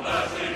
Наші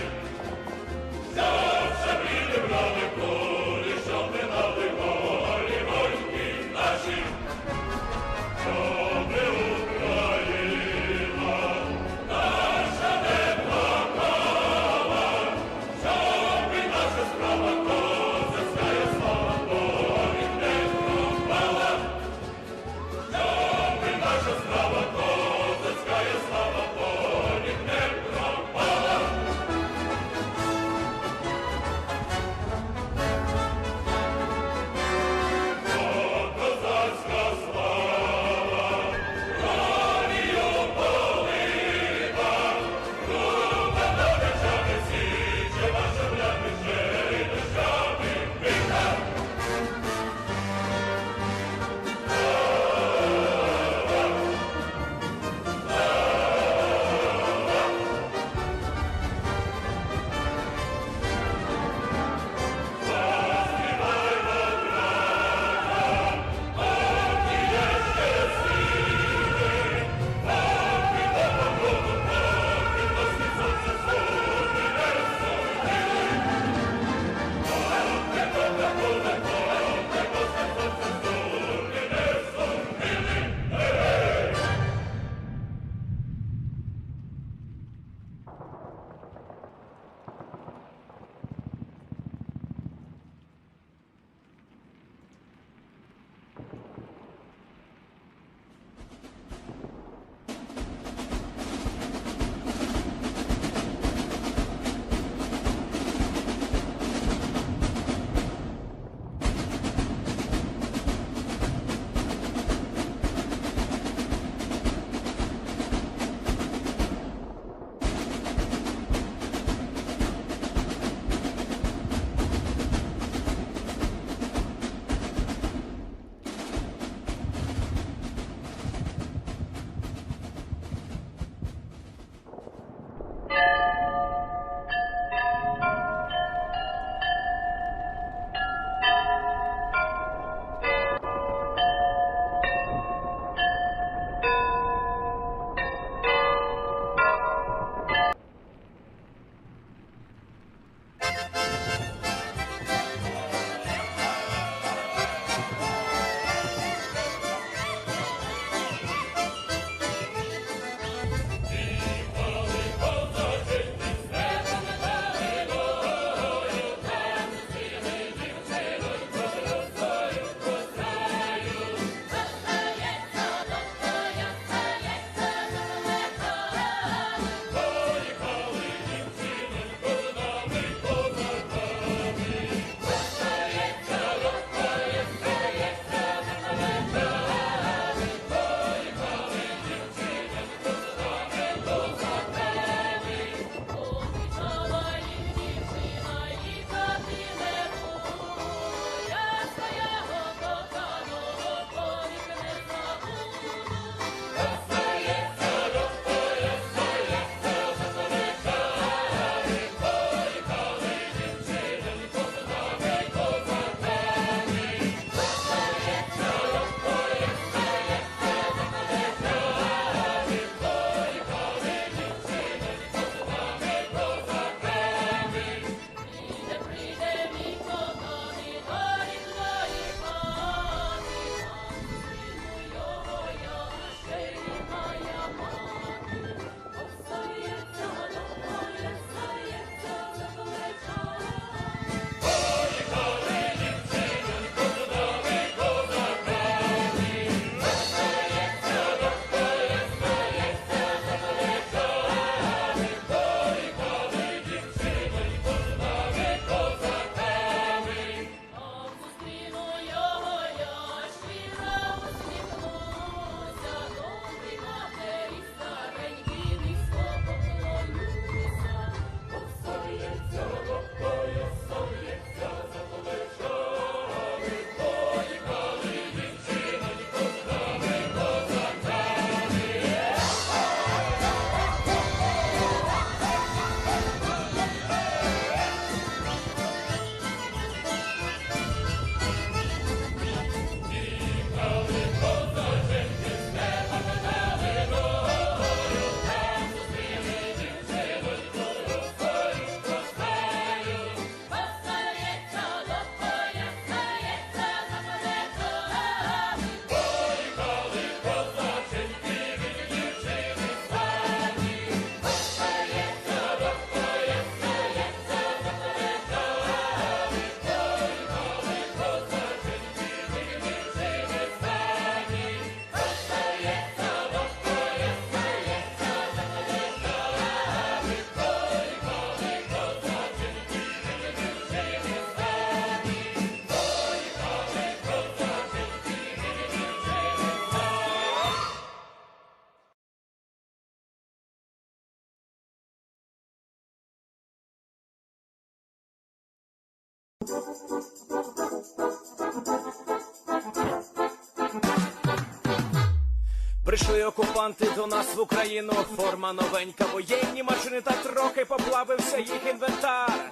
Прийшли окупанти до нас в Україну, форма новенька, воєнні машини, та трохи поплавився їх інвентар.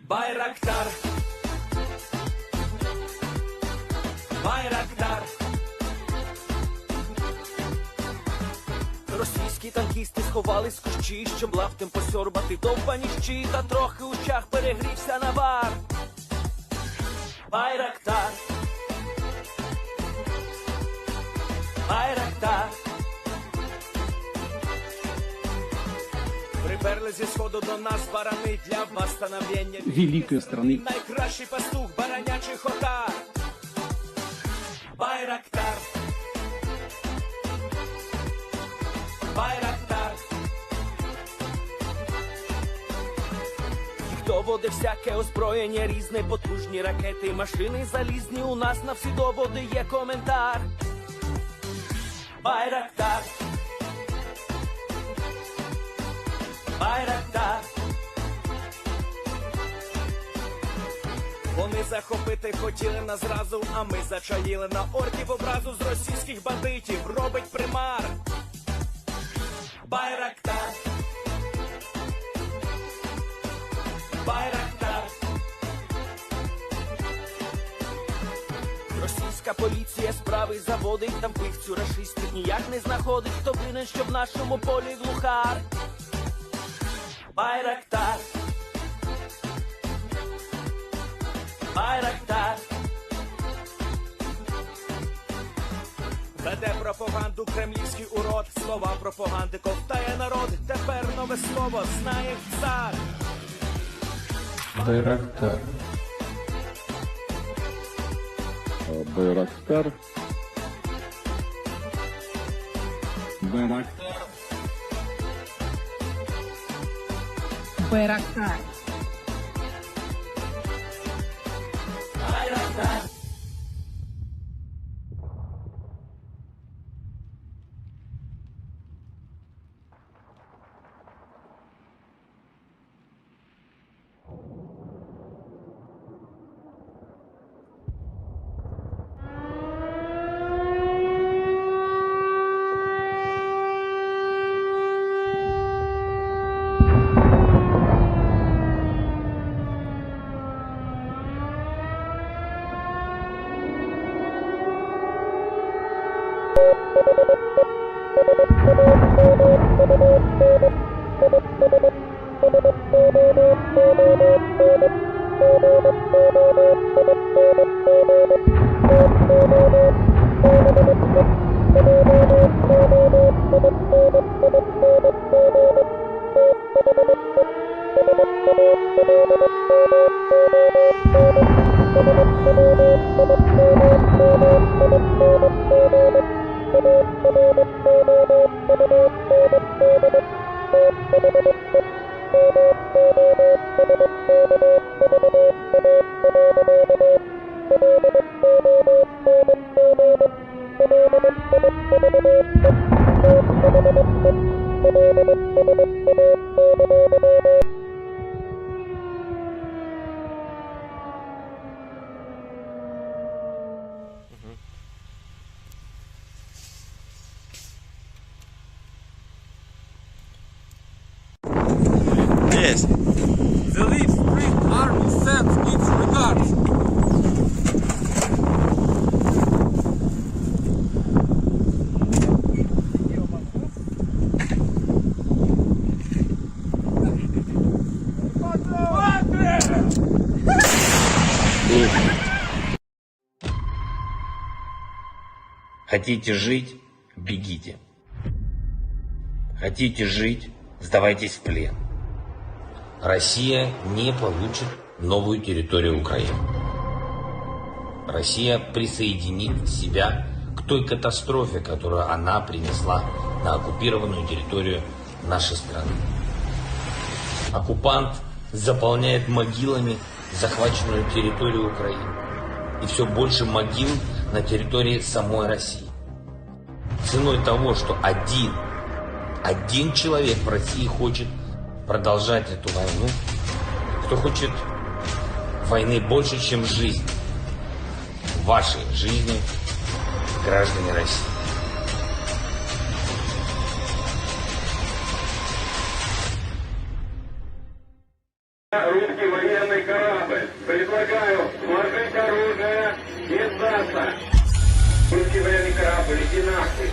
Байрактар, Байрактар. Російські танкісти сховались в кущі, щоб лаптем посьорбати довбані щі, та трохи у чах перегрівся навар. Байрактар, Байрактар. Приперли зі сходу до нас барани для восстановлення великої страни. Найкращий пастух баранячих отар. Байрактар, Байрактар. Хто води всяке озброєння різне, потужні ракети, машини залізні, у нас на всі доводи є коментар. Байрактар, Байрактар. Вони захопити хотіли нас зразу, а ми зачаїли на орків образу з російських бандитів, робить примар. Байрактар, Байрактар. Російська поліція справи заводить, там пивцю рашистів ніяк не знаходить, хто винен, що в нашому полі глухар. Байрактар, Байрактар. Веде пропаганду кремлівський урод, слова пропаганди ковтає народ, тепер нове слово знає цар. Байрактар. Байрактар. Байрактар. Байрактар. Байрактар. Yes. The Leaf Spring Army sends its regards. Хотите жить – бегите. Хотите жить – сдавайтесь в плен. Россия не получит новую территорию Украины. Россия присоединит себя к той катастрофе, которую она принесла на оккупированную территорию нашей страны. Оккупант заполняет могилами захваченную территорию Украины. И все больше могил на территории самой России. Ценой того, что один человек в России хочет продолжать эту войну, кто хочет войны больше, чем жизнь. Ваши жизни, граждане России. Русский военный корабль. Предлагаю сложить оружие и сдаться. Русский военный корабль, иди нахуй.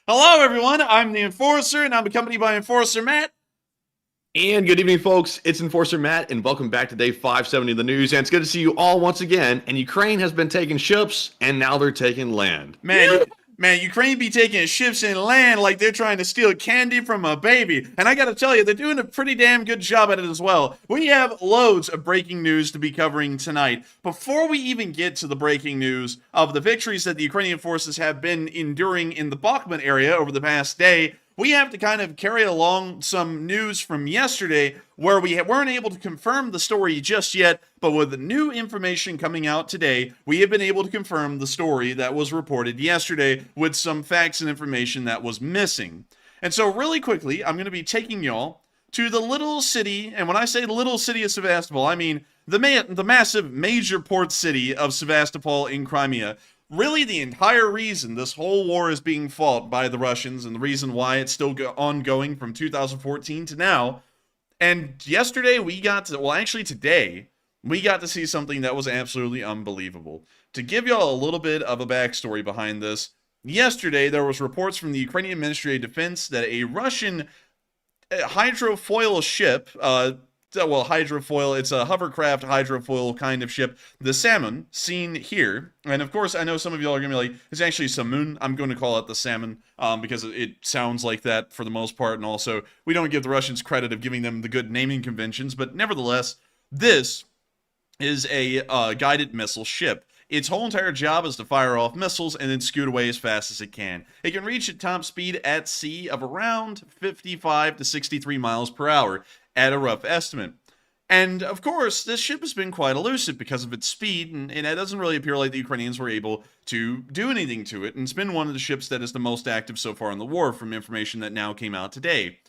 Hello, everyone. I'm the Enforcer, and I'm accompanied by Enforcer Matt. And good evening, folks. It's Enforcer Matt, and welcome back to day 570 of the news. And it's good to see you all once again. And Ukraine has been taking ships, and now they're taking land. Man, Ukraine be taking ships and land like they're trying to steal candy from a baby. And I gotta tell you, they're doing a pretty damn good job at it as well. We have loads of breaking news to be covering tonight. Before we even get to the breaking news of the victories that the Ukrainian forces have been enduring in the Bakhmut area over the past day, we have to kind of carry along some news from yesterday where we weren't able to confirm the story just yet, but with the new information coming out today, we have been able to confirm the story that was reported yesterday with some facts and information that was missing. And so really quickly, I'm going to be taking y'all to the little city, and when I say the little city of Sevastopol, I mean the massive major port city of Sevastopol in Crimea. Really, the entire reason this whole war is being fought by the Russians and the reason why it's still ongoing from 2014 to now. And yesterday today, we got to see something that was absolutely unbelievable. To give y'all a little bit of a backstory behind this, yesterday there was reports from the Ukrainian Ministry of Defense that a Russian hydrofoil ship, hydrofoil, it's a hovercraft hydrofoil kind of ship, the Samun, seen here. And of course, I know some of y'all are going to be like, it's actually Samun. I'm going to call it the Samun because it sounds like that for the most part. And also, we don't give the Russians credit of giving them the good naming conventions. But nevertheless, this is a guided missile ship. Its whole entire job is to fire off missiles and then scoot away as fast as it can. It can reach at top speed at sea of around 55 to 63 miles per hour. At a rough estimate. And of course, this ship has been quite elusive because of its speed, and it doesn't really appear like the Ukrainians were able to do anything to it, and it's been one of the ships that is the most active so far in the war from information that now came out today.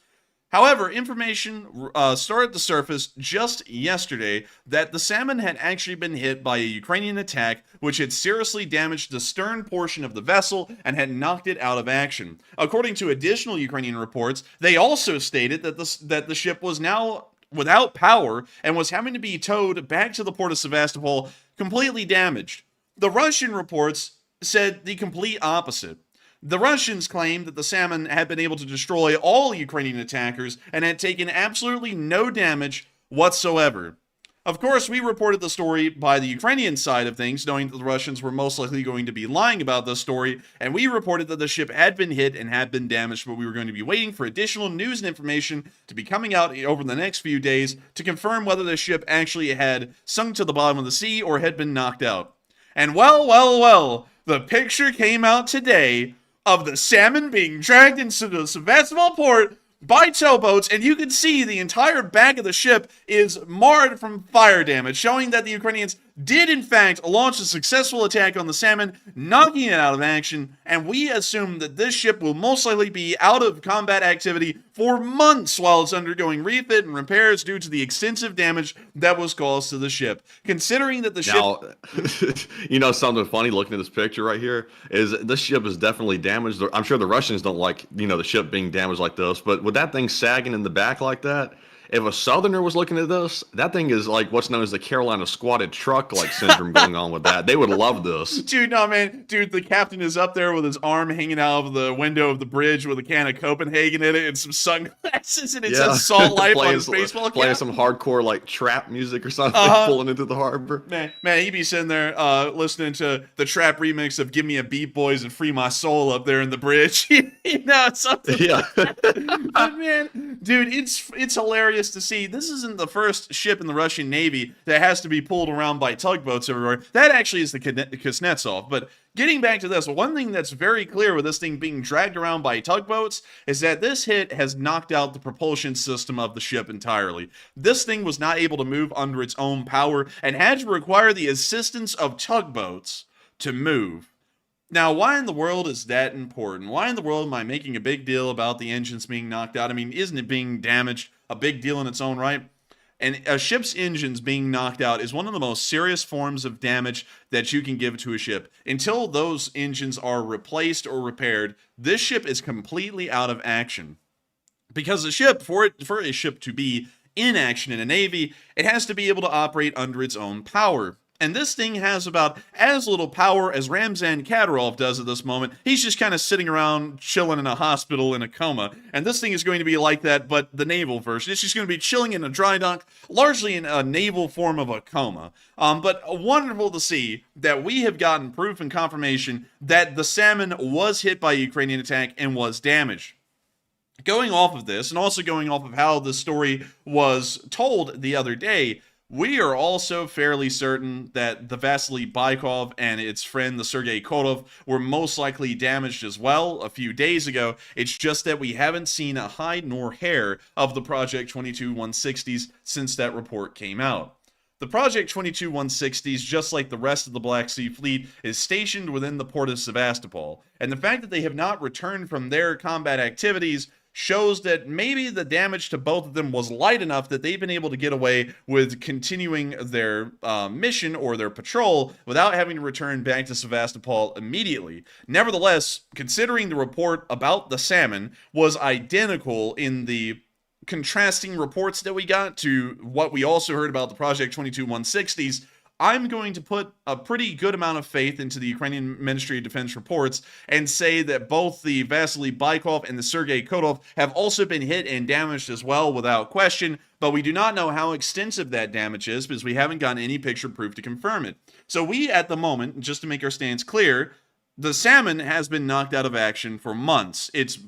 However, information started to surface just yesterday that the Samun had actually been hit by a Ukrainian attack which had seriously damaged the stern portion of the vessel and had knocked it out of action. According to additional Ukrainian reports, they also stated that the ship was now without power and was having to be towed back to the port of Sevastopol completely damaged. The Russian reports said the complete opposite. The Russians claimed that the Samun had been able to destroy all Ukrainian attackers and had taken absolutely no damage whatsoever. Of course, we reported the story by the Ukrainian side of things, knowing that the Russians were most likely going to be lying about this story, and we reported that the ship had been hit and had been damaged, but we were going to be waiting for additional news and information to be coming out over the next few days to confirm whether the ship actually had sunk to the bottom of the sea or had been knocked out. And well, the picture came out today of the Samun being dragged into the Sevastopol port by towboats, and you can see the entire back of the ship is marred from fire damage, showing that the Ukrainians did in fact launch a successful attack on the Samun, knocking it out of action, and we assume that this ship will most likely be out of combat activity for months while it's undergoing refit and repairs due to the extensive damage that was caused to the ship. Considering that the ship... You know something funny looking at this picture right here is this ship is definitely damaged. I'm sure the Russians don't like, the ship being damaged like this, but with that thing sagging in the back like that, if a Southerner was looking at this, that thing is like what's known as the Carolina squatted truck like syndrome going on with that. They would love this. Dude, no, man. Dude, the captain is up there with his arm hanging out of the window of the bridge with a can of Copenhagen in it and some sunglasses, and it says Salt Life on his baseball cap. Playing some hardcore like trap music or something, pulling into the harbor. Man, he'd be sitting there listening to the trap remix of Give Me a Beat Boys and Free My Soul up there in the bridge. Something. Yeah. But man, dude, it's hilarious to see. This isn't the first ship in the Russian Navy that has to be pulled around by tugboats everywhere. That actually is the Kuznetsov. But getting back to this, one thing that's very clear with this thing being dragged around by tugboats is that this hit has knocked out the propulsion system of the ship entirely. This thing was not able to move under its own power and had to require the assistance of tugboats to move. Now, why in the world is that important? Why in the world am I making a big deal about the engines being knocked out? I mean, isn't it being damaged a big deal in its own right? And a ship's engines being knocked out is one of the most serious forms of damage that you can give to a ship. Until those engines are replaced or repaired, this ship is completely out of action. Because a ship, for a ship to be in action in a navy, it has to be able to operate under its own power. And this thing has about as little power as Ramzan Kadyrov does at this moment. He's just kind of sitting around chilling in a hospital in a coma. And this thing is going to be like that, but the naval version. It's just going to be chilling in a dry dock, largely in a naval form of a coma. But wonderful to see that we have gotten proof and confirmation that the Samun was hit by a Ukrainian attack and was damaged. Going off of this, and also going off of how the story was told the other day, we are also fairly certain that the Vasily Baikov and its friend, the Sergei Kotov, were most likely damaged as well a few days ago. It's just that we haven't seen a hide nor hair of the Project 22-160s since that report came out. The Project 22-160s, just like the rest of the Black Sea Fleet, is stationed within the port of Sevastopol, and the fact that they have not returned from their combat activities shows that maybe the damage to both of them was light enough that they've been able to get away with continuing their mission or their patrol without having to return back to Sevastopol immediately. Nevertheless, considering the report about the Samun was identical in the contrasting reports that we got to what we also heard about the Project 22-160s, I'm going to put a pretty good amount of faith into the Ukrainian Ministry of Defense reports and say that both the Vasily Baikov and the Sergei Kotov have also been hit and damaged as well without question, but we do not know how extensive that damage is because we haven't gotten any picture proof to confirm it. So we, at the moment, just to make our stance clear, the Samun has been knocked out of action for months. It's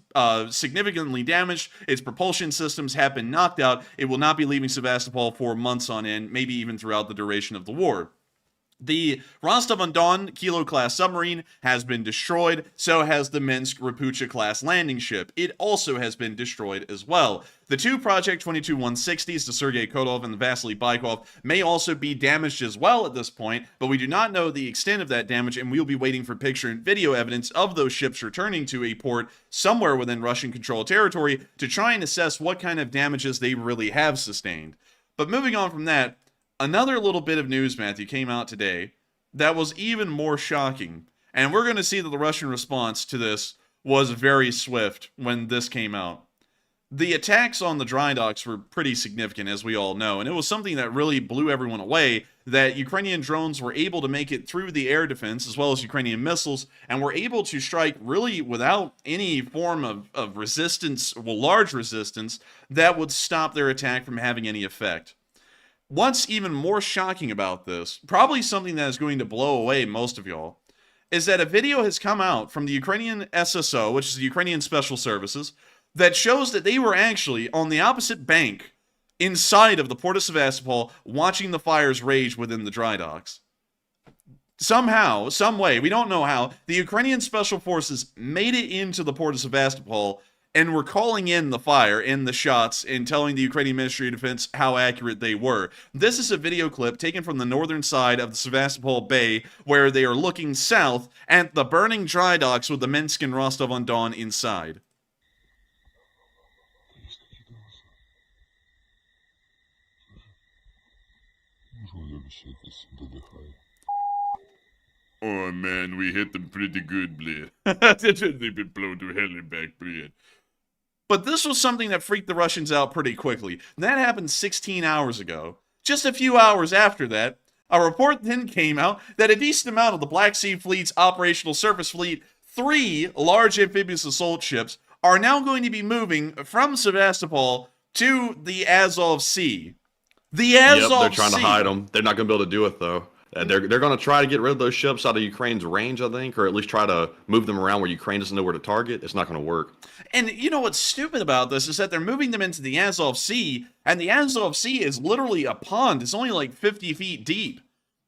significantly damaged. Its propulsion systems have been knocked out. It will not be leaving Sevastopol for months on end, maybe even throughout the duration of the war. The Rostov-on-Don Kilo-class submarine has been destroyed, so has the Minsk Rapucha-class landing ship. It also has been destroyed as well. The two Project 22-160s, the Sergei Kotov and the Vasily Baikov, may also be damaged as well at this point, but we do not know the extent of that damage, and we'll be waiting for picture and video evidence of those ships returning to a port somewhere within Russian-controlled territory to try and assess what kind of damages they really have sustained. But moving on from that, another little bit of news, Matthew, came out today that was even more shocking. And we're going to see that the Russian response to this was very swift when this came out. The attacks on the dry docks were pretty significant, as we all know, and it was something that really blew everyone away, that Ukrainian drones were able to make it through the air defense, as well as Ukrainian missiles, and were able to strike really without any form of resistance, well, large resistance, that would stop their attack from having any effect. What's even more shocking about this, probably something that is going to blow away most of y'all, is that a video has come out from the Ukrainian SSO, which is the Ukrainian Special Services, that shows that they were actually on the opposite bank inside of the port of Sevastopol watching the fires rage within the dry docks. Somehow, some way, we don't know how, the Ukrainian Special Forces made it into the port of Sevastopol and were calling in the fire and the shots and telling the Ukrainian Ministry of Defense how accurate they were. This is a video clip taken from the northern side of the Sevastopol Bay, where they are looking south at the burning dry docks with the Minsk and Rostov-on-Don inside. Oh man, we hit them pretty good, Bled. They've been blown to hell and back, Bled. But this was something that freaked the Russians out pretty quickly. That happened 16 hours ago. Just a few hours after that, a report then came out that a decent amount of the Black Sea Fleet's operational surface fleet, 3 large amphibious assault ships, are now going to be moving from Sevastopol to the Azov Sea. The Azov Sea. They're trying to hide them. They're not going to be able to do it, though. They're going to try to get rid of those ships out of Ukraine's range, I think, or at least try to move them around where Ukraine doesn't know where to target. It's not going to work. And you know what's stupid about this is that they're moving them into the Azov Sea, and the Azov Sea is literally a pond. It's only like 50 feet deep.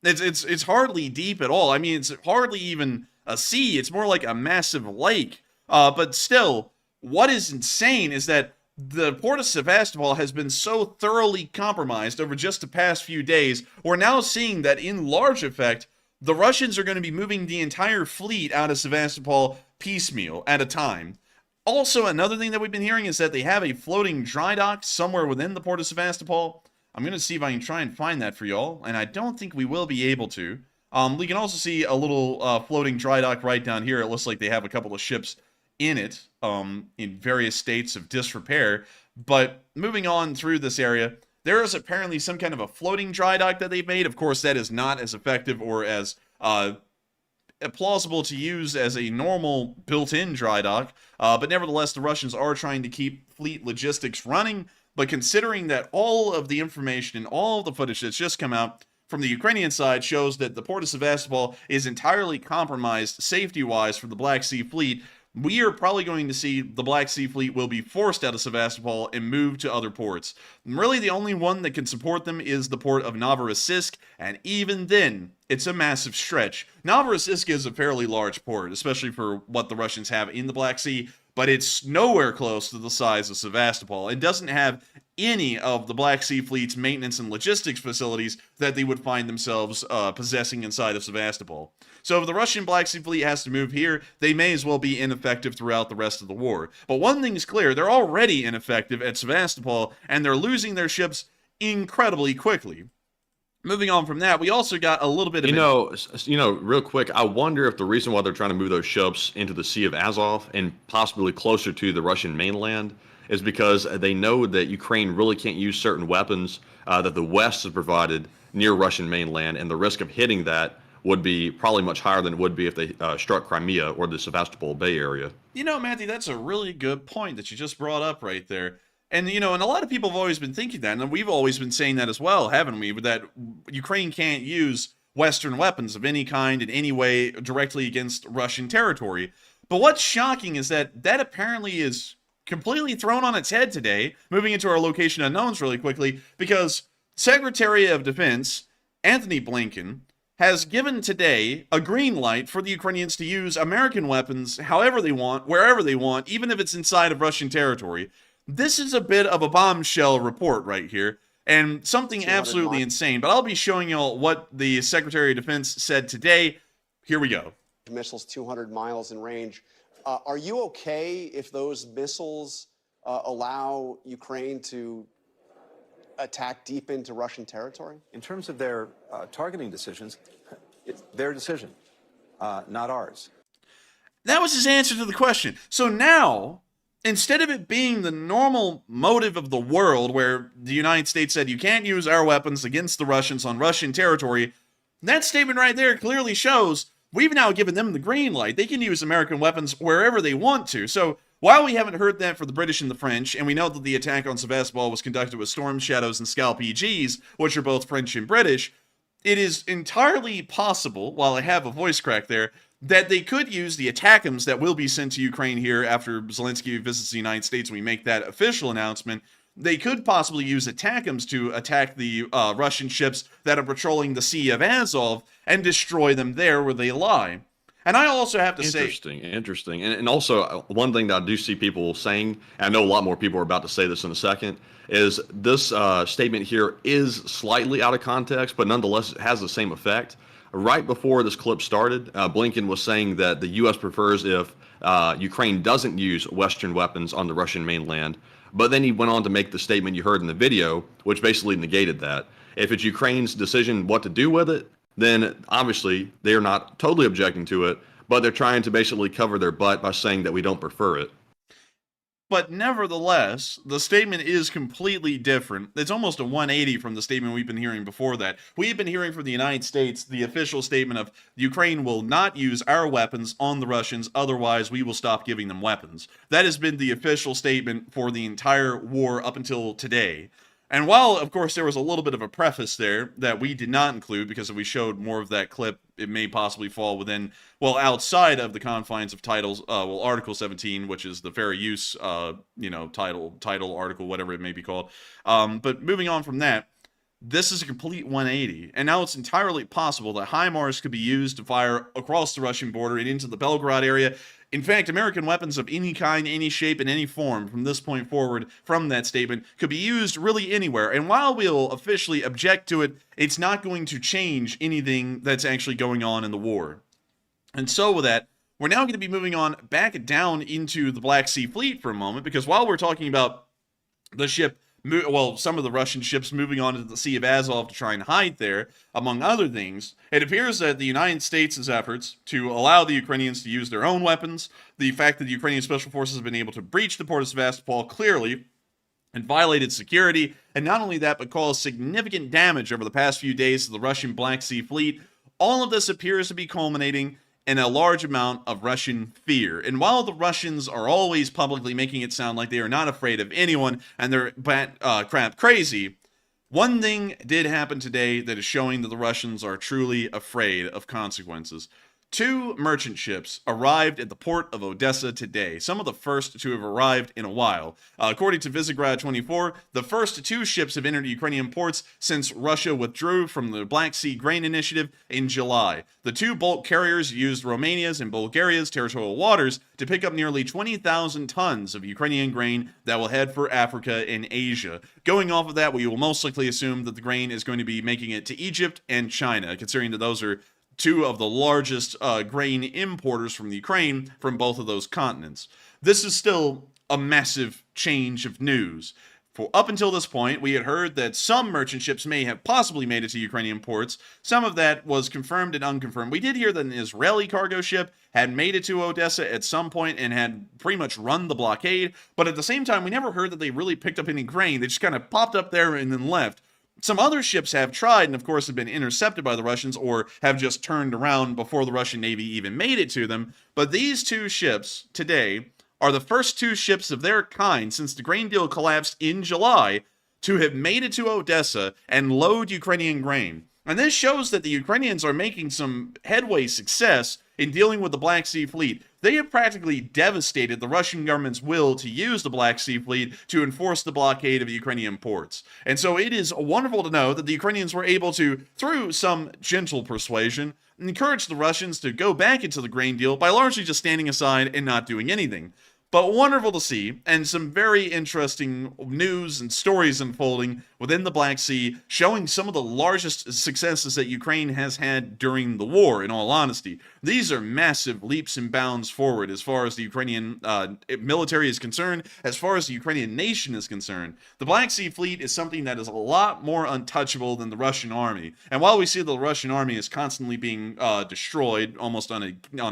It's hardly deep at all. I mean, it's hardly even a sea. It's more like a massive lake. But still, what is insane is that the port of Sevastopol has been so thoroughly compromised over just the past few days, we're now seeing that in large effect, the Russians are going to be moving the entire fleet out of Sevastopol piecemeal at a time. Also, another thing that we've been hearing is that they have a floating dry dock somewhere within the port of Sevastopol. I'm going to see if I can try and find that for y'all, and I don't think we will be able to. We can also see a little floating dry dock right down here. It looks like they have a couple of ships in it, in various states of disrepair. But moving on through this area, there is apparently some kind of a floating dry dock that they've made. Of course, that is not as effective or as plausible to use as a normal built-in dry dock. But nevertheless, the Russians are trying to keep fleet logistics running. But considering that all of the information and all of the footage that's just come out from the Ukrainian side shows that the port of Sevastopol is entirely compromised safety-wise for the Black Sea Fleet, we are probably going to see the Black Sea Fleet will be forced out of Sevastopol and moved to other ports. And really, the only one that can support them is the port of Novorossiysk, and even then, it's a massive stretch. Novorossiysk is a fairly large port, especially for what the Russians have in the Black Sea, but it's nowhere close to the size of Sevastopol. It doesn't have any of the Black Sea Fleet's maintenance and logistics facilities that they would find themselves possessing inside of Sevastopol. So if the Russian Black Sea Fleet has to move here, they may as well be ineffective throughout the rest of the war. But one thing is clear, they're already ineffective at Sevastopol, and they're losing their ships incredibly quickly. Moving on from that, we also got a little bit of real quick, I wonder if the reason why they're trying to move those ships into the Sea of Azov and possibly closer to the Russian mainland is because they know that Ukraine really can't use certain weapons that the West has provided near Russian mainland, and the risk of hitting that would be probably much higher than it would be if they struck Crimea or the Sevastopol Bay area. You know, Matthew, that's a really good point that you just brought up right there. And, and a lot of people have always been thinking that, and we've always been saying that as well, haven't we? That Ukraine can't use Western weapons of any kind in any way directly against Russian territory. But what's shocking is that apparently is completely thrown on its head today, moving into our location unknowns really quickly, because Secretary of Defense Anthony Blinken has given today a green light for the Ukrainians to use American weapons however they want, wherever they want, even if it's inside of Russian territory. This is a bit of a bombshell report right here, and something absolutely insane. But I'll be showing you all what the Secretary of Defense said today. Here we go. Missiles 200 miles in range. Are you okay if those missiles allow Ukraine to attack deep into Russian territory? In terms of their targeting decisions, it's their decision, not ours. That was his answer to the question. So now, instead of it being the normal motive of the world where the United States said you can't use our weapons against the Russians on Russian territory, that statement right there clearly shows we've now given them the green light. They can use American weapons wherever they want to. So while we haven't heard that for the British and the French, and we know that the attack on Sevastopol was conducted with Storm Shadows and Scalp EGs, which are both French and British, it is entirely possible, while I have a voice crack there, that they could use the ATACMS that will be sent to Ukraine here after Zelenskyy visits the United States and we make that official announcement. They could possibly use ATACMS to attack the Russian ships that are patrolling the Sea of Azov and destroy them there where they lie. And I also have to say, Interesting. And also, one thing that I do see people saying, and I know a lot more people are about to say this in a second, is this statement here is slightly out of context, but nonetheless it has the same effect. Right before this clip started, Blinken was saying that the U.S. prefers if Ukraine doesn't use Western weapons on the Russian mainland. But then he went on to make the statement you heard in the video, which basically negated that. If it's Ukraine's decision what to do with it, then obviously they are not totally objecting to it, but they're trying to basically cover their butt by saying that we don't prefer it. But nevertheless, the statement is completely different. It's almost a 180 from the statement we've been hearing before that. We've been hearing from the United States the official statement of Ukraine will not use our weapons on the Russians, otherwise we will stop giving them weapons. That has been the official statement for the entire war up until today. And while, of course, there was a little bit of a preface there that we did not include, because if we showed more of that clip, it may possibly fall within, well, outside of the confines of Article 17, which is the fair use, title, article, whatever it may be called. But moving on from that, this is a complete 180, and now it's entirely possible that HIMARS could be used to fire across the Russian border and into the Belgrade area. In fact, American weapons of any kind, any shape, and any form from this point forward from that statement could be used really anywhere. And while we'll officially object to it, it's not going to change anything that's actually going on in the war. And so with that, we're now going to be moving on back down into the Black Sea Fleet for a moment, because while we're talking about the ship, some of the Russian ships moving on to the Sea of Azov to try and hide there, among other things, it appears that the United States' efforts to allow the Ukrainians to use their own weapons, the fact that the Ukrainian Special Forces have been able to breach the port of Sevastopol clearly, and violated security, and not only that, but caused significant damage over the past few days to the Russian Black Sea Fleet, all of this appears to be culminating in a large amount of Russian fear. And while the Russians are always publicly making it sound like they are not afraid of anyone and they're crap crazy, one thing did happen today that is showing that the Russians are truly afraid of consequences. 2 merchant ships arrived at the port of Odessa today, some of the first to have arrived in a while. According to Visegrad 24, the first 2 ships have entered Ukrainian ports since Russia withdrew from the Black Sea Grain Initiative in July. The 2 bulk carriers used Romania's and Bulgaria's territorial waters to pick up nearly 20,000 tons of Ukrainian grain that will head for Africa and Asia. Going off of that, we will most likely assume that the grain is going to be making it to Egypt and China, considering that those are 2 of the largest grain importers from the Ukraine from both of those continents. This is still a massive change of news. For up until this point, we had heard that some merchant ships may have possibly made it to Ukrainian ports. Some of that was confirmed and unconfirmed. We did hear that an Israeli cargo ship had made it to Odessa at some point and had pretty much run the blockade, but at the same time, we never heard that they really picked up any grain. They just kind of popped up there and then left. Some other ships have tried and, of course, have been intercepted by the Russians or have just turned around before the Russian Navy even made it to them. But these 2 ships today are the first 2 ships of their kind since the grain deal collapsed in July to have made it to Odessa and load Ukrainian grain. And this shows that the Ukrainians are making some headway success in dealing with the Black Sea Fleet. They have practically devastated the Russian government's will to use the Black Sea Fleet to enforce the blockade of Ukrainian ports. And so it is wonderful to know that the Ukrainians were able to, through some gentle persuasion, encourage the Russians to go back into the grain deal by largely just standing aside and not doing anything. But wonderful to see, and some very interesting news and stories unfolding within the Black Sea, showing some of the largest successes that Ukraine has had during the war, in all honesty. These are massive leaps and bounds forward as far as the Ukrainian military is concerned, as far as the Ukrainian nation is concerned. The Black Sea Fleet is something that is a lot more untouchable than the Russian army. And while we see the Russian army is constantly being destroyed almost on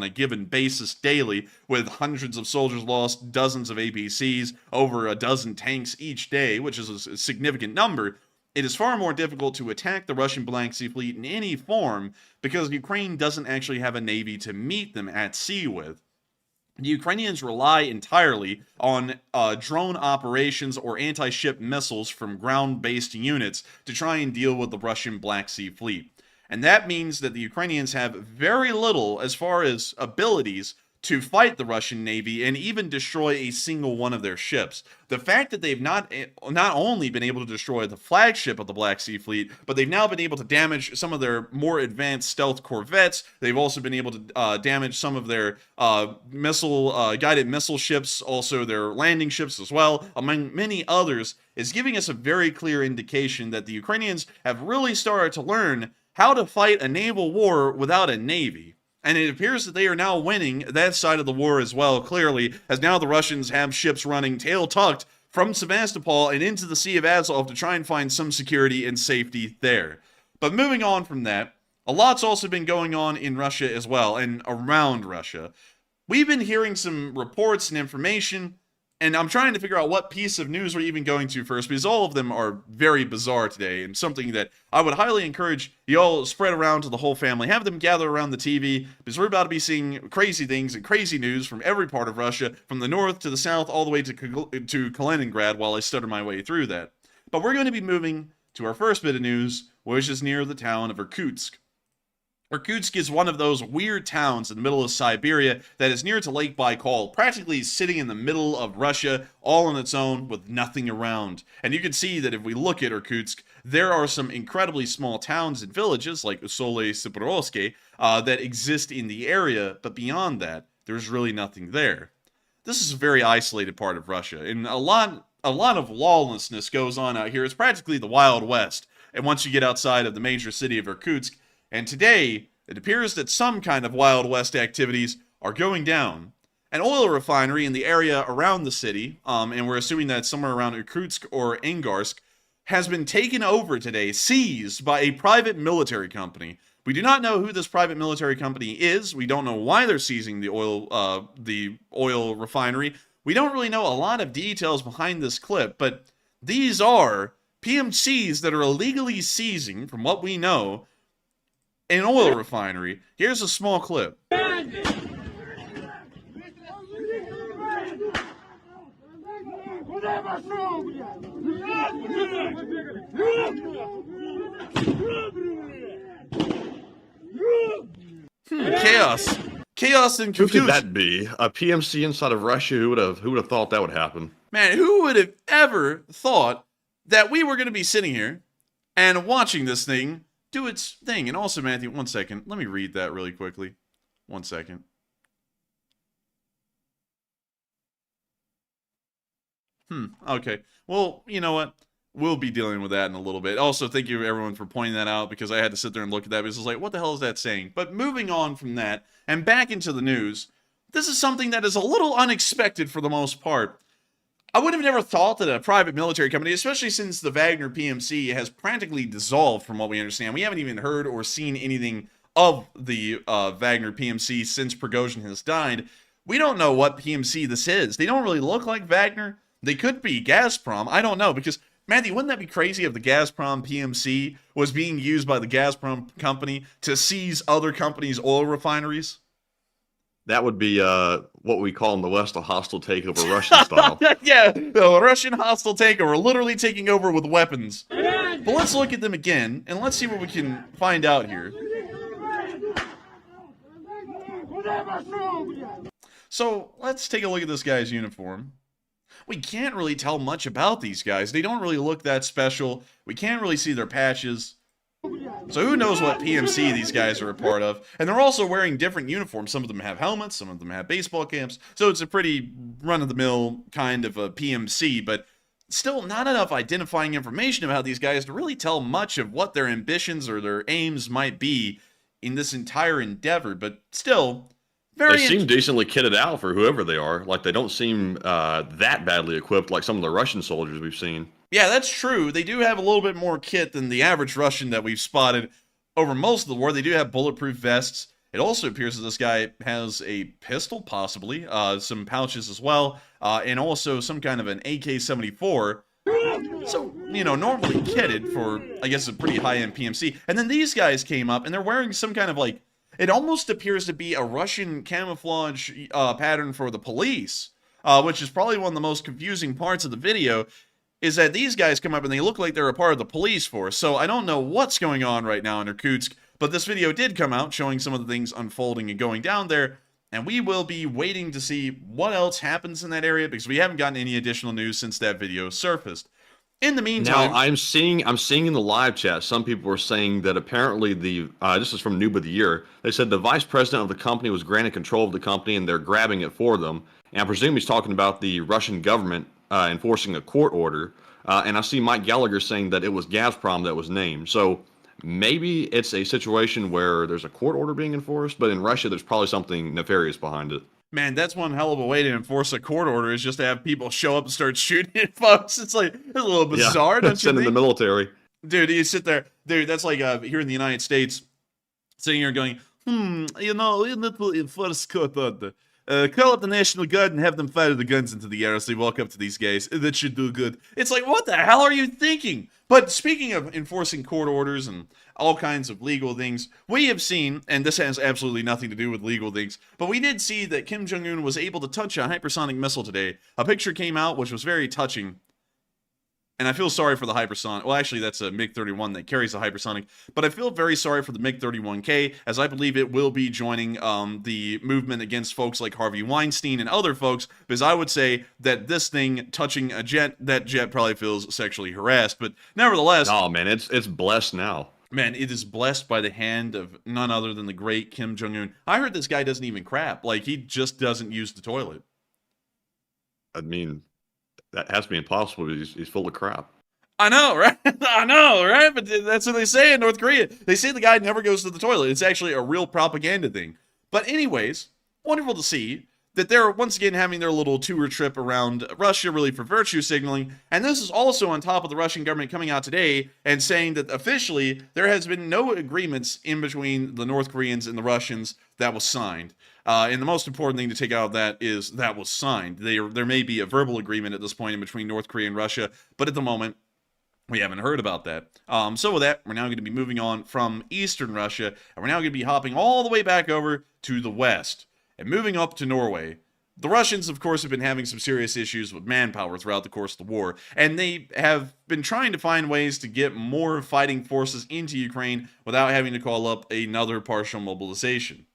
a given basis daily, with hundreds of soldiers lost, dozens of APCs, over a dozen tanks each day, which is a significant number, it is far more difficult to attack the Russian Black Sea Fleet in any form because Ukraine doesn't actually have a navy to meet them at sea with. The Ukrainians rely entirely on drone operations or anti-ship missiles from ground-based units to try and deal with the Russian Black Sea Fleet. And that means that the Ukrainians have very little as far as abilities to fight the Russian Navy and even destroy a single one of their ships. The fact that they've not only been able to destroy the flagship of the Black Sea Fleet, but they've now been able to damage some of their more advanced stealth corvettes. They've also been able to damage some of their guided missile ships, also their landing ships as well, among many others, is giving us a very clear indication that the Ukrainians have really started to learn how to fight a naval war without a navy. And it appears that they are now winning that side of the war as well, clearly, as now the Russians have ships running tail tucked from Sevastopol and into the Sea of Azov to try and find some security and safety there. But moving on from that, a lot's also been going on in Russia as well, and around Russia. We've been hearing some reports and information, and I'm trying to figure out what piece of news we're even going to first, because all of them are very bizarre today, and something that I would highly encourage you all spread around to the whole family. Have them gather around the TV, because we're about to be seeing crazy things and crazy news from every part of Russia, from the north to the south, all the way to Kaliningrad, while I stutter my way through that. But we're going to be moving to our first bit of news, which is near the town of Irkutsk. Irkutsk is one of those weird towns in the middle of Siberia that is near to Lake Baikal, practically sitting in the middle of Russia, all on its own, with nothing around. And you can see that if we look at Irkutsk, there are some incredibly small towns and villages, like Usole Siporovsky, that exist in the area, but beyond that, there's really nothing there. This is a very isolated part of Russia, and a lot of lawlessness goes on out here. It's practically the Wild West, and once you get outside of the major city of Irkutsk, and today, it appears that some kind of Wild West activities are going down. An oil refinery in the area around the city, and we're assuming that it's somewhere around Irkutsk or Angarsk, has been taken over today, seized by a private military company. We do not know who this private military company is. We don't know why they're seizing the oil refinery. We don't really know a lot of details behind this clip, but these are PMCs that are illegally seizing, from what we know, an oil refinery. Here's a small clip. Chaos. Chaos and Who confusion. could that be? A PMC inside of Russia? Who would have thought that would happen? Man, who would have ever thought that we were going to be sitting here and watching this thing do its thing? And also, Matthew, one second. Let me read that really quickly. One second. Okay. Well, you know what? We'll be dealing with that in a little bit. Also, thank you everyone for pointing that out, because I had to sit there and look at that because I was like, what the hell is that saying? But moving on from that and back into the news, this is something that is a little unexpected for the most part. I would have never thought that a private military company, especially since the Wagner PMC has practically dissolved from what we understand. We haven't even heard or seen anything of the Wagner PMC since Prigozhin has died. We don't know what PMC this is. They don't really look like Wagner. They could be Gazprom. I don't know, because, Matthew, wouldn't that be crazy if the Gazprom PMC was being used by the Gazprom company to seize other companies' oil refineries? That would be what we call in the West a hostile takeover, Russian style. Yeah, a Russian hostile takeover, literally taking over with weapons. But let's look at them again, and let's see what we can find out here. So, let's take a look at this guy's uniform. We can't really tell much about these guys. They don't really look that special. We can't really see their patches. So who knows what PMC these guys are a part of. And they're also wearing different uniforms. Some of them have helmets, some of them have baseball caps. So it's a pretty run-of-the-mill kind of a PMC, but still not enough identifying information about these guys to really tell much of what their ambitions or their aims might be in this entire endeavor. But still, they seem decently kitted out for whoever they are. Like, they don't seem that badly equipped like some of the Russian soldiers we've seen. Yeah, that's true. They do have a little bit more kit than the average Russian that we've spotted over most of the war. They do have bulletproof vests. It also appears that this guy has a pistol, possibly, some pouches as well, and also some kind of an AK-74. So, you know, normally kitted for, I guess, a pretty high-end PMC. And then these guys came up, and they're wearing some kind of, like, it almost appears to be a Russian camouflage pattern for the police, which is probably one of the most confusing parts of the video, is that these guys come up and they look like they're a part of the police force. So I don't know what's going on right now in Irkutsk, but this video did come out showing some of the things unfolding and going down there, And we will be waiting to see what else happens in that area because we haven't gotten any additional news since that video surfaced. In the meantime, now I'm seeing in the live chat some people were saying that apparently this is from Noob of the Year. They said the vice president of the company was granted control of the company and they're grabbing it for them. And I presume he's talking about the Russian government enforcing a court order. And I see Mike Gallagher saying that it was Gazprom that was named. So maybe it's a situation where there's a court order being enforced, but in Russia there's probably something nefarious behind it. Man, that's one hell of a way to enforce a court order is just to have people show up and start shooting at folks. It's like, it's a little bizarre, don't you Send in think? the military. Dude, you sit there. Dude, that's like here in the United States, sitting here going, you know, we need to enforce court order. Call up the National Guard and have them fire the guns into the air as they walk up to these guys. That should do good. It's like, what the hell are you thinking? But speaking of enforcing court orders and all kinds of legal things, we have seen, and this has absolutely nothing to do with legal things, but we did see that Kim Jong-un was able to touch a hypersonic missile today. A picture came out which was very touching. And I feel sorry for the hypersonic. Well, actually, that's a MiG-31 that carries a hypersonic. But I feel very sorry for the MiG-31K, as I believe it will be joining the movement against folks like Harvey Weinstein and other folks, because I would say that this thing touching a jet, that jet probably feels sexually harassed. But nevertheless... Oh, man, it's blessed now. Man, it is blessed by the hand of none other than the great Kim Jong-un. I heard this guy doesn't even crap. Like, he just doesn't use the toilet. I mean... that has to be impossible. He's full of crap. I know, right? I know, right? But that's what they say in North Korea. They say the guy never goes to the toilet. It's actually a real propaganda thing. But anyways, wonderful to see that they're once again having their little tour trip around Russia, really for virtue signaling. And this is also on top of the Russian government coming out today and saying that officially there has been no agreements in between the North Koreans and the Russians that was signed. And the most important thing to take out of that is that was signed. There may be a verbal agreement at this point in between North Korea and Russia, but at the moment, we haven't heard about that. So with that, we're now going to be moving on from Eastern Russia, and we're now going to be hopping all the way back over to the West, and moving up to Norway. The Russians, of course, have been having some serious issues with manpower throughout the course of the war, and they have been trying to find ways to get more fighting forces into Ukraine without having to call up another partial mobilization.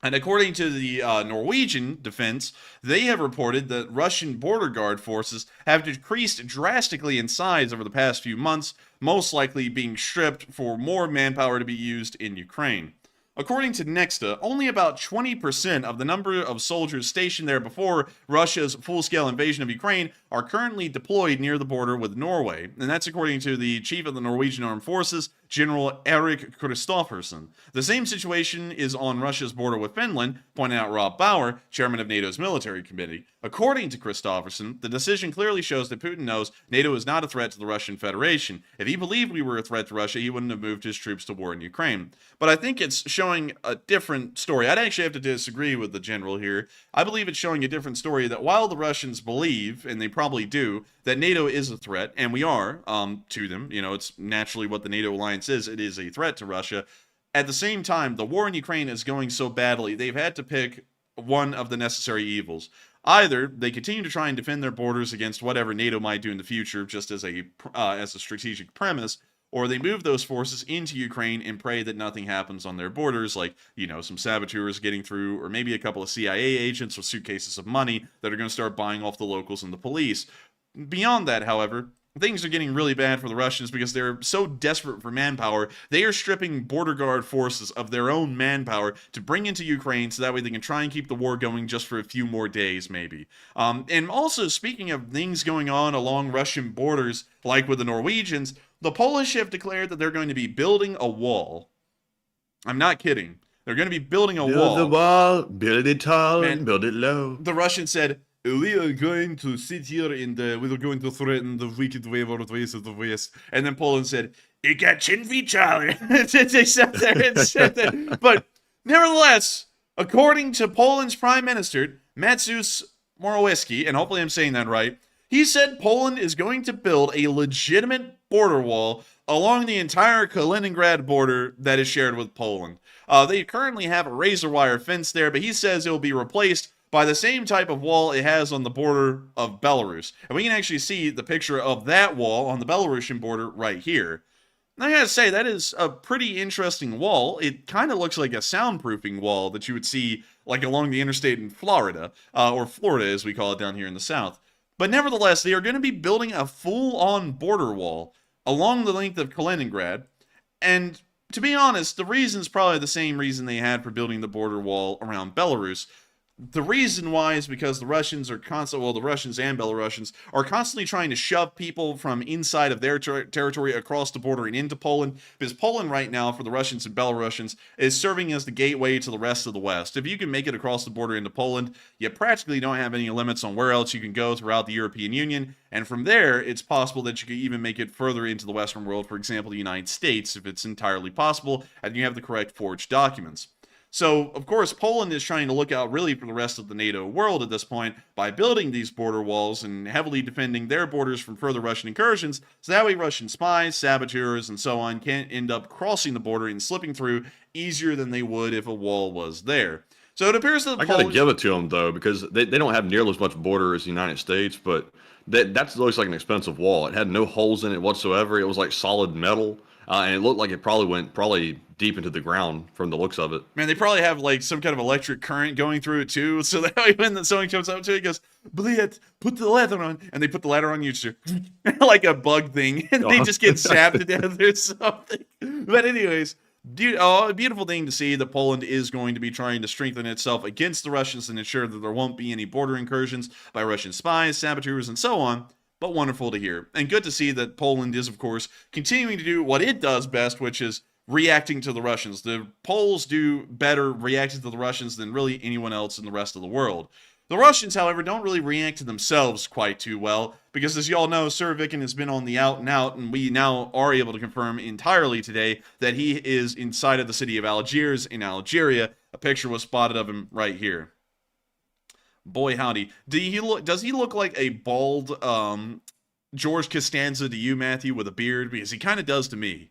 And according to the Norwegian defense, they have reported that Russian border guard forces have decreased drastically in size over the past few months, most likely being stripped for more manpower to be used in Ukraine. According to Nexta, only about 20% of the number of soldiers stationed there before Russia's full-scale invasion of Ukraine are currently deployed near the border with Norway, and that's according to the chief of the Norwegian Armed Forces, General Erik Kristoffersen. The same situation is on Russia's border with Finland, pointed out Rob Bauer, chairman of NATO's military committee. According to Kristoffersen, the decision clearly shows that Putin knows NATO is not a threat to the Russian Federation. If he believed we were a threat to Russia, he wouldn't have moved his troops to war in Ukraine. But I think it's showing a different story. I'd actually have to disagree with the general here. I believe it's showing a different story that while the Russians believe, and they probably do, that NATO is a threat, and we are to them, you know, it's naturally what the NATO alliance is, it is a threat to Russia. At the same time, the war in Ukraine is going so badly, they've had to pick one of the necessary evils. Either they continue to try and defend their borders against whatever NATO might do in the future, just as a strategic premise, or they move those forces into Ukraine and pray that nothing happens on their borders, like, you know, some saboteurs getting through, or maybe a couple of CIA agents with suitcases of money that are going to start buying off the locals and the police. Beyond that, however, things are getting really bad for the Russians because they're so desperate for manpower, they are stripping border guard forces of their own manpower to bring into Ukraine so that way they can try and keep the war going just for a few more days, maybe. And also, speaking of things going on along Russian borders, like with the Norwegians, the Polish have declared that they're going to be building a wall. I'm not kidding. They're going to be building a wall. Build the wall, build it tall, Man, and build it low. The Russians said, we are going to sit here we are going to threaten the wicked ways of the West. And then Poland said, it got chin Charlie. They sat there and said that. But nevertheless, according to Poland's Prime Minister, Mateusz Morawiecki, and hopefully I'm saying that right, he said Poland is going to build a legitimate border wall along the entire Kaliningrad border that is shared with Poland. They currently have a razor wire fence there, but he says it will be replaced by the same type of wall it has on the border of Belarus. And we can actually see the picture of that wall on the Belarusian border right here. I gotta say, that is a pretty interesting wall. It kind of looks like a soundproofing wall that you would see like along the interstate in Florida, or Florida as we call it down here in the South. But nevertheless, they are going to be building a full-on border wall along the length of Kaliningrad. And to be honest, the reason's probably the same reason they had for building the border wall around Belarus. The reason why is because the Russians are the Russians and Belarusians are constantly trying to shove people from inside of their territory across the border and into Poland, because Poland right now, for the Russians and Belarusians, is serving as the gateway to the rest of the West. If you can make it across the border into Poland, you practically don't have any limits on where else you can go throughout the European Union, and from there, it's possible that you could even make it further into the Western world, for example, the United States, if it's entirely possible, and you have the correct forged documents. So, of course, Poland is trying to look out really for the rest of the NATO world at this point by building these border walls and heavily defending their borders from further Russian incursions, so that way Russian spies, saboteurs, and so on can't end up crossing the border and slipping through easier than they would if a wall was there. So it appears that I gotta give it to them, though, because they don't have nearly as much border as the United States, but that looks like an expensive wall. It had no holes in it whatsoever. It was like solid metal. And it looked like it probably went deep into the ground from the looks of it. Man, they probably have like some kind of electric current going through it too, so that way when someone comes up to it, goes, "Bliet, put the ladder on," and they put the ladder on you, like a bug thing, and they just get sapped to death or something. But anyways, dude, a beautiful thing to see that Poland is going to be trying to strengthen itself against the Russians and ensure that there won't be any border incursions by Russian spies, saboteurs, and so on. But wonderful to hear. And good to see that Poland is, of course, continuing to do what it does best, which is reacting to the Russians. The Poles do better reacting to the Russians than really anyone else in the rest of the world. The Russians, however, don't really react to themselves quite too well, because as you all know, Surovikin has been on the out and out, and we now are able to confirm entirely today that he is inside of the city of Algiers in Algeria. A picture was spotted of him right here. Boy, howdy. Does he look like a bald George Costanza to you, Matthew, with a beard? Because he kind of does to me.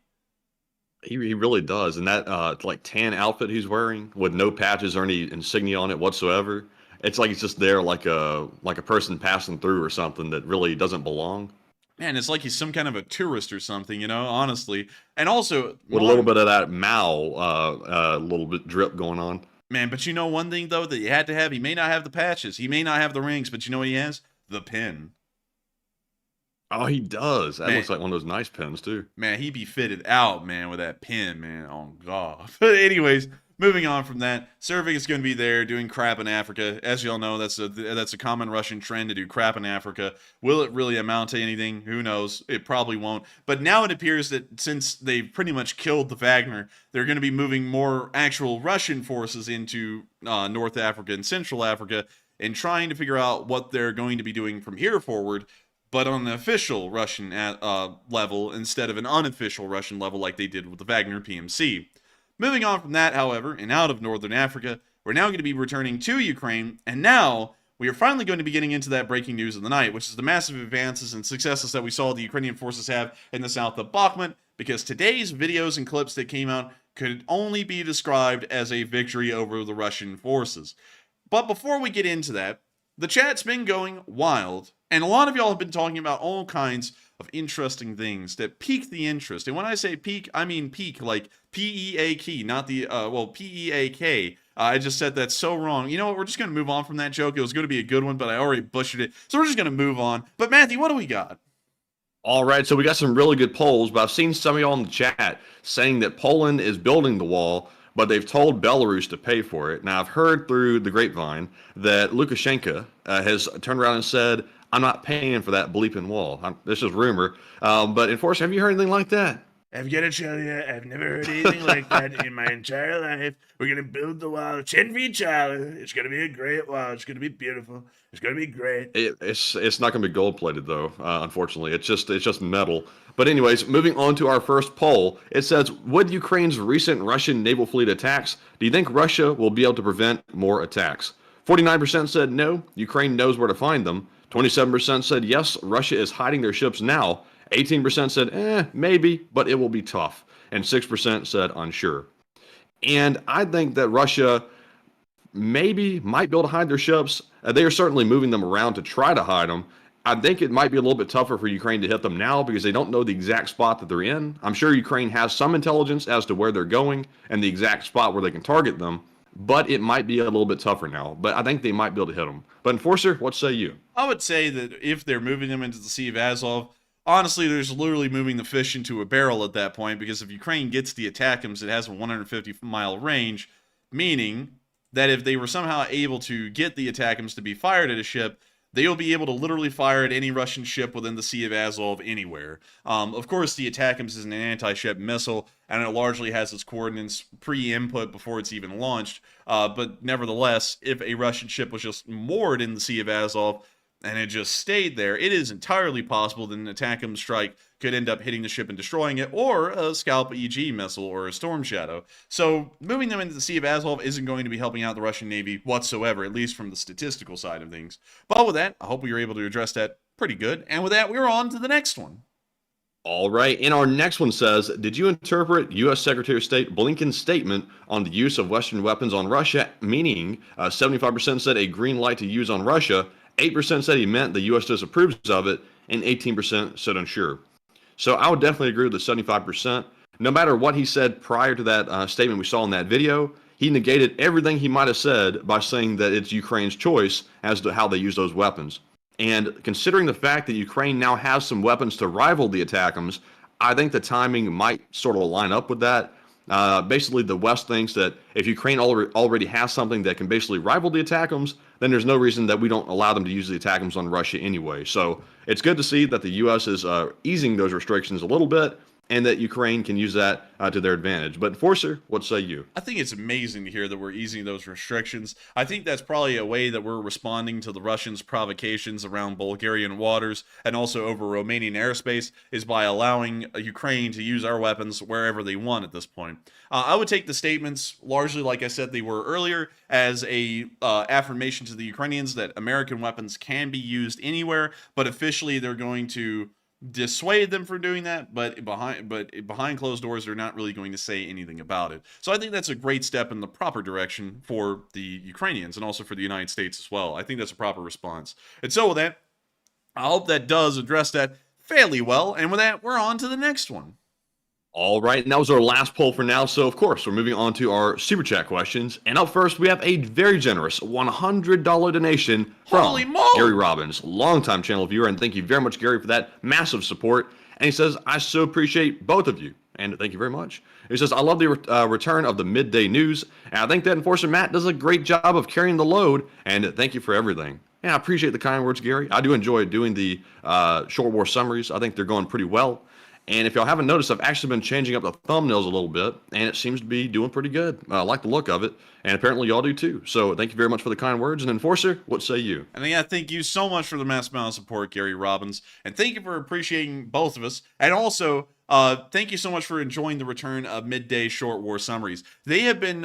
He really does. And that like tan outfit he's wearing with no patches or any insignia on it whatsoever. It's like he's just there like a person passing through or something that really doesn't belong. Man, it's like he's some kind of a tourist or something, honestly. And also, with a little bit of that Mao little bit drip going on. Man, but you know one thing, though, that you had to have? He may not have the patches. He may not have the rings, but you know what he has? The pin. Oh, he does. That looks like one of those nice pins, too. Man, he be fitted out, man, with that pin, man. Oh, God. But anyways, moving on from that, Surovikin is going to be there doing crap in Africa. As you all know, that's a common Russian trend to do crap in Africa. Will it really amount to anything? Who knows? It probably won't. But now it appears that since they've pretty much killed the Wagner, they're going to be moving more actual Russian forces into North Africa and Central Africa and trying to figure out what they're going to be doing from here forward, but on an official Russian level instead of an unofficial Russian level like they did with the Wagner PMC. Moving on from that, however, and out of Northern Africa, we're now going to be returning to Ukraine, and now we are finally going to be getting into that breaking news of the night, which is the massive advances and successes that we saw the Ukrainian forces have in the south of Bakhmut, because today's videos and clips that came out could only be described as a victory over the Russian forces. But before we get into that, the chat's been going wild, and a lot of y'all have been talking about all kinds of interesting things that pique the interest. And when I say peak, I mean peak, like P-E-A-K, not the, P-E-A-K. I just said that so wrong. You know what? We're just going to move on from that joke. It was going to be a good one, but I already butchered it. So we're just going to move on. But Matthew, what do we got? All right, so we got some really good polls, but I've seen some of y'all in the chat saying that Poland is building the wall, but they've told Belarus to pay for it. Now, I've heard through the grapevine that Lukashenko has turned around and said, "I'm not paying for that bleeping wall." This is rumor. But enforcer, have you heard anything like that? I've got to tell you, I've never heard anything like that in my entire life. We're going to build the wall 10 feet taller. It's going to be a great wall. It's going to be beautiful. It's going to be great. It's not going to be gold plated though. Unfortunately, it's just metal. But anyways, moving on to our first poll, it says, with Ukraine's recent Russian naval fleet attacks, do you think Russia will be able to prevent more attacks? 49% said no, Ukraine knows where to find them. 27% said yes, Russia is hiding their ships now. 18% said maybe, but it will be tough. And 6% said unsure. And I think that Russia might be able to hide their ships. They are certainly moving them around to try to hide them. I think it might be a little bit tougher for Ukraine to hit them now because they don't know the exact spot that they're in. I'm sure Ukraine has some intelligence as to where they're going and the exact spot where they can target them, but it might be a little bit tougher now. But I think they might be able to hit them. But Enforcer, what say you? I would say that if they're moving them into the Sea of Azov, honestly, there's literally moving the fish into a barrel at that point, because if Ukraine gets the ATACMS, it has a 150-mile range, meaning that if they were somehow able to get the ATACMS to be fired at a ship, they'll be able to literally fire at any Russian ship within the Sea of Azov anywhere. Of course, the ATACMS is an anti-ship missile, and it largely has its coordinates pre-input before it's even launched. But nevertheless, if a Russian ship was just moored in the Sea of Azov and it just stayed there, it is entirely possible that an ATACMS strike could end up hitting the ship and destroying it, or a Scalp EG missile or a Storm Shadow. So moving them into the Sea of Azov isn't going to be helping out the Russian Navy whatsoever, at least from the statistical side of things. But with that, I hope we were able to address that pretty good. And with that, we're on to the next one. All right, and our next one says, did you interpret U.S. Secretary of State Blinken's statement on the use of Western weapons on Russia, meaning 75% said a green light to use on Russia, 8% said he meant the U.S. disapproves of it, and 18% said unsure. So I would definitely agree with the 75%. No matter what he said prior to that statement we saw in that video, he negated everything he might have said by saying that it's Ukraine's choice as to how they use those weapons. And considering the fact that Ukraine now has some weapons to rival the ATACMS, I think the timing might sort of line up with that. Basically, the West thinks that if Ukraine already has something that can basically rival the ATACMS, then there's no reason that we don't allow them to use the ATACMS on Russia anyway. So it's good to see that the U.S. is easing those restrictions a little bit, and that Ukraine can use that to their advantage. But Enforcer, what say you? I think it's amazing to hear that we're easing those restrictions. I think that's probably a way that we're responding to the Russians' provocations around Bulgarian waters and also over Romanian airspace, is by allowing Ukraine to use our weapons wherever they want at this point. I would take the statements largely, like I said they were earlier, as a affirmation to the Ukrainians that American weapons can be used anywhere, but officially they're going to dissuade them from doing that, but behind closed doors, they're not really going to say anything about it. So I think that's a great step in the proper direction for the Ukrainians and also for the United States as well. I think that's a proper response. And so with that, I hope that does address that fairly well. And with that, we're on to the next one. All right, and that was our last poll for now. So, of course, we're moving on to our Super Chat questions. And up first, we have a very generous $100 donation from Gary Robbins, longtime channel viewer. And thank you very much, Gary, for that massive support. And he says, I so appreciate both of you. And thank you very much. He says, I love the return of the midday news. And I think that Enforcer Matt does a great job of carrying the load. And thank you for everything. Yeah, I appreciate the kind words, Gary. I do enjoy doing the short war summaries. I think they're going pretty well. And if y'all haven't noticed, I've actually been changing up the thumbnails a little bit, and it seems to be doing pretty good. I like the look of it, and apparently y'all do too. So thank you very much for the kind words. And Enforcer, what say you? And yeah, thank you so much for the mass amount of support, Gary Robbins. And thank you for appreciating both of us. And also, thank you so much for enjoying the return of midday short war summaries. They have been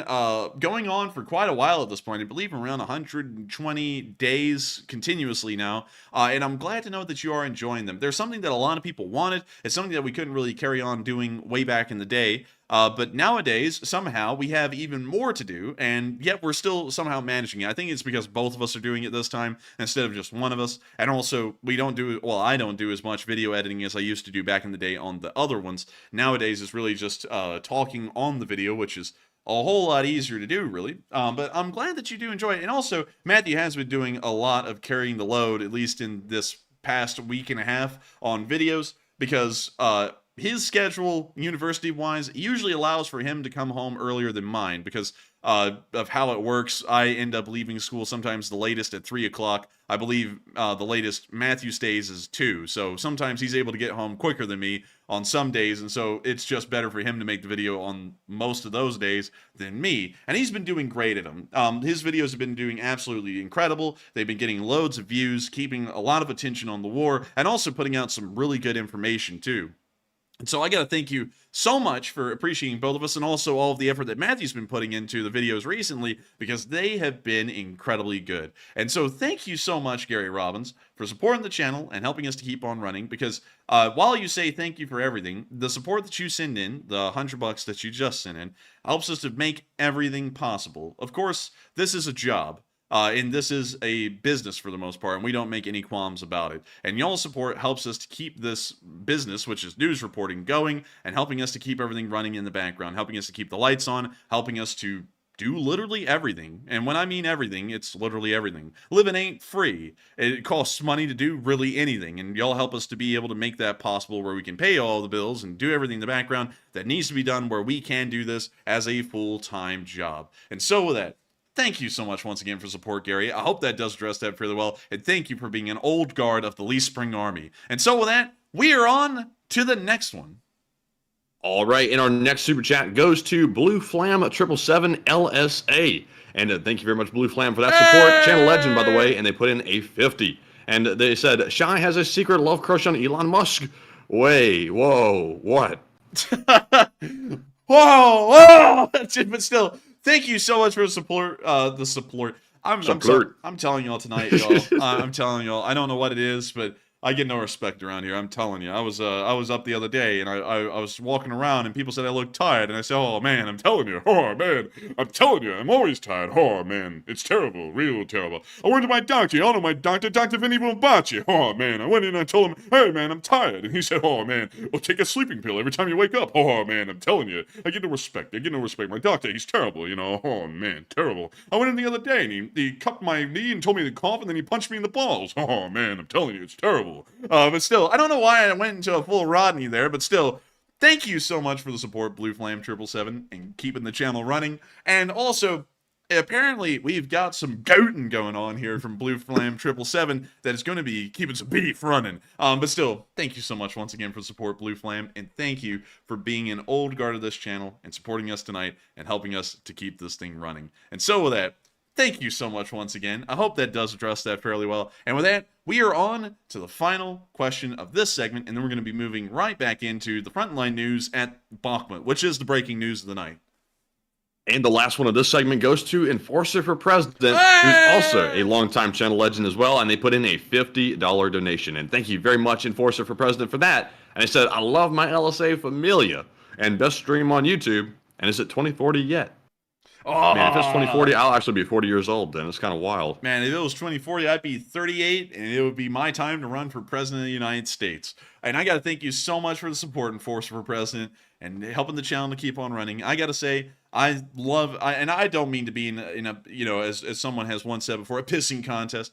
going on for quite a while at this point. I believe around 120 days continuously now. And I'm glad to know that you are enjoying them. There's something that a lot of people wanted. It's something that we couldn't really carry on doing way back in the day. But nowadays, somehow, we have even more to do, and yet we're still somehow managing it. I think it's because both of us are doing it this time instead of just one of us. And also, I don't do as much video editing as I used to do back in the day on the other ones. Nowadays, it's really just talking on the video, which is a whole lot easier to do, really. But I'm glad that you do enjoy it. And also, Matthew has been doing a lot of carrying the load, at least in this past week and a half on videos, because his schedule, university-wise, usually allows for him to come home earlier than mine because of how it works. I end up leaving school sometimes the latest at 3 o'clock. I believe the latest Matthew stays is 2. So sometimes he's able to get home quicker than me on some days, and so it's just better for him to make the video on most of those days than me. And he's been doing great at them. His videos have been doing absolutely incredible. They've been getting loads of views, keeping a lot of attention on the war, and also putting out some really good information, too. And so I got to thank you so much for appreciating both of us, and also all of the effort that Matthew's been putting into the videos recently, because they have been incredibly good. And so thank you so much, Gary Robbins, for supporting the channel and helping us to keep on running, because while you say thank you for everything, the support that you send in, the $100 that you just sent in, helps us to make everything possible. Of course, this is a job. And this is a business for the most part, and we don't make any qualms about it. And y'all's support helps us to keep this business, which is news reporting, going, and helping us to keep everything running in the background, helping us to keep the lights on, helping us to do literally everything. And when I mean everything, it's literally everything. Living ain't free. It costs money to do really anything, and y'all help us to be able to make that possible, where we can pay all the bills and do everything in the background that needs to be done, where we can do this as a full-time job. And so with that, thank you so much once again for support, Gary. I hope that does address that fairly well, and thank you for being an old guard of the Lee Spring Army. And so with that, we are on to the next one. All right, and our next super chat goes to Blue Flam 777 LSA. And thank you very much, Blue Flam, for that support. Channel legend, by the way, and they put in a 50. And they said, Shy has a secret love crush on Elon Musk. Wait, whoa, what? whoa! But still, thank you so much for the support. I'm telling y'all tonight, y'all. I'm telling y'all. I don't know what it is, but I get no respect around here. I'm telling you. I was up the other day, and I was walking around, and people said I looked tired, and I said, oh man, I'm telling you, oh man, I'm telling you, I'm always tired. Oh man, it's terrible, real terrible. I went to my doctor. Y'all know my doctor, Dr. Vinny Bombachi. Oh man, I went in and I told him, hey man, I'm tired, and he said, oh man, well take a sleeping pill every time you wake up. Oh man, I'm telling you, I get no respect. My doctor, he's terrible, you know. Oh man, terrible. I went in the other day, and he cupped my knee and told me to cough, and then he punched me in the balls. Oh man, I'm telling you, it's terrible. But still, I don't know why I went into a full Rodney there, but still, thank you so much for the support, Blue Flame 777, and keeping the channel running. And also, apparently, we've got some goating going on here from Blue Flame 777 that is going to be keeping some beef running. But still, thank you so much once again for the support, Blue Flame, and thank you for being an old guard of this channel and supporting us tonight and helping us to keep this thing running. And so with that, thank you so much once again. I hope that does address that fairly well. And with that, we are on to the final question of this segment, and then we're going to be moving right back into the frontline news at Bakhmut, which is the breaking news of the night. And the last one of this segment goes to Enforcer for President, who's also a longtime channel legend as well, and they put in a $50 donation. And thank you very much, Enforcer for President, for that. And they said, I love my LSA Familia, and best stream on YouTube, and is it 2040 yet? Oh, man, if it's 2040, I'll actually be 40 years old then. It's kind of wild. Man, if it was 2040, I'd be 38, and it would be my time to run for President of the United States. And I got to thank you so much for the support, Enforcer for President, and helping the channel to keep on running. I got to say, and I don't mean to be in a you know, as someone has once said before, a pissing contest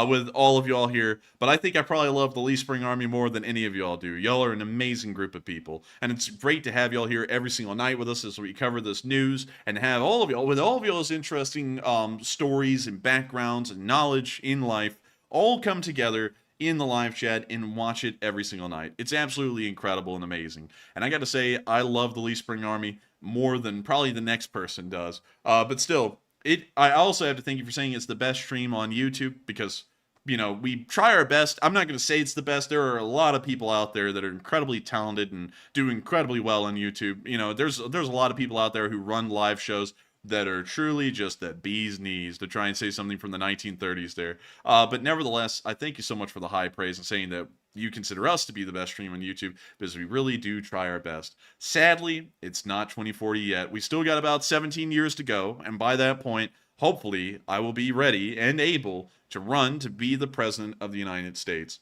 with all of y'all here, but I think I probably love the Lee Spring Army more than any of y'all do. Y'all are an amazing group of people, and it's great to have y'all here every single night with us as we cover this news, and have all of y'all, with all of y'all's interesting stories and backgrounds and knowledge in life, all come together in the live chat and watch it every single night. It's absolutely incredible and amazing. And I got to say, I love the Lee Spring Army more than probably the next person does. But still, I also have to thank you for saying it's the best stream on YouTube, because, you know, we try our best. I'm not going to say it's the best. There are a lot of people out there that are incredibly talented and do incredibly well on YouTube. You know, there's a lot of people out there who run live shows that are truly just that bee's knees, to try and say something from the 1930s there. But nevertheless, I thank you so much for the high praise and saying that you consider us to be the best stream on YouTube, because we really do try our best. Sadly, it's not 2040 yet. We still got about 17 years to go, and by that point, hopefully, I will be ready and able to run to be the President of the United States.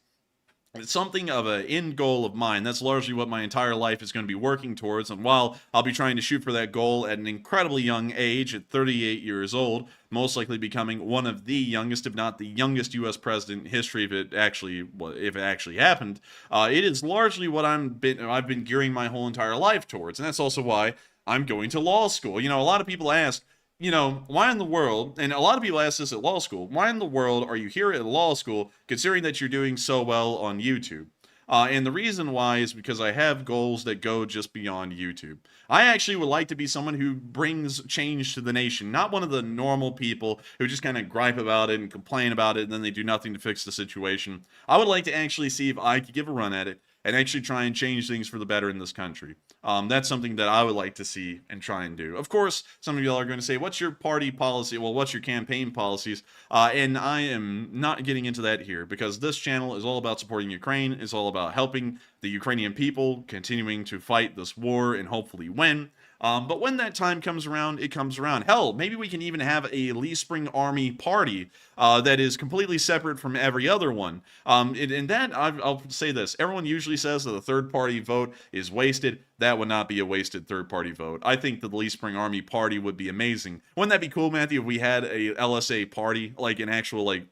It's something of an end goal of mine. That's largely what my entire life is going to be working towards. And while I'll be trying to shoot for that goal at an incredibly young age, at 38 years old, most likely becoming one of the youngest, if not the youngest U.S. president in history, if it actually happened, it is largely what I've been gearing my whole entire life towards. And that's also why I'm going to law school. You know, a lot of people ask, you know, why in the world, and a lot of people ask this at law school, why in the world are you here at law school considering that you're doing so well on YouTube? And the reason why is because I have goals that go just beyond YouTube. I actually would like to be someone who brings change to the nation, not one of the normal people who just kind of gripe about it and complain about it and then they do nothing to fix the situation. I would like to actually see if I could give a run at it and actually try and change things for the better in this country. That's something that I would like to see and try and do. Of course, some of y'all are going to say, what's your party policy? Well, what's your campaign policies? And I am not getting into that here, because this channel is all about supporting Ukraine. It's all about helping the Ukrainian people continuing to fight this war and hopefully win. But when that time comes around, it comes around. Hell, maybe we can even have a Lee Spring Army party that is completely separate from every other one. And that, I'll say this. Everyone usually says that the third-party vote is wasted. That would not be a wasted third-party vote. I think that the Lee Spring Army party would be amazing. Wouldn't that be cool, Matthew, if we had a LSA party, like an actual, like,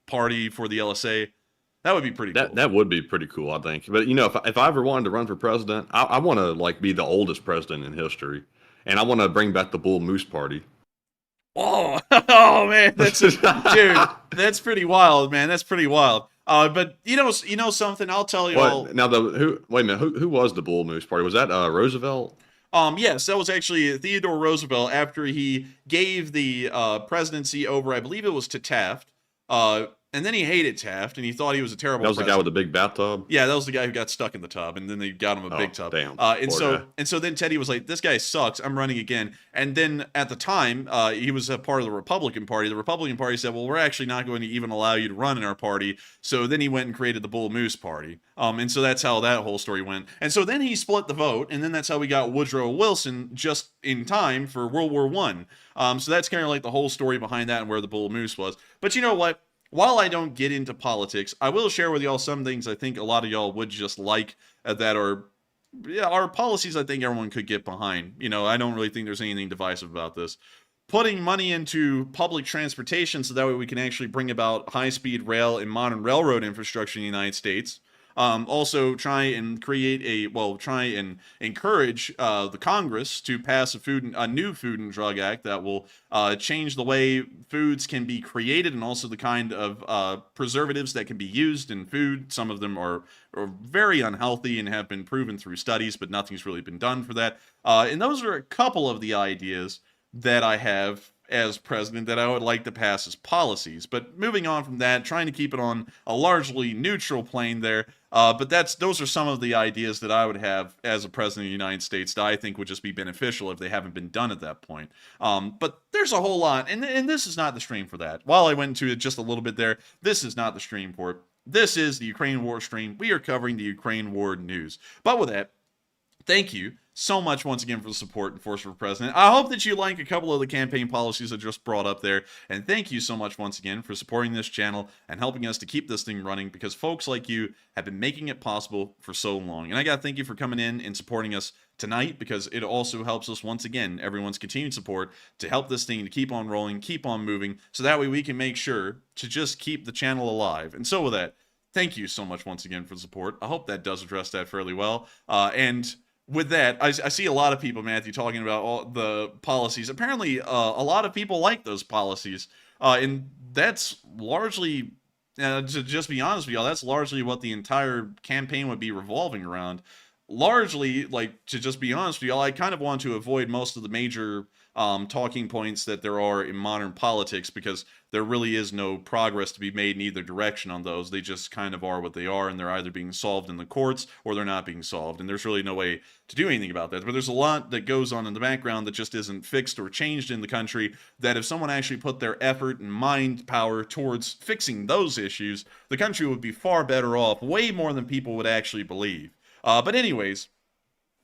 party for the LSA? That would be pretty cool. That would be pretty cool, I think. But you know, if I ever wanted to run for president, I want to like be the oldest president in history, and I want to bring back the Bull Moose Party. Oh, oh man, that's dude, that's pretty wild, man. That's pretty wild. But you know something? I'll tell you all. Now wait a minute, who was the Bull Moose Party? Was that Roosevelt? Yes, that was actually Theodore Roosevelt after he gave the presidency over, I believe it was to Taft. And then he hated Taft, and he thought he was a terrible president. That was the guy with the big bathtub? Yeah, that was the guy who got stuck in the tub, and then they got him a big tub. Damn. And so then Teddy was like, this guy sucks, I'm running again. And then at the time, he was a part of the Republican Party. The Republican Party said, well, we're actually not going to even allow you to run in our party. So then he went and created the Bull Moose Party. And so that's how that whole story went. And so then he split the vote, and then that's how we got Woodrow Wilson just in time for World War I. So that's kind of like the whole story behind that and where the Bull Moose was. But you know what? While I don't get into politics, I will share with y'all some things I think a lot of y'all would just like that are policies I think everyone could get behind. You know, I don't really think there's anything divisive about this. Putting money into public transportation so that way we can actually bring about high-speed rail and modern railroad infrastructure in the United States. Also try and encourage the Congress to pass a new Food and Drug Act that will change the way foods can be created and also the kind of preservatives that can be used in food. Some of them are very unhealthy and have been proven through studies, but nothing's really been done for that. And those are a couple of the ideas that I have as president that I would like to pass as policies. But moving on from that, trying to keep it on a largely neutral plane there. But those are some of the ideas that I would have as a president of the United States that I think would just be beneficial if they haven't been done at that point. But there's a whole lot, and this is not the stream for that. While I went into it just a little bit there, this is not the stream for it. This is the Ukraine war stream. We are covering the Ukraine war news. But with that, thank you so much once again for the support and force for president. I hope that you like a couple of the campaign policies I just brought up there. And thank you so much once again for supporting this channel and helping us to keep this thing running, because folks like you have been making it possible for so long. And I got to thank you for coming in and supporting us tonight, because it also helps us once again, everyone's continued support to help this thing to keep on rolling, keep on moving, so that way we can make sure to just keep the channel alive. And so with that, thank you so much once again for the support. I hope that does address that fairly well. And with that, I see a lot of people, Matthew, talking about all the policies. Apparently, a lot of people like those policies. And that's largely, to just be honest with y'all, that's largely what the entire campaign would be revolving around. Largely, like, to just be honest with y'all, I kind of want to avoid most of the major talking points that there are in modern politics, because there really is no progress to be made in either direction on those. They just kind of are what they are, and they're either being solved in the courts or they're not being solved, and there's really no way to do anything about that. But there's a lot that goes on in the background that just isn't fixed or changed in the country, that if someone actually put their effort and mind power towards fixing those issues, the country would be far better off, way more than people would actually believe. But anyways,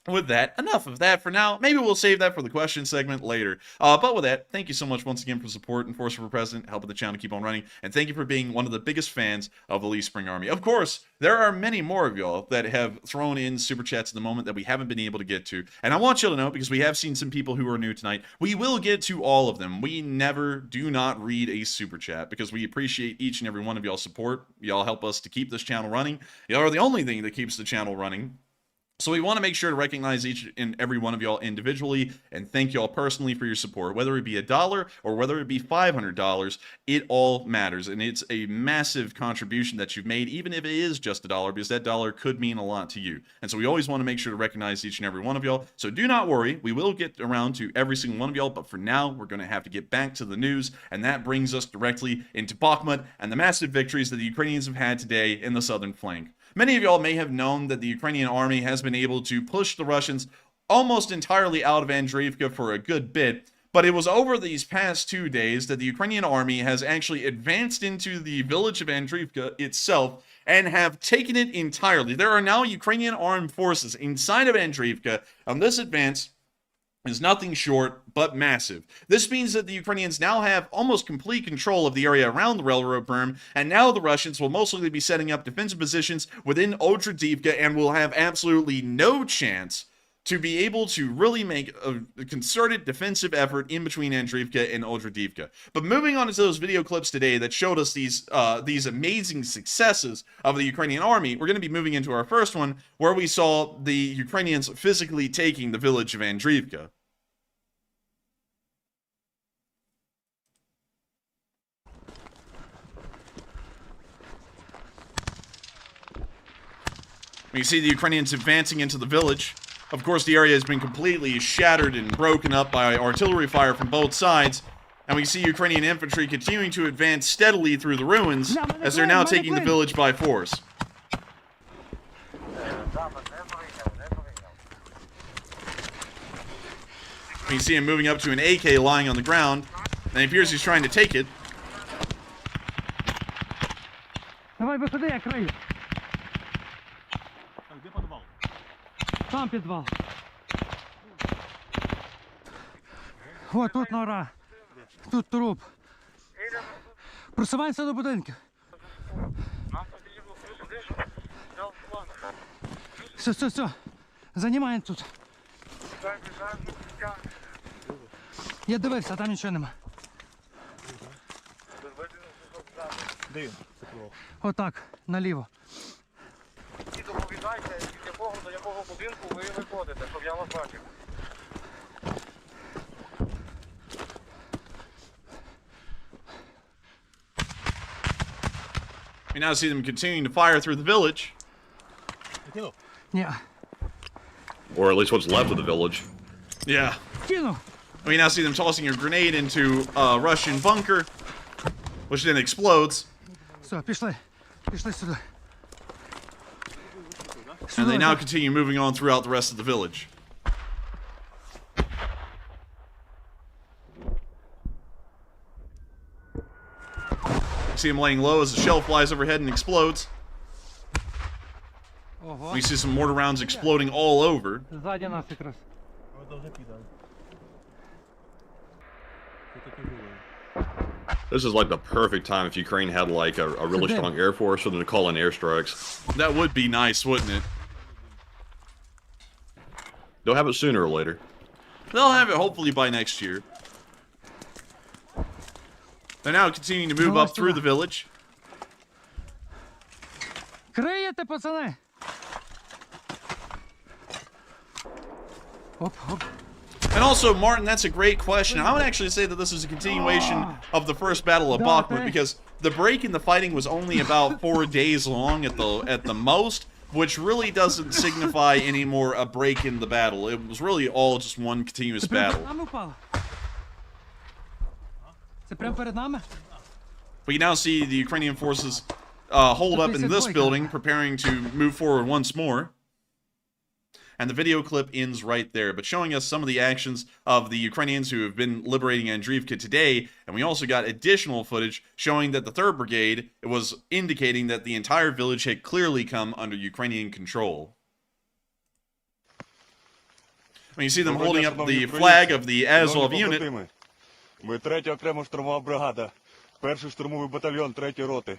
with that, enough of that for now. Maybe we'll save that for the question segment later. But with that, thank you so much once again for support and force for president, helping the channel keep on running, and thank you for being one of the biggest fans of the Lee Spring Army. Of course, there are many more of y'all that have thrown in super chats at the moment that we haven't been able to get to, and I want you to know, because we have seen some people who are new tonight, we will get to all of them. We do not read a super chat, because we appreciate each and every one of y'all's support. Y'all help us to keep this channel running. Y'all are the only thing that keeps the channel running. So we want to make sure to recognize each and every one of y'all individually and thank y'all personally for your support. Whether it be $1 or whether it be $500, it all matters. And it's a massive contribution that you've made, even if it is just $1, because that dollar could mean a lot to you. And so we always want to make sure to recognize each and every one of y'all. So do not worry, we will get around to every single one of y'all, but for now, we're going to have to get back to the news, and that brings us directly into Bakhmut and the massive victories that the Ukrainians have had today in the southern flank. Many of y'all may have known that the Ukrainian army has been able to push the Russians almost entirely out of Andriivka for a good bit, but it was over these past 2 days that the Ukrainian army has actually advanced into the village of Andriivka itself and have taken it entirely. There are now Ukrainian armed forces inside of Andriivka, and this advance is nothing short but massive. This means that the Ukrainians now have almost complete control of the area around the railroad berm, and now the Russians will most likely be setting up defensive positions within Andriivka and will have absolutely no chance to be able to really make a concerted defensive effort in between Andriivka and Andriivka. But moving on to those video clips today that showed us these amazing successes of the Ukrainian army, we're going to be moving into our first one, where we saw the Ukrainians physically taking the village of Andriivka. We see the Ukrainians advancing into the village. Of course, the area has been completely shattered and broken up by artillery fire from both sides, and we see Ukrainian infantry continuing to advance steadily through the ruins as they're now taking the village by force. We see him moving up to an AK lying on the ground, and it appears he's trying to take it. Там підвал. О, тут нора. Тут труп. Просуваємося до будинків. Все. Займаємо тут. Я дивився, там нічого нема. Отак, наліво. І доповідайте, до якого будинку ви виходите, щоб я вас бачив. We now see them continuing to fire through the village. Yeah. Or at least what's left of the village. Yeah. We now see them tossing a grenade into a Russian bunker, which then explodes. Все, пішли. Пішли сюди. And they now continue moving on throughout the rest of the village. See him laying low as the shell flies overhead and explodes. We see some mortar rounds exploding all over. Ззаді нас якраз. This is like the perfect time if Ukraine had like a really strong air force for them to call in airstrikes. That would be nice, wouldn't it? They'll have it sooner or later. They'll have it hopefully by next year. They're now continuing to move up through the village. Криєте, пацани! Оп. And also, Martin, that's a great question. I would actually say that this is a continuation of the first Battle of Bakhmut, because the break in the fighting was only about 4 days long at the most, which really doesn't signify any more a break in the battle. It was really all just one continuous battle. But you now see the Ukrainian forces hold up in this building, preparing to move forward once more. And the video clip ends right there, but showing us some of the actions of the Ukrainians who have been liberating Andriivka today. And we also got additional footage showing that the 3rd Brigade was indicating that the entire village had clearly come under Ukrainian control. When you see them holding up the flag of the Azov unit. Ми 3-я окрема штурмова бригада, 1-й штурмовий батальйон 3-ї роти.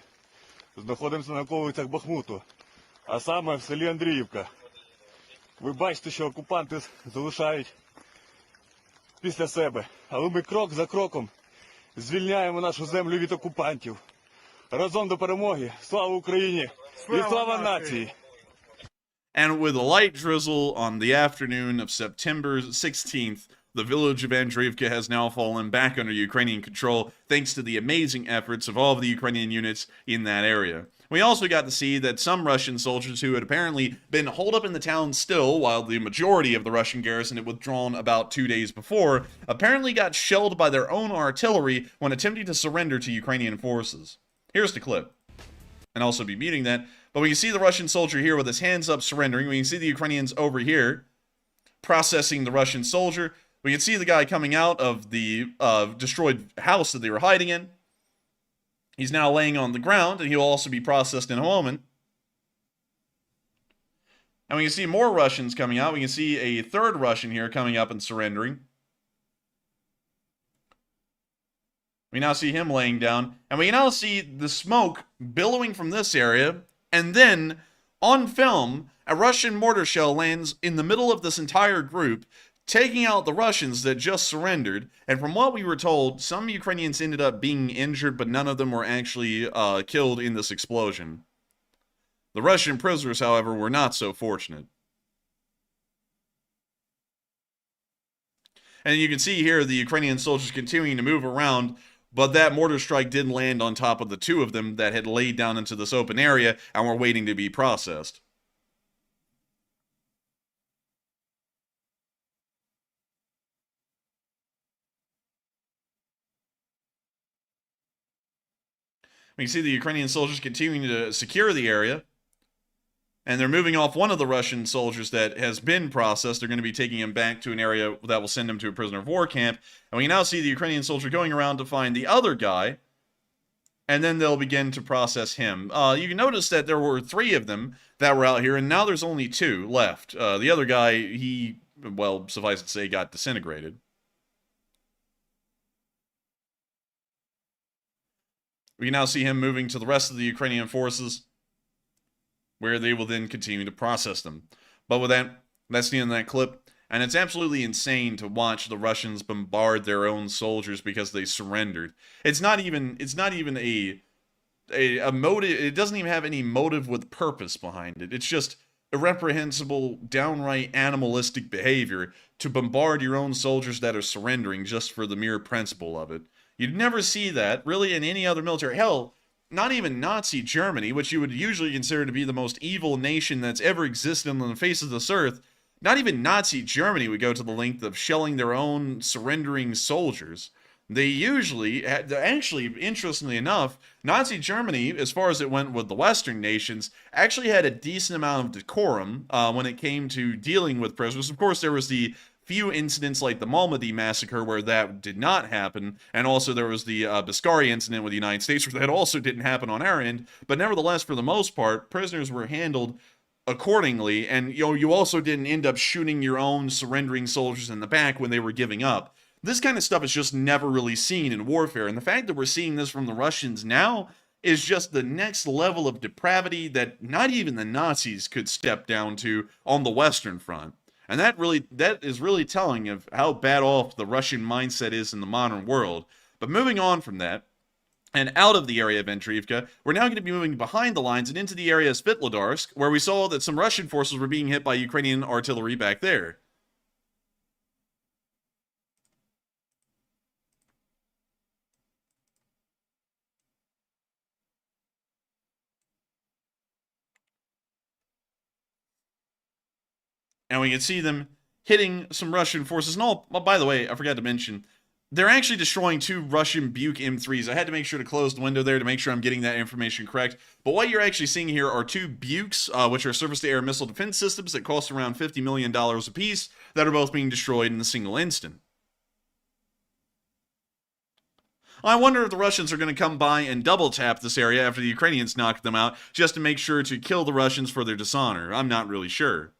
Знаходимося на околицях Бахмуту, а саме в селі Андріївка. Ви бачите, що окупанти залишають після себе, але ми крок за кроком звільняємо нашу землю від окупантів. Разом до перемоги! Слава Україні! І слава нації! And with a light drizzle on the afternoon of September 16th, the village of Andriivka has now fallen back under Ukrainian control thanks to the amazing efforts of all of the Ukrainian units in that area. We also got to see that some Russian soldiers who had apparently been holed up in the town still, while the majority of the Russian garrison had withdrawn about 2 days before, apparently got shelled by their own artillery when attempting to surrender to Ukrainian forces. Here's the clip. And also be muting that. But we can see the Russian soldier here with his hands up surrendering. We can see the Ukrainians over here processing the Russian soldier. We can see the guy coming out of the destroyed house that they were hiding in. He's now laying on the ground, and he'll also be processed in a moment. And we can see more Russians coming out. We can see a third Russian here coming up and surrendering. We now see him laying down. And we can now see the smoke billowing from this area. And then, on film, a Russian mortar shell lands in the middle of this entire group, taking out the Russians that just surrendered. And from what we were told, some Ukrainians ended up being injured, but none of them were actually killed in this explosion. The Russian prisoners, however, were not so fortunate. And you can see here the Ukrainian soldiers continuing to move around, but that mortar strike did land on top of the two of them that had laid down into this open area and were waiting to be processed. We can see the Ukrainian soldiers continuing to secure the area. And they're moving off one of the Russian soldiers that has been processed. They're going to be taking him back to an area that will send him to a prisoner of war camp. And we now see the Ukrainian soldier going around to find the other guy. And then they'll begin to process him. You can notice that there were 3 of them that were out here, and now there's only 2 left. The other guy, he, well, suffice it to say, got disintegrated. We can now see him moving to the rest of the Ukrainian forces, where they will then continue to process them. But with that, that's the end of that clip. And it's absolutely insane to watch the Russians bombard their own soldiers because they surrendered. It's not even a motive. It doesn't even have any motive with purpose behind it. It's just irreprehensible, downright animalistic behavior to bombard your own soldiers that are surrendering just for the mere principle of it. You'd never see that, really, in any other military. Hell, not even Nazi Germany, which you would usually consider to be the most evil nation that's ever existed on the face of this earth, not even Nazi Germany would go to the length of shelling their own surrendering soldiers. They usually, actually, interestingly enough, Nazi Germany, as far as it went with the Western nations, actually had a decent amount of decorum when it came to dealing with prisoners. Of course, there was the few incidents like the Malmedy massacre where that did not happen, and also there was the Biscari incident with the United States where that also didn't happen on our end, but nevertheless, for the most part, prisoners were handled accordingly, and you also didn't end up shooting your own surrendering soldiers in the back when they were giving up. This kind of stuff is just never really seen in warfare, and the fact that we're seeing this from the Russians now is just the next level of depravity that not even the Nazis could step down to on the Western Front. And that is really telling of how bad off the Russian mindset is in the modern world. But moving on from that, and out of the area of Andriivka, we're now going to be moving behind the lines and into the area of Svitlodarsk, where we saw that some Russian forces were being hit by Ukrainian artillery back there. And we can see them hitting some Russian forces. And all, by the way, I forgot to mention, they're actually destroying 2 Russian Buk M3s. I had to make sure to close the window there to make sure I'm getting that information correct. But what you're actually seeing here are 2 Buks, which are surface-to-air missile defense systems that cost around $50 million apiece, that are both being destroyed in a single instant. I wonder if the Russians are going to come by and double-tap this area after the Ukrainians knock them out, just to make sure to kill the Russians for their dishonor. I'm not really sure.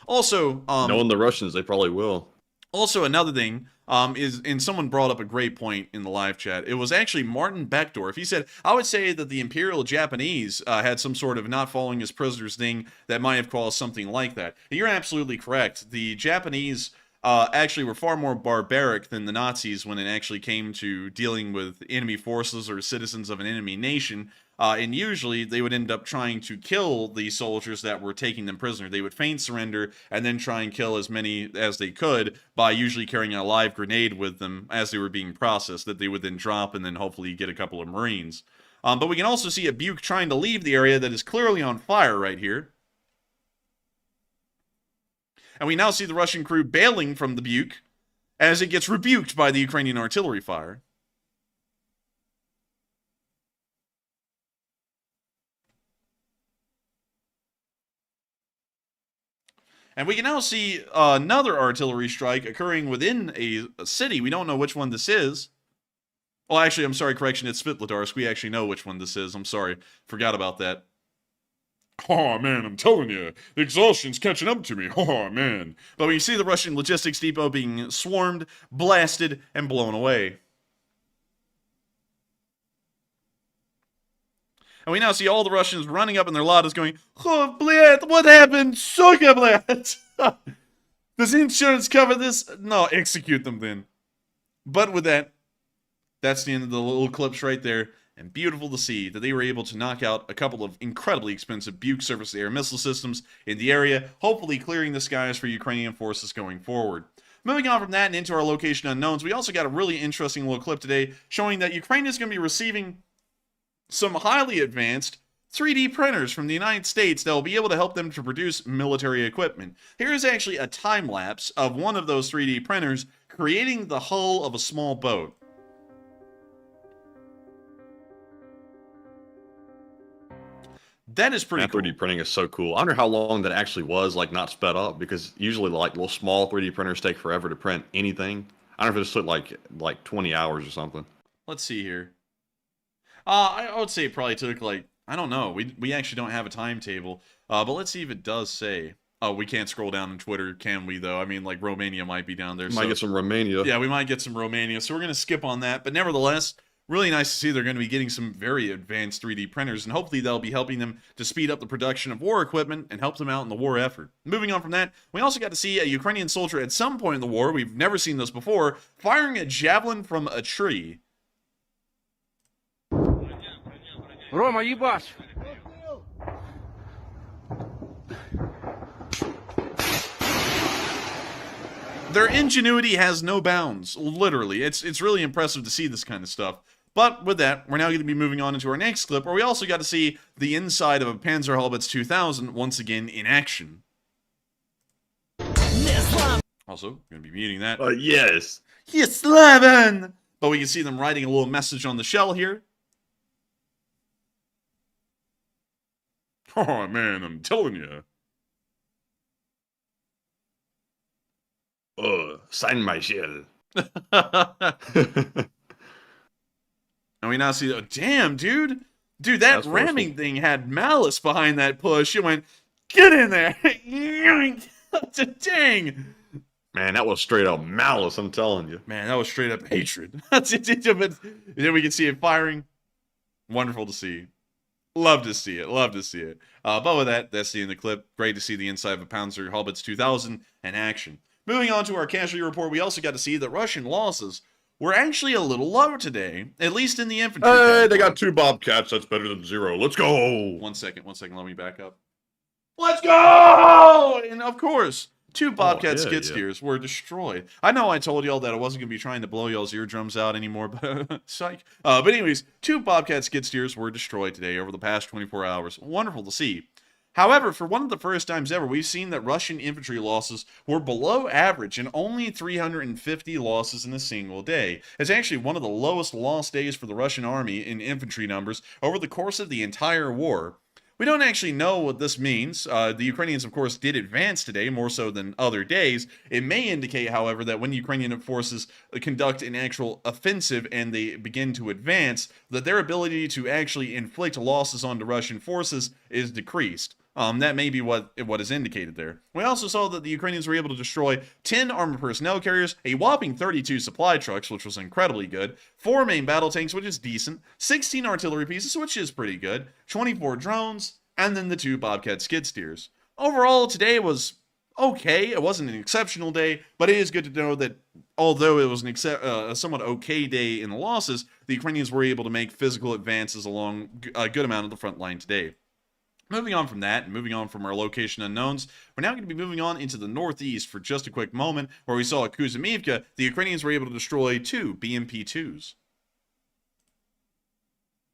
Also, knowing the Russians, they probably will. Also, another thing is, and someone brought up a great point in the live chat. It was actually Martin Beckdorf. He said, I would say that the Imperial Japanese had some sort of not following as prisoners thing that might have caused something like that. And you're absolutely correct. The Japanese actually were far more barbaric than the Nazis when it actually came to dealing with enemy forces or citizens of an enemy nation. And usually they would end up trying to kill the soldiers that were taking them prisoner. They would feign surrender and then try and kill as many as they could by usually carrying a live grenade with them as they were being processed that they would then drop and then hopefully get a couple of Marines. But we can also see a Buk trying to leave the area that is clearly on fire right here. And we now see the Russian crew bailing from the Buk as it gets rebuked by the Ukrainian artillery fire. And we can now see another artillery strike occurring within a city. We don't know which one this is. Well, actually, I'm sorry, correction, it's Svitlodarsk. We actually know which one this is. I'm sorry, forgot about that. Oh man, I'm telling you, the exhaustion's catching up to me. Oh man. But we see the Russian logistics depot being swarmed, blasted, and blown away. And we now see all the Russians running up in their ladas going, oh, bled, what happened? Suka, bled. Does insurance cover this? No, execute them then. But with that, that's the end of the little clips right there. And beautiful to see that they were able to knock out a couple of incredibly expensive Buk surface-to-air missile systems in the area, hopefully clearing the skies for Ukrainian forces going forward. Moving on from that and into our location unknowns, we also got a really interesting little clip today showing that Ukraine is going to be receiving some highly advanced 3D printers from the United States that will be able to help them to produce military equipment. Here is actually a time-lapse of one of those 3D printers creating the hull of a small boat. That is pretty cool. 3D printing is so cool. I wonder how long that actually was, like, not sped up, because usually, like, little small 3D printers take forever to print anything. I don't know if it just took, like 20 hours or something. Let's see here. I would say it probably took, like, I don't know. We actually don't have a timetable. But let's see if it does say. Oh, we can't scroll down on Twitter, can we, though? I mean, like, Romania might be down there. Might get some Romania. Yeah, we might get some Romania. So we're going to skip on that. But nevertheless, really nice to see they're going to be getting some very advanced 3D printers. And hopefully that'll be helping them to speed up the production of war equipment and help them out in the war effort. Moving on from that, we also got to see a Ukrainian soldier at some point in the war, we've never seen this before, firing a javelin from a tree. Рома, ебашь! Their ingenuity has no bounds, literally. It's really impressive to see this kind of stuff. But with that, we're now going to be moving on into our next clip, where we also got to see the inside of a Panzerhaubitze 2000 once again in action. Also, going to be muting that. Yes. Yes, Slaven! But we can see them writing a little message on the shell here. Oh man, I'm telling you. Sign my shell. And we now see, oh, damn, dude. Dude, that ramming thing had malice behind that push. It went, get in there. Dang. Man, that was straight up malice, I'm telling you. Man, that was straight up hatred. But then we can see it firing. Wonderful to see. Love to see it. Love to see it. But with that, that's the end of the clip. Great to see the inside of a Panzerhaubitze 2000 in action. Moving on to our casualty report, we also got to see that Russian losses were actually a little low today, at least in the infantry. Hey, they got 2 Bobcats. That's better than 0. Let's go. One second. Let me back up. Let's go! And of course, 2 Bobcat skid steers were destroyed. I know I told y'all that I wasn't going to be trying to blow y'all's eardrums out anymore, but psych. But anyways, 2 Bobcat skid steers were destroyed today over the past 24 hours. Wonderful to see. However, for one of the first times ever, we've seen that Russian infantry losses were below average and only 350 losses in a single day. It's actually one of the lowest loss days for the Russian army in infantry numbers over the course of the entire war. We don't actually know what this means. The Ukrainians, of course, did advance today, more so than other days. It may indicate, however, that when Ukrainian forces conduct an actual offensive and they begin to advance, that their ability to actually inflict losses onto Russian forces is decreased. That may be what is indicated there. We also saw that the Ukrainians were able to destroy 10 armored personnel carriers, a whopping 32 supply trucks, which was incredibly good, 4 main battle tanks, which is decent, 16 artillery pieces, which is pretty good, 24 drones, and then the 2 Bobcat skid steers. Overall, today was okay. It wasn't an exceptional day, but it is good to know that although it was a somewhat okay day in the losses, the Ukrainians were able to make physical advances along a good amount of the front line today. Moving on from that, and moving on from our location unknowns, we're now going to be moving on into the northeast for just a quick moment, where we saw at Kuzymivka, the Ukrainians were able to destroy 2 BMP-2s.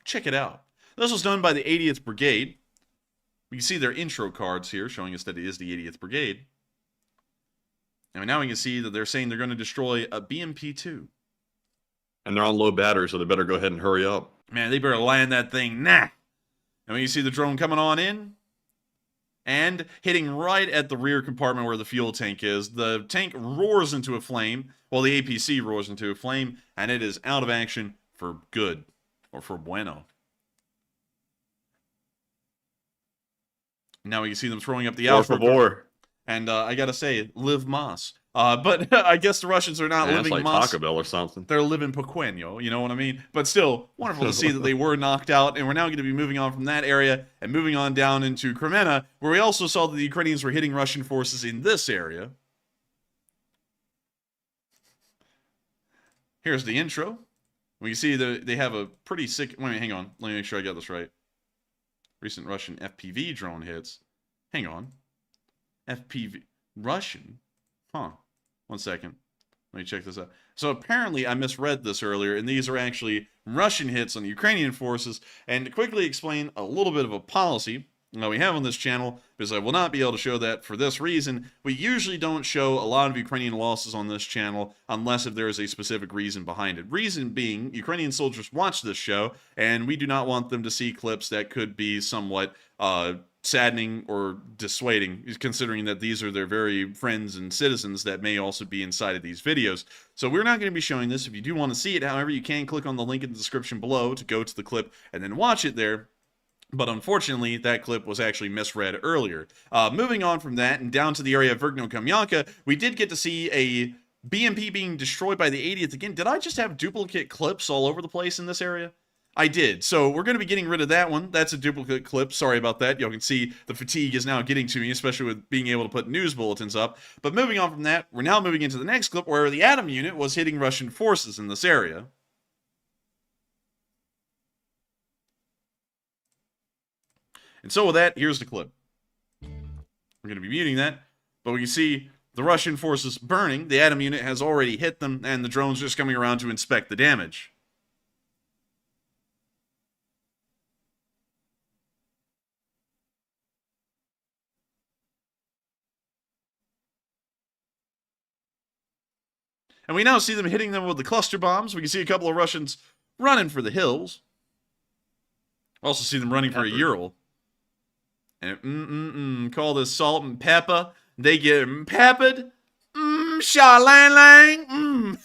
Check it out. This was done by the 80th Brigade. We can see their intro cards here, showing us that it is the 80th Brigade. And now we can see that they're saying they're going to destroy a BMP-2. And they're on low battery, so they better go ahead and hurry up. Man, they better land that thing now. And when you see the drone coming on in and hitting right at the rear compartment where the fuel tank is, the tank roars into a flame, while the APC roars into a flame, and it is out of action for good, or for bueno. Now we can see them throwing up the Por outro. favor. And I gotta say, live masse. But I guess the Russians are not Man, that's living like masse. Taco Bell or something. They're living pequeño, you know what I mean? But still, wonderful to see that they were knocked out, and we're now going to be moving on from that area and moving on down into Kremenna, where we also saw that the Ukrainians were hitting Russian forces in this area. Here's the intro. We can see that they have a pretty sick... Wait, hang on. Let me make sure I got this right. Recent Russian FPV drone hits. Hang on. FPV... Russian? Huh. 1 second. Let me check this out. So apparently I misread this earlier, and these are actually Russian hits on Ukrainian forces. And to quickly explain a little bit of a policy we have on this channel, because I will not be able to show that for this reason. We usually don't show a lot of Ukrainian losses on this channel unless if there is a specific reason behind it. Reason being, Ukrainian soldiers watch this show, and we do not want them to see clips that could be somewhat saddening or dissuading, considering that these are their very friends and citizens that may also be inside of these videos. So we're not going to be showing this. If you do want to see it, however, you can click on the link in the description below to go to the clip and then watch it there. But unfortunately, that clip was actually misread earlier. Moving on from that and down to the area of Verkno-Kamyanka, we did get to see a BMP being destroyed by the 80th again. Did I just have duplicate clips all over the place in this area? I did. So we're going to be getting rid of that one. That's a duplicate clip. Sorry about that. You can see the fatigue is now getting to me, especially with being able to put news bulletins up. But moving on from that, we're now moving into the next clip where the Atom unit was hitting Russian forces in this area. And so with that, here's the clip. We're going to be muting that, but we can see the Russian forces burning. The Atom unit has already hit them, and the drone's just coming around to inspect the damage. And we now see them hitting them with the cluster bombs. We can see a couple of Russians running for the hills. Also see them running for a Ural. And call this salt and pepper. They get peppered. Sha-lang-lang.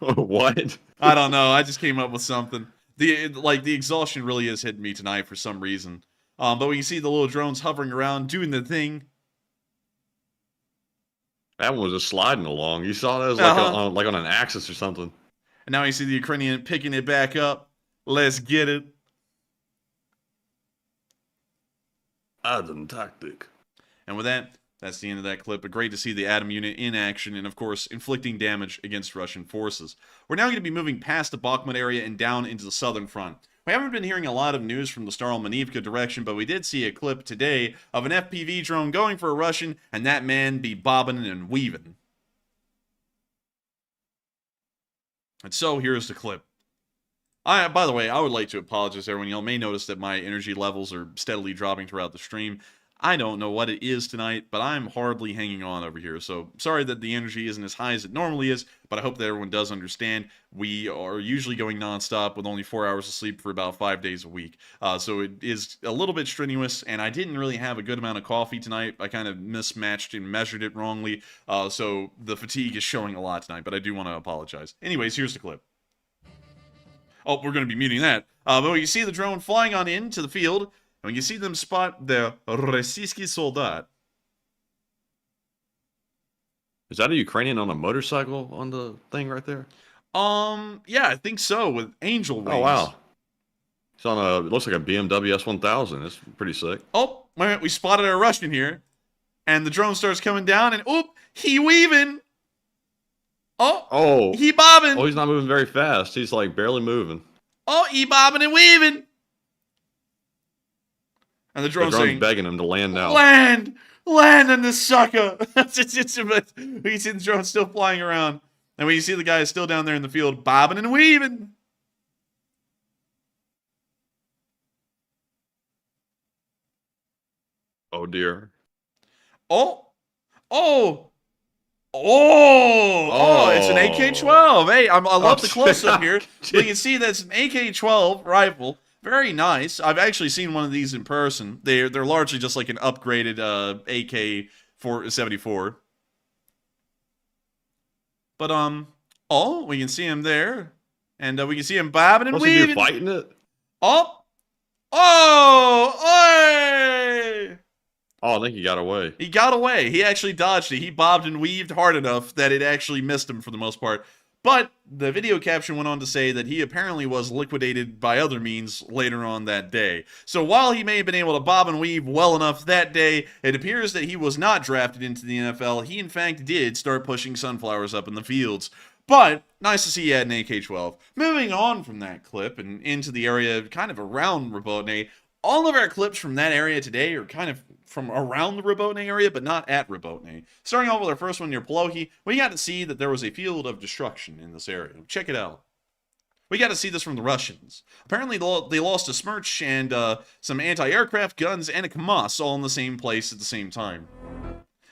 What? I don't know. I just came up with something. The exhaustion really is hitting me tonight for some reason. But we can see the little drones hovering around, doing the thing. That one was just sliding along. You saw that? It was like on an axis or something. And now you see the Ukrainian picking it back up. Let's get it. Adam tactic. And with that, that's the end of that clip. But great to see the Atom unit in action and, of course, inflicting damage against Russian forces. We're now going to be moving past the Bakhmut area and down into the southern front. We haven't been hearing a lot of news from the Andriivka direction, but we did see a clip today of an FPV drone going for a Russian, and that man be bobbing and weaving. And so here's the clip. By the way, I would like to apologize, everyone. Y'all may notice that my energy levels are steadily dropping throughout the stream. I don't know what it is tonight, but I'm hardly hanging on over here. So sorry that the energy isn't as high as it normally is, but I hope that everyone does understand. We are usually going nonstop with only 4 hours of sleep for about 5 days a week. So it is a little bit strenuous, and I didn't really have a good amount of coffee tonight. I kind of mismatched and measured it wrongly. So the fatigue is showing a lot tonight, but I do want to apologize. Anyways, here's the clip. Oh, we're going to be muting that. But you see the drone flying on into the field, and you see them spot the Rossiyski soldat. Is that a Ukrainian on a motorcycle on the thing right there? Yeah, I think so, with angel wings. Oh, wow. It's on a, it looks like a BMW S1000. It's pretty sick. Oh, wait a minute, we spotted a Russian here, and the drone starts coming down, and oop, he weaving. Oh, he bobbing. Oh, he's not moving very fast. He's like barely moving. Oh, he bobbing and weaving. And the drone's saying, begging him to land now. Land on this sucker. But you see the drone still flying around. And when you see the guy still down there in the field, bobbing and weaving. Oh, dear. Oh, it's an AK-12. Hey, I love the close-up here. You can see that's an AK-12 rifle. Very nice. I've actually seen one of these in person. They're largely just like an upgraded AK-74. But we can see him there, and we can see him bobbing and weaving. He fighting it? Oh, Oh! Oy! Oh, I think he got away. He got away. He actually dodged it. He bobbed and weaved hard enough that it actually missed him for the most part. But the video caption went on to say that he apparently was liquidated by other means later on that day. So while he may have been able to bob and weave well enough that day, it appears that he was not drafted into the NFL. He, in fact, did start pushing sunflowers up in the fields. But nice to see he had an AK-12. Moving on from that clip and into the area kind of around Robotyne, all of our clips from that area today are kind of from around the Robotyne area, but not at Robotyne. Starting off with our first one near Polohi, we got to see that there was a field of destruction in this area. Check it out. We got to see this from the Russians. Apparently, they lost a Smerch and some anti-aircraft guns and a KAMAZ all in the same place at the same time.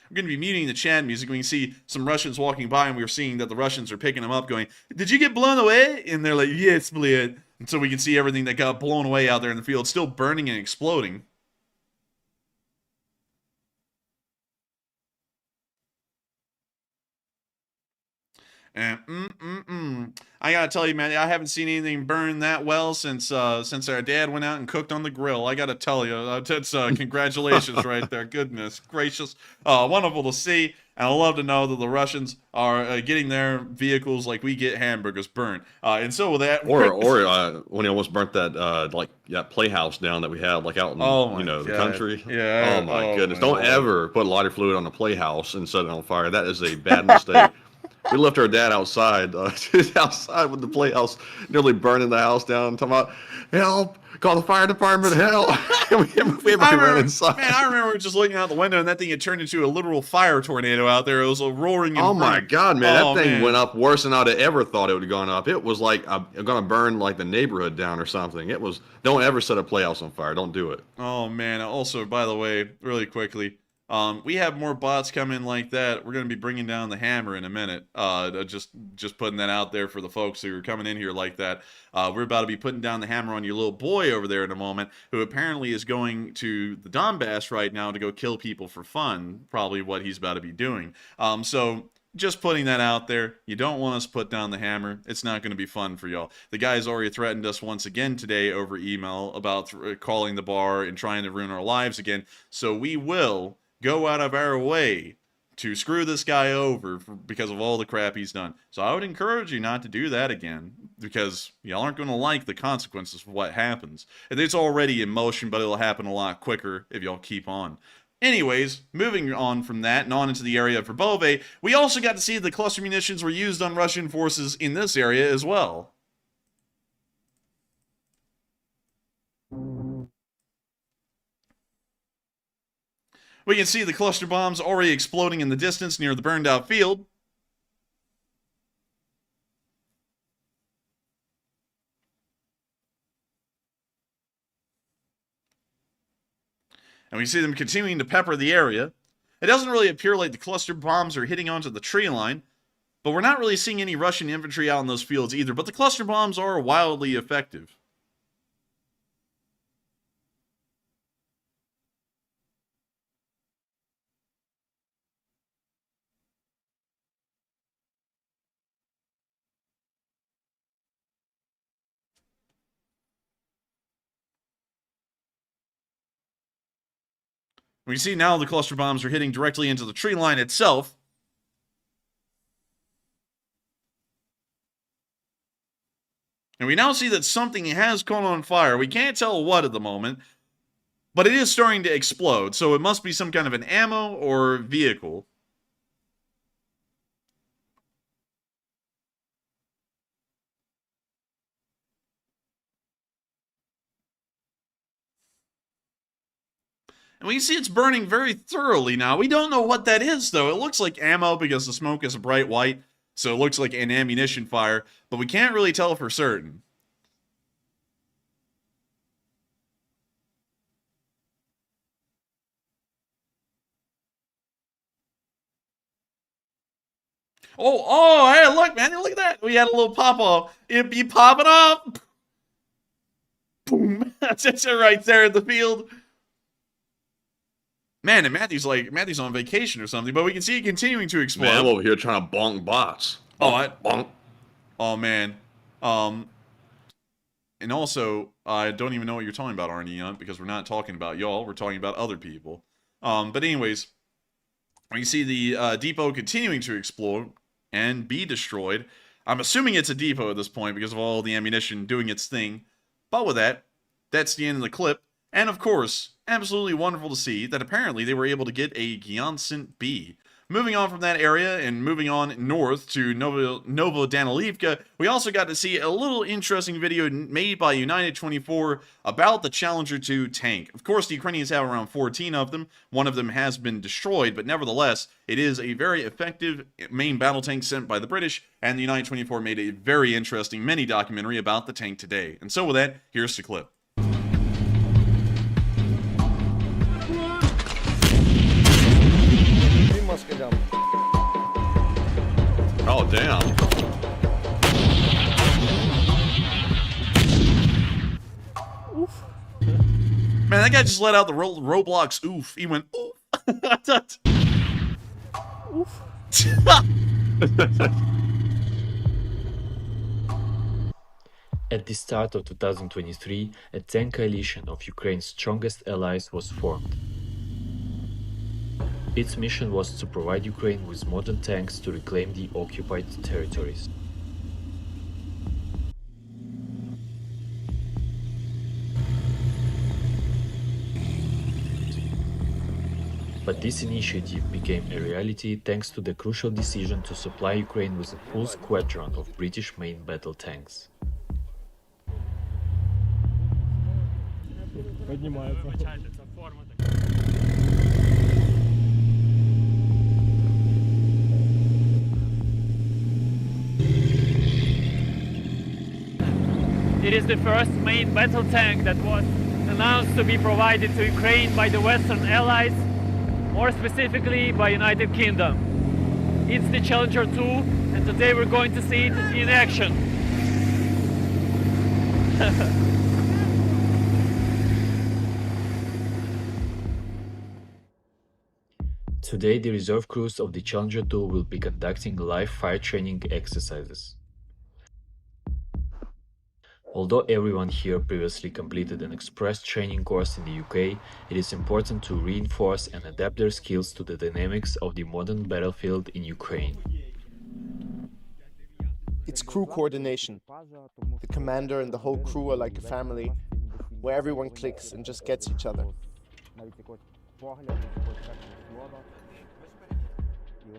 We're going to be muting the chat music. We can see some Russians walking by, and we're seeing that the Russians are picking them up going, "Did you get blown away?" And they're like, "Yes, Split." And so we can see everything that got blown away out there in the field still burning and exploding. And I gotta tell you, man, I haven't seen anything burn that well since our dad went out and cooked on the grill. I gotta tell you, that's congratulations right there. Goodness gracious, wonderful to see. And I love to know that the Russians are getting their vehicles like we get hamburgers burnt. And so with that, or when he almost burnt that playhouse down that we had like out in the country. Yeah. Oh my goodness! Don't ever put lighter fluid on a playhouse and set it on fire. That is a bad mistake. We left our dad outside, outside with the playhouse, nearly burning the house down. Talking about, help, call the fire department, help. we ran inside. Man, I remember just looking out the window and that thing had turned into a literal fire tornado out there. It was a roaring. Oh my God, man, that thing went up worse than I'd have ever thought it would have gone up. It was like I'm gonna burn like the neighborhood down or something. It was. Don't ever set a playhouse on fire. Don't do it. Oh man. Also, by the way, really quickly. We have more bots coming like that. We're going to be bringing down the hammer in a minute. Just putting that out there for the folks who are coming in here like that. We're about to be putting down the hammer on your little boy over there in a moment, who apparently is going to the Donbass right now to go kill people for fun. Probably what he's about to be doing. So just putting that out there. You don't want us to put down the hammer. It's not going to be fun for y'all. The guy's already threatened us once again today over email about calling the bar and trying to ruin our lives again. So we will go out of our way to screw this guy over because of all the crap he's done. So I would encourage you not to do that again, because y'all aren't going to like the consequences of what happens. It's already in motion, but it'll happen a lot quicker if y'all keep on. Anyways, moving on from that and on into the area of Verbove, we also got to see the cluster munitions were used on Russian forces in this area as well. We can see the cluster bombs already exploding in the distance near the burned out field. And we see them continuing to pepper the area. It doesn't really appear like the cluster bombs are hitting onto the tree line, but we're not really seeing any Russian infantry out in those fields either. But the cluster bombs are wildly effective. We see now the cluster bombs are hitting directly into the tree line itself. And we now see that something has caught on fire. We can't tell what at the moment, but it is starting to explode. So it must be some kind of an ammo or vehicle. And we can see it's burning very thoroughly now. We don't know what that is, though. It looks like ammo because the smoke is a bright white, so it looks like an ammunition fire, but we can't really tell for certain. Oh, hey, look, man, look at that. We had a little pop-off. It be popping up. Boom. That's it right there in the field. Man, and Matthew's on vacation or something, but we can see it continuing to explode. Man, I'm over here trying to bonk bots. Oh, bonk. Oh man. And also, I don't even know what you're talking about, Arnie, because we're not talking about y'all. We're talking about other people. But anyways, you see the depot continuing to explode and be destroyed. I'm assuming it's a depot at this point because of all the ammunition doing its thing. But with that, that's the end of the clip. And of course, absolutely wonderful to see that apparently they were able to get a Gyansant B. Moving on from that area and moving on north to Novodanilivka, we also got to see a little interesting video made by United 24 about the Challenger 2 tank. Of course, the Ukrainians have around 14 of them. One of them has been destroyed, but nevertheless, it is a very effective main battle tank sent by the British, and the United 24 made a very interesting mini documentary about the tank today. And so with that, here's the clip. Oh, damn. Oof. Man, that guy just let out the Roblox oof. He went oof. Oof. At the start of 2023, a tank coalition of Ukraine's strongest allies was formed. Its mission was to provide Ukraine with modern tanks to reclaim the occupied territories. But this initiative became a reality thanks to the crucial decision to supply Ukraine with a full squadron of British main battle tanks. It is the first main battle tank that was announced to be provided to Ukraine by the Western Allies, more specifically by United Kingdom. It's the Challenger 2, and today we're going to see it in action. Today, the reserve crews of the Challenger 2 will be conducting live fire training exercises. Although everyone here previously completed an express training course in the UK, it is important to reinforce and adapt their skills to the dynamics of the modern battlefield in Ukraine. It's crew coordination. The commander and the whole crew are like a family, where everyone clicks and just gets each other.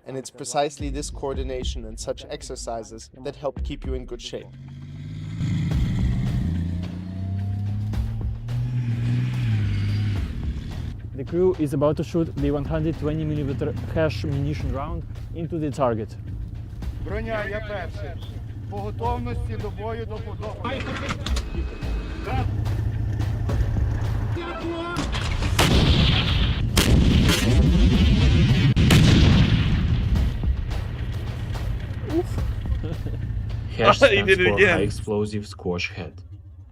And it's precisely this coordination and such exercises that help keep you in good shape. The crew is about to shoot the 120mm hash munition round into the target. Броня, я перший. По готовності до бою до подобу. Hash stands for High Explosive Squash Head.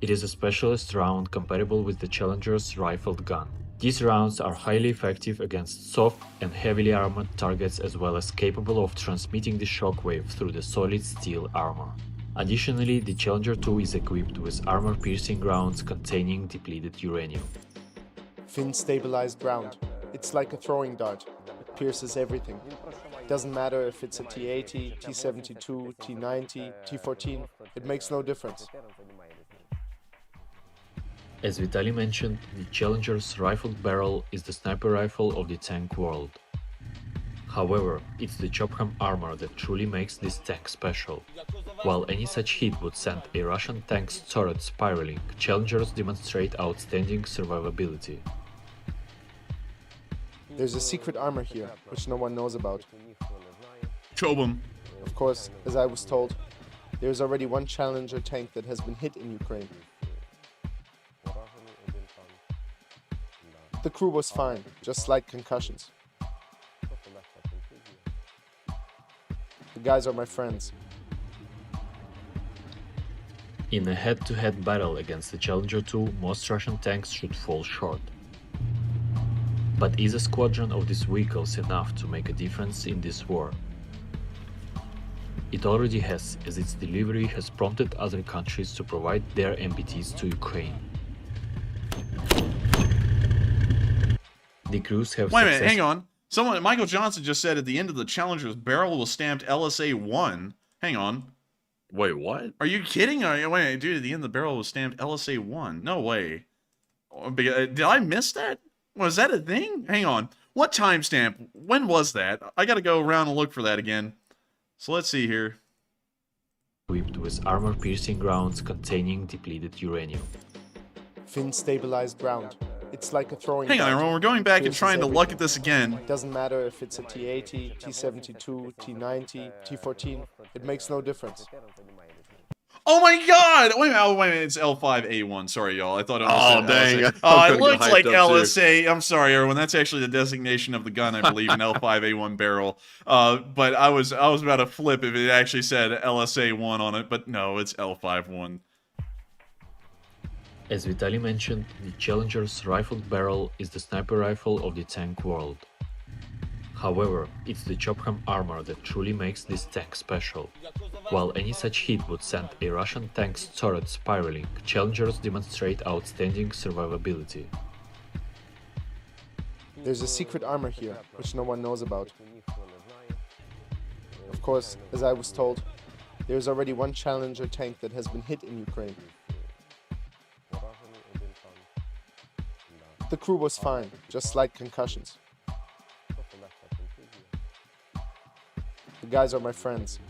It is a specialist round comparable with the Challenger's rifled gun. These rounds are highly effective against soft and heavily armored targets as well as capable of transmitting the shockwave through the solid steel armor. Additionally, the Challenger 2 is equipped with armor-piercing rounds containing depleted uranium. Fin-stabilized round. It's like a throwing dart. It pierces everything. It doesn't matter if it's a T-80, T-72, T-90, T-14. It makes no difference. As Vitaly mentioned, the Challenger's rifled barrel is the sniper rifle of the tank world. However, it's the Chopham armor that truly makes this tank special. While any such hit would send a Russian tank's turret spiraling, Challengers demonstrate outstanding survivability. There's a secret armor here, which no one knows about. Chobham. Of course, as I was told, there's already one Challenger tank that has been hit in Ukraine. The crew was fine, just slight concussions. The guys are my friends. In a head-to-head battle against the Challenger 2, most Russian tanks should fall short. But is a squadron of these vehicles enough to make a difference in this war? It already has, as its delivery has prompted other countries to provide their MBTs to Ukraine. The crews have Wait a minute, hang on. Michael Johnson just said at the end of the Challenger's barrel was stamped LSA-1. Hang on. Wait, what? Are you kidding? Wait, dude, at the end of the barrel was stamped LSA-1. No way. Did I miss that? Was that a thing? Hang on. What timestamp? When was that? I gotta go around and look for that again. So let's see here. Equipped with armor-piercing rounds containing depleted uranium. Thin stabilized ground. It's like a throwing Hang on, dart. everyone. We're going back and Pierces trying to everything. look at this again. Doesn't matter if it's a T80, T72, T90, T14. It makes no difference. Oh my god! Wait a minute, it's L5A1. Sorry, y'all. I thought it was Oh, dang. LSA. I It was looks gonna get like hyped up, LSA. I'm sorry, everyone. That's actually the designation of the gun, I believe, an L5A1 barrel. But I was about to flip if it actually said LSA1 on it, but no, it's L51. As Vitaly mentioned, the Challenger's rifled barrel is the sniper rifle of the tank world. However, it's the Chopcam armor that truly makes this tank special. While any such hit would send a Russian tank's turret spiraling, Challengers demonstrate outstanding survivability. There's a secret armor here, which no one knows about. Of course, as I was told, there's already one Challenger tank that has been hit in Ukraine. The crew was fine, just slight concussions. The guys are my friends.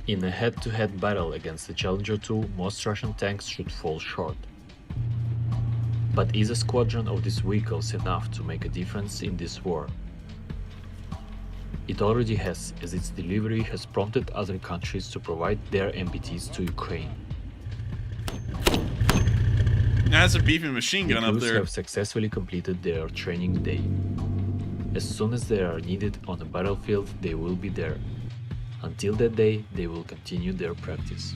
In a head-to-head battle against the Challenger 2, most Russian tanks should fall short. But is a squadron of these vehicles enough to make a difference in this war? It already has, as its delivery has prompted other countries to provide their MBTs to Ukraine. That's a beefy machine gun The up crews there. have successfully completed their training day. As soon as they are needed on the battlefield, they will be there. Until that day, they will continue their practice.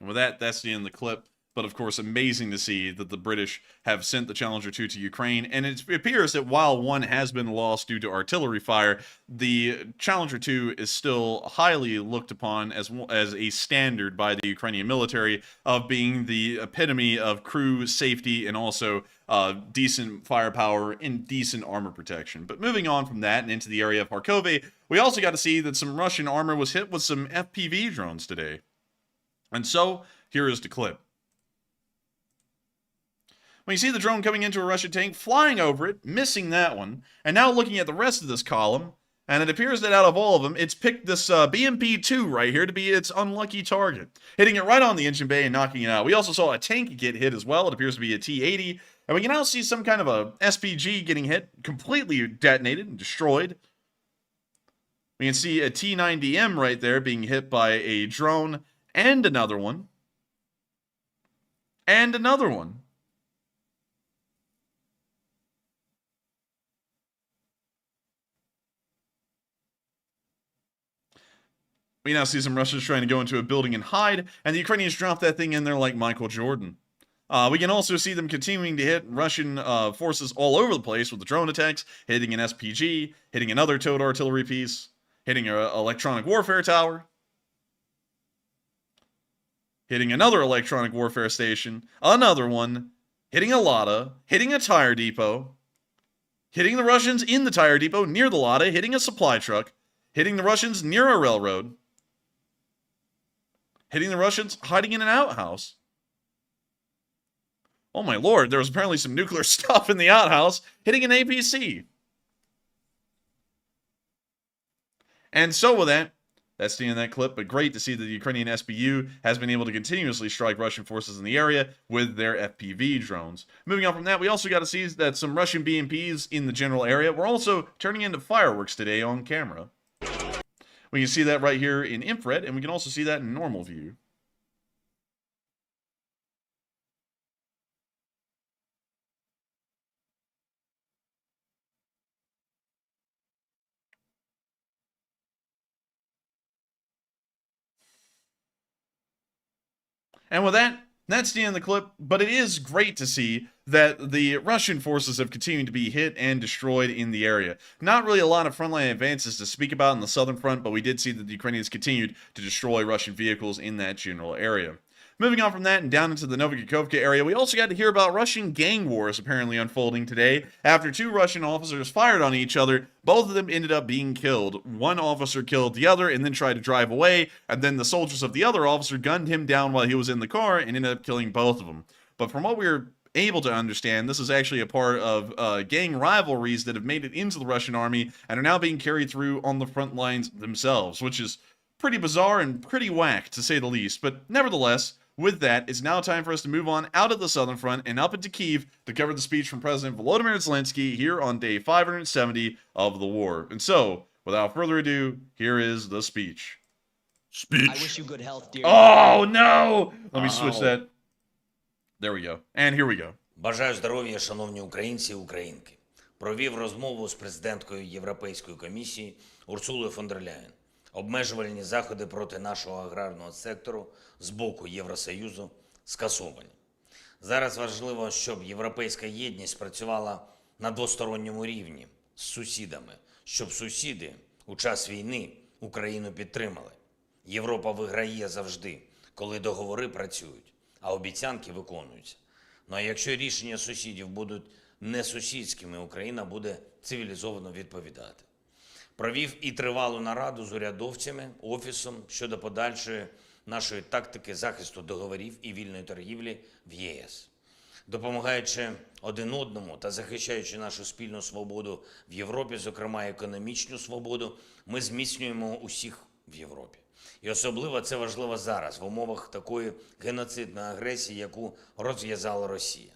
And with that, that's the end of the clip. But of course, amazing to see that the British have sent the Challenger 2 to Ukraine. And it appears that while one has been lost due to artillery fire, the Challenger 2 is still highly looked upon as a standard by the Ukrainian military of being the epitome of crew safety and also decent firepower and decent armor protection. But moving on from that and into the area of Kharkov, we also got to see that some Russian armor was hit with some FPV drones today. And so, here is the clip. When you see the drone coming into a Russian tank, flying over it, missing that one, and now looking at the rest of this column, and it appears that out of all of them, it's picked this BMP-2 right here to be its unlucky target, hitting it right on the engine bay and knocking it out. We also saw a tank get hit as well. It appears to be a T-80, and we can now see some kind of a SPG getting hit, completely detonated and destroyed. We can see a T-90M right there being hit by a drone, and another one, and another one. We now see some Russians trying to go into a building and hide, and the Ukrainians drop that thing in there like Michael Jordan. We can also see them continuing to hit Russian forces all over the place with the drone attacks, hitting an SPG, hitting another towed artillery piece, hitting an electronic warfare tower, hitting another electronic warfare station, another one, hitting a Lada, hitting a tire depot, hitting the Russians in the tire depot near the Lada, hitting a supply truck, hitting the Russians near a railroad, hitting the Russians hiding in an outhouse. Oh my lord, there was apparently some nuclear stuff in the outhouse, hitting an APC. And so with that, that's the end of that clip, but great to see that the Ukrainian SBU has been able to continuously strike Russian forces in the area with their FPV drones. Moving on from that, we also got to see that some Russian BMPs in the general area were also turning into fireworks today on camera. We can see that right here in infrared, and we can also see that in normal view. And with that, that's the end of the clip, but it is great to see that the Russian forces have continued to be hit and destroyed in the area. Not really a lot of frontline advances to speak about on the southern front, but we did see that the Ukrainians continued to destroy Russian vehicles in that general area. Moving on from that and down into the Novikhovka area, we also got to hear about Russian gang wars apparently unfolding today after 2 Russian officers fired on each other. Both of them ended up being killed. One officer killed the other and then tried to drive away, and then the soldiers of the other officer gunned him down while he was in the car and ended up killing both of them. But from what we were able to understand, this is actually a part of gang rivalries that have made it into the Russian army and are now being carried through on the front lines themselves, which is pretty bizarre and pretty whack, to say the least. But nevertheless, with that, it's now time for us to move on out of the southern front and up into Kyiv to cover the speech from President Volodymyr Zelenskyy here on day 570 of the war. And so, without further ado, here is the speech. I wish you good health, dear. Oh, no! Let me switch that. There we go. And here we go. Бажаю здоров'я, шановні українці і українки. Провів розмову з президенткою Європейської комісії Урсулою фон дер Ляєн. Обмежувальні заходи проти нашого аграрного сектору з боку Євросоюзу скасовані. Зараз важливо, щоб європейська єдність працювала на двосторонньому рівні з сусідами, щоб сусіди у час війни Україну підтримали. Європа виграє завжди, коли договори працюють, а обіцянки виконуються. Ну а якщо рішення сусідів будуть не сусідськими, Україна буде цивілізовано відповідати. Провів і тривалу нараду з урядовцями, офісом щодо подальшої нашої тактики захисту договорів і вільної торгівлі в ЄС. Допомагаючи один одному та захищаючи нашу спільну свободу в Європі, зокрема економічну свободу, ми зміцнюємо усіх в Європі. І особливо це важливо зараз, в умовах такої геноцидної агресії, яку розв'язала Росія.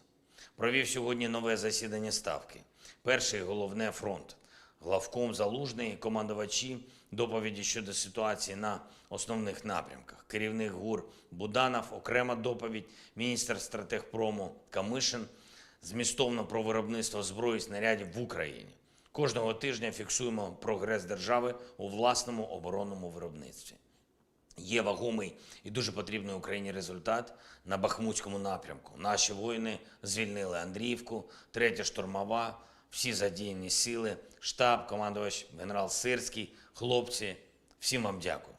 Провів сьогодні нове засідання Ставки. Перше і головне – фронт. Главком Залужний, командувачі, доповіді щодо ситуації на основних напрямках. Керівник ГУР Буданов, окрема доповідь, міністр стратегпрому Камишин, змістовно про виробництво зброї і снарядів в Україні. Кожного тижня фіксуємо прогрес держави у власному оборонному виробництві. Є вагомий і дуже потрібний Україні результат на Бахмутському напрямку. Наші воїни звільнили Андріївку, 3-я штурмова, всі задіяні сили, штаб, командувач генерал Сирський, хлопці, всім вам дякую.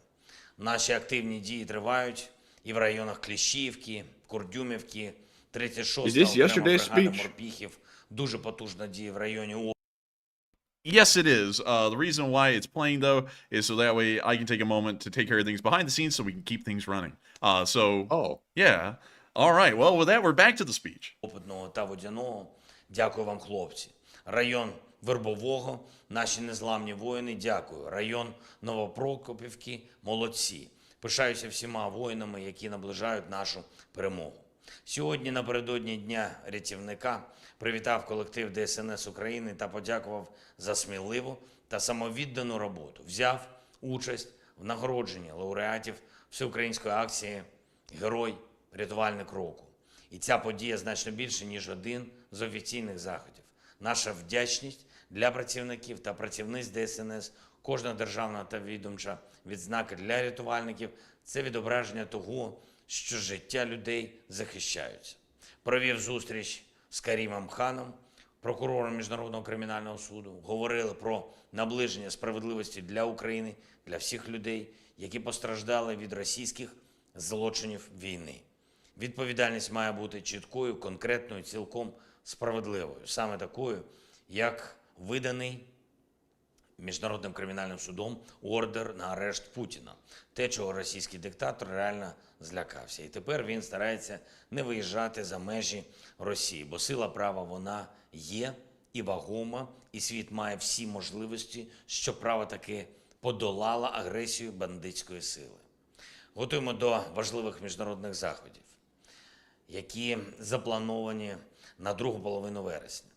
Наші активні дії тривають і в районах Кліщівки, Курдюмівки, 36-та окрема бригада морпіхів, дуже потужна дія в районі. Yes, it is. The reason why it's playing, though, is so that way I can take a moment to take care of things behind the scenes so we can keep things running. Yeah. All right. Well, with that, we're back to the speech. Опитного та водяного. Дякую вам, хлопці. Район Вербового, наші незламні воїни, дякую. Район Новопрокопівки, молодці. Пишаюся всіма воїнами, які наближають нашу перемогу. Сьогодні, напередодні Дня рятівника, привітав колектив ДСНС України та подякував за сміливу та самовіддану роботу. Взяв участь в нагородженні лауреатів всеукраїнської акції «Герой-рятувальник року». І ця подія значно більше, ніж один з офіційних заходів. Наша вдячність для працівників та працівниць ДСНС, кожна державна та відомча відзнака для рятувальників – це відображення того, що життя людей захищаються. Провів зустріч з Карімом Ханом, прокурором Міжнародного кримінального суду. Говорили про наближення справедливості для України, для всіх людей, які постраждали від російських злочинів війни. Відповідальність має бути чіткою, конкретною, цілком справедливою. Саме такою, як виданий Міжнародним кримінальним судом ордер на арешт Путіна. Те, чого російський диктатор реально злякався. І тепер він старається не виїжджати за межі Росії, бо сила права вона є і вагома, і світ має всі можливості, щоб право таки подолало агресію бандитської сили. Готуємо до важливих міжнародних заходів, які заплановані на другу половину вересня.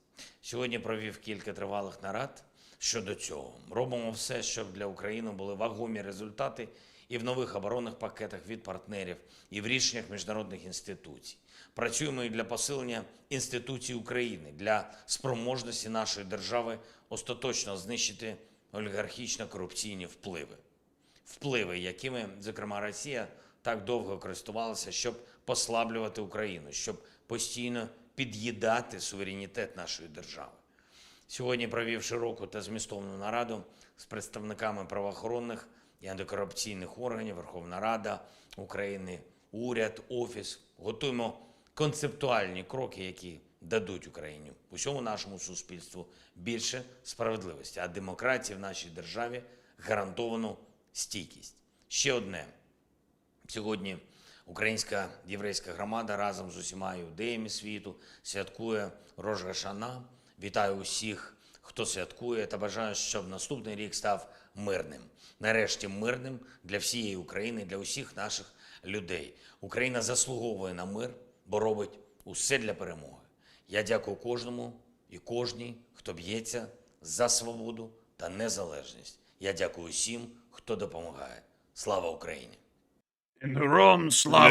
Сьогодні провів кілька тривалих нарад щодо цього. Робимо все, щоб для України були вагомі результати і в нових оборонних пакетах від партнерів, і в рішеннях міжнародних інституцій. Працюємо і для посилення інституцій України, для спроможності нашої держави остаточно знищити олігархічно-корупційні впливи. Впливи, якими, зокрема, Росія так довго користувалася, щоб послаблювати Україну, щоб постійно під'їдати суверенітет нашої держави. Сьогодні провів широку та змістовну нараду з представниками правоохоронних і антикорупційних органів, Верховна Рада України, уряд, Офіс. Готуємо концептуальні кроки, які дадуть Україні, усьому нашому суспільству більше справедливості, а демократії в нашій державі гарантовану стійкість. Ще одне. Сьогодні українська єврейська громада разом з усіма іудеями світу святкує Рош га-Шана. Вітаю усіх, хто святкує, та бажаю, щоб наступний рік став мирним. Нарешті мирним для всієї України, для усіх наших людей. Україна заслуговує на мир, бо робить усе для перемоги. Я дякую кожному і кожній, хто б'ється за свободу та незалежність. Я дякую усім, хто допомагає. Слава Україні! Героям слава.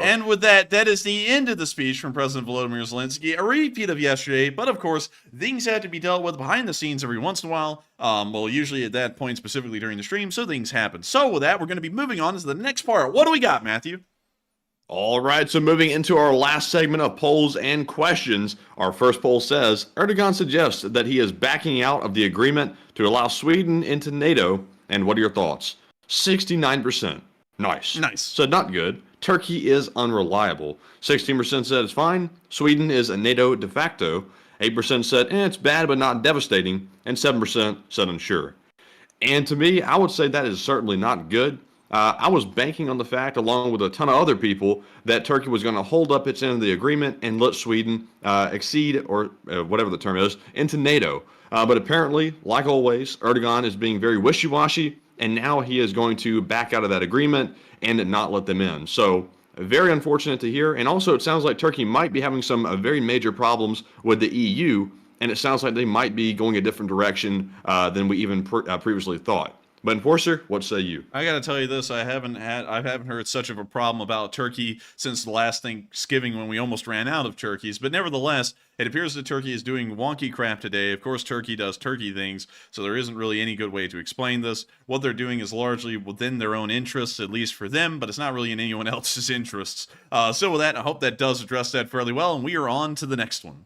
And with that, that is the end of the speech from President Volodymyr Zelenskyy. A repeat of yesterday, but of course, things have to be dealt with behind the scenes every once in a while. Well, usually at that point, specifically during the stream, so things happen. So with that, we're going to be moving on to the next part. What do we got, Matthew? All right, so moving into our last segment of polls and questions, our first poll says Erdogan suggests that he is backing out of the agreement to allow Sweden into NATO. And what are your thoughts? 69%. Nice. Said not good. Turkey is unreliable. 16% said it's fine. Sweden is a NATO de facto. 8% said it's bad but not devastating. And 7% said unsure. And to me, I would say that is certainly not good. I was banking on the fact, along with a ton of other people, that Turkey was going to hold up its end of the agreement and let Sweden exceed, or whatever the term is, into NATO. But apparently, like always, Erdogan is being very wishy-washy, and now he is going to back out of that agreement and not let them in. So, very unfortunate to hear. And also, it sounds like Turkey might be having some very major problems with the EU, and it sounds like they might be going a different direction than we even previously thought. But Enforcer, what say you? I got to tell you this: I haven't heard such of a problem about Turkey since the last Thanksgiving when we almost ran out of turkeys. But nevertheless, it appears that Turkey is doing wonky crap today. Of course, Turkey does Turkey things, so there isn't really any good way to explain this. What they're doing is largely within their own interests, at least for them, but it's not really in anyone else's interests. So with that, I hope that does address that fairly well, and we are on to the next one.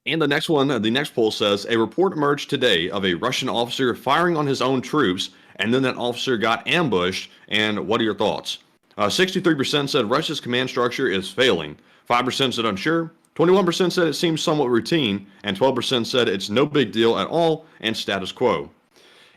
And the next one, the next poll says, a report emerged today of a Russian officer firing on his own troops, and then that officer got ambushed. And what are your thoughts? 63% said Russia's command structure is failing. 5% said unsure. 21% said it seems somewhat routine. And 12% said it's no big deal at all and status quo.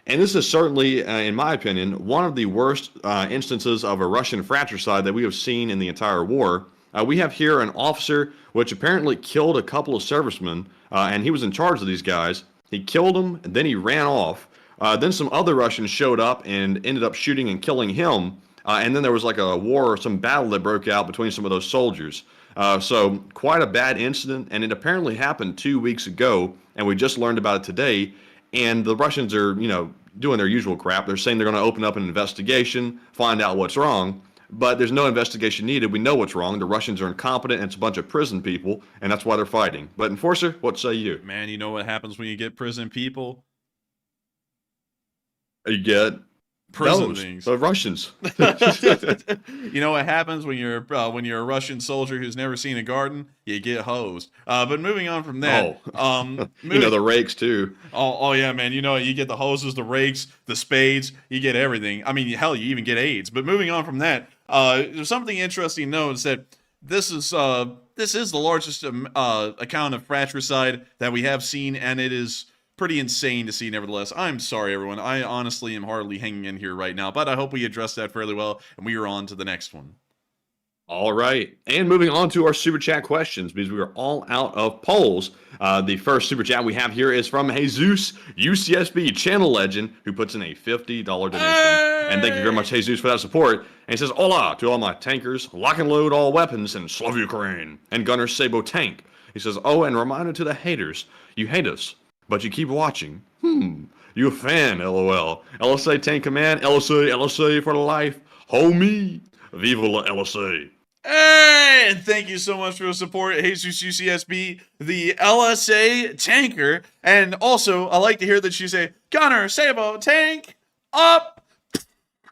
And this is certainly, in my opinion, one of the worst instances of a Russian fratricide that we have seen in the entire war. We have here an officer which apparently killed a couple of servicemen, and he was in charge of these guys. He killed them, and then he ran off. Then some other Russians showed up and ended up shooting and killing him. And then there was like a war or some battle that broke out between some of those soldiers. So quite a bad incident, and it apparently happened 2 weeks ago, and we just learned about it today. And the Russians are, doing their usual crap. They're saying they're going to open up an investigation, find out what's wrong. But there's no investigation needed. We know what's wrong. The Russians are incompetent, and it's a bunch of prison people, and that's why they're fighting. But Enforcer, what say you? Man, you know what happens when you get prison people? You get prison things. The Russians. You know what happens when you're a Russian soldier who's never seen a garden? You get hosed. But moving on from that, the rakes too. Oh yeah, man. You get the hoses, the rakes, the spades. You get everything. I mean, hell, you even get AIDS. But moving on from that, there's something interesting to note is that this is the largest account of fratricide that we have seen, and it is pretty insane to see nevertheless. I'm sorry, everyone. I honestly am hardly hanging in here right now, but I hope we addressed that fairly well, and we are on to the next one. All right. And moving on to our Super Chat questions, because we are all out of polls. The first Super Chat we have here is from Jesus, UCSB channel legend, who puts in a $50 donation. Hey! And thank you very much, Jesus, for that support. And he says, hola to all my tankers, lock and load all weapons, and Slav Ukraine, and Gunner Sabo Tank. He says, oh, and reminder to the haters, you hate us, but you keep watching. You a fan, LOL. LSA Tank Command, LSA for life. Homie. Viva la LSA. Hey, and thank you so much for the support, Jesus UCSB, the LSA tanker. And also, I like to hear that you say, Gunner Sabo Tank up.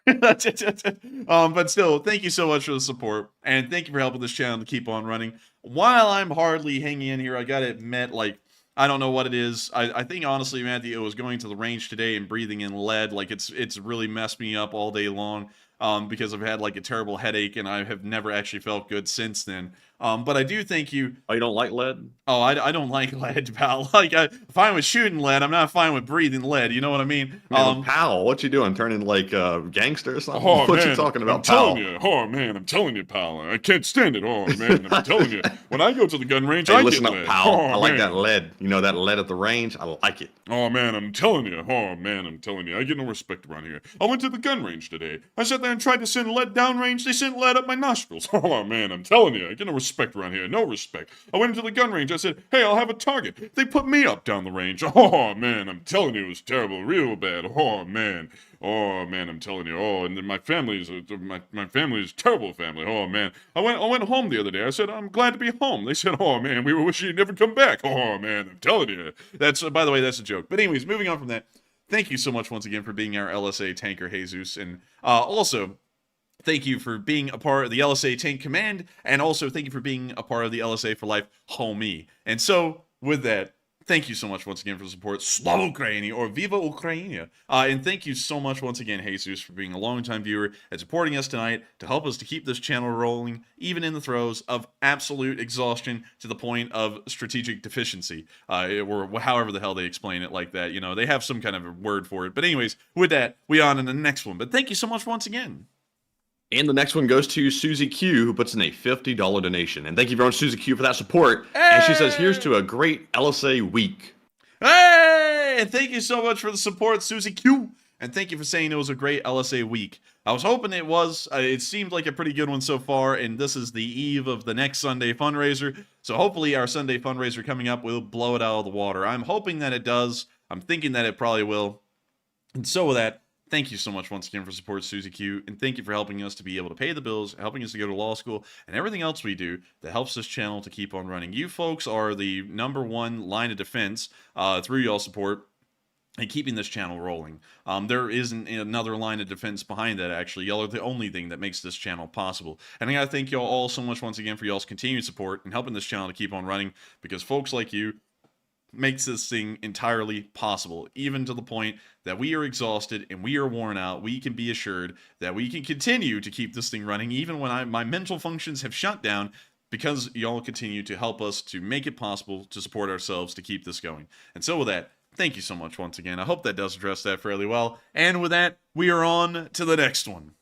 But still, thank you so much for the support, and thank you for helping this channel to keep on running. while I'm hardly hanging in here, I gotta admit, like, I don't know what it is. I think honestly, Matthew, it was going to the range today and breathing in lead. Like it's really messed me up all day long. Because I've had like a terrible headache and I have never actually felt good since then. But I do thank you. Oh, you don't like lead? Oh, I don't like lead, pal. Like, I'm fine with shooting lead. I'm not fine with breathing lead. You know what I mean? Man, pal, what you doing? Turning like gangster or something? Oh, What man, you talking about, I'm pal? telling you. Oh, man, I'm telling you, pal. I can't stand it. Oh, man, I'm telling you. When I go to the gun range, Hey, I listen get up, lead. pal. Oh, I like man. that lead. You know, that lead at the range? I like it. Oh, man, I'm telling you. Oh, man, I'm telling you. I get no respect around here. I went to the gun range today. I sat there and tried to send lead downrange. They sent lead up my nostrils. Oh, man, I'm telling you. I get no respect around here. No respect. I went into the gun range. I said, hey, I'll have a target. They put me up down the range. Oh, man, I'm telling you, it was terrible. Real bad. Oh, man. Oh, man, I'm telling you. Oh, and then my family is a terrible family. Oh, man. I went home the other day. I said, I'm glad to be home. They said, oh, man, we were wishing you'd never come back. Oh, man, I'm telling you. That's, by the way, that's a joke. But anyways, moving on from that, thank you so much once again for being our LSA tanker, Jesus. And also, thank you for being a part of the LSA Tank Command, and also thank you for being a part of the LSA for Life homie. And so, with that, thank you so much once again for the support. Slava Ukraini, or Viva Ukraina. And thank you so much once again, Jesus, for being a longtime viewer and supporting us tonight to help us to keep this channel rolling, even in the throes of absolute exhaustion to the point of strategic deficiency. Or however the hell they explain it like that. You know, they have some kind of a word for it. But anyways, with that, we on to the next one. But thank you so much once again. And the next one goes to Susie Q, who puts in a $50 donation. And thank you very much, Susie Q, for that support. Hey! And she says, here's to a great LSA week. Hey! And thank you so much for the support, Susie Q. And thank you for saying it was a great LSA week. I was hoping it was. It seemed like a pretty good one so far. And this is the eve of the next Sunday fundraiser. So hopefully our Sunday fundraiser coming up will blow it out of the water. I'm hoping that it does. I'm thinking that it probably will. And so with that, thank you so much once again for support, Susie Q, and thank you for helping us to be able to pay the bills, helping us to go to law school, and everything else we do that helps this channel to keep on running. You folks are the #1 line of defense through y'all support and keeping this channel rolling. There isn't another line of defense behind that, actually. Y'all are the only thing that makes this channel possible. And I gotta thank y'all all so much once again for y'all's continued support and helping this channel to keep on running, because folks like you makes this thing entirely possible, even to the point that we are exhausted and we are worn out. We can be assured that we can continue to keep this thing running even when my mental functions have shut down, because y'all continue to help us to make it possible to support ourselves to keep this going. And so with that, thank you so much once again. I hope that does address that fairly well. And with that, we are on to the next one.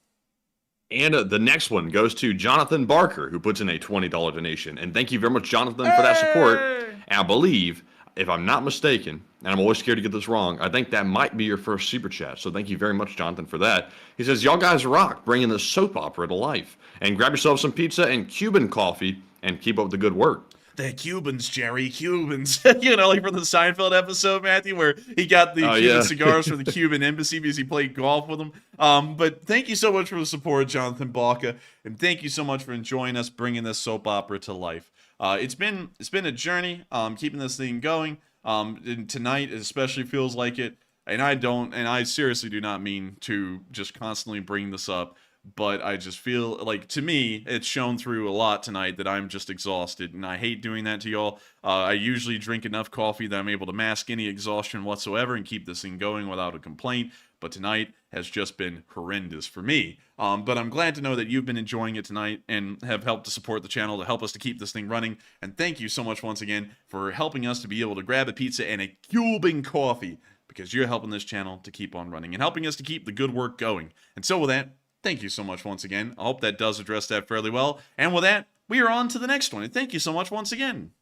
And the next one goes to Jonathan Barker, who puts in a $20 donation. And thank you very much, Jonathan, for that support. And I believe, if I'm not mistaken, and I'm always scared to get this wrong, I think that might be your first super chat. So thank you very much, Jonathan, for that. He says, y'all guys rock, bringing the soap opera to life. And grab yourself some pizza and Cuban coffee, and keep up the good work. They're Cubans, Jerry, Cubans. You know, like from the Seinfeld episode, Matthew, where he got the Cuban cigars from the Cuban embassy because he played golf with them. But thank you so much for the support, Jonathan Baca, and thank you so much for enjoying us bringing this soap opera to life. It's been a journey, keeping this thing going. And tonight especially feels like it. And I seriously do not mean to just constantly bring this up, but I just feel like, to me, it's shown through a lot tonight that I'm just exhausted, and I hate doing that to y'all. I usually drink enough coffee that I'm able to mask any exhaustion whatsoever and keep this thing going without a complaint, but tonight has just been horrendous for me. But I'm glad to know that you've been enjoying it tonight and have helped to support the channel to help us to keep this thing running, and thank you so much once again for helping us to be able to grab a pizza and a Cuban coffee, because you're helping this channel to keep on running and helping us to keep the good work going. And so with that, thank you so much once again. I hope that does address that fairly well. And with that, we are on to the next one. And thank you so much once again.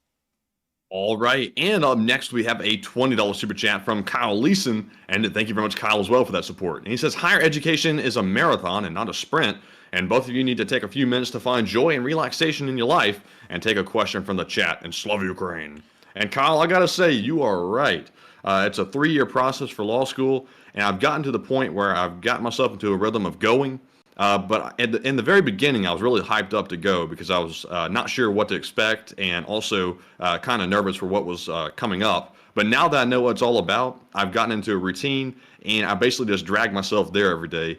All right. And up next, we have a $20 super chat from Kyle Leeson. And thank you very much, Kyle, as well, for that support. And he says, higher education is a marathon and not a sprint. And both of you need to take a few minutes to find joy and relaxation in your life and take a question from the chat. And Slava Ukraine. And Kyle, I got to say, you are right. It's a 3-year process for law school. And I've gotten to the point where I've gotten myself into a rhythm of going. But in the very beginning, I was really hyped up to go because I was not sure what to expect, and also kind of nervous for what was coming up. But now that I know what it's all about, I've gotten into a routine, and I basically just drag myself there every day.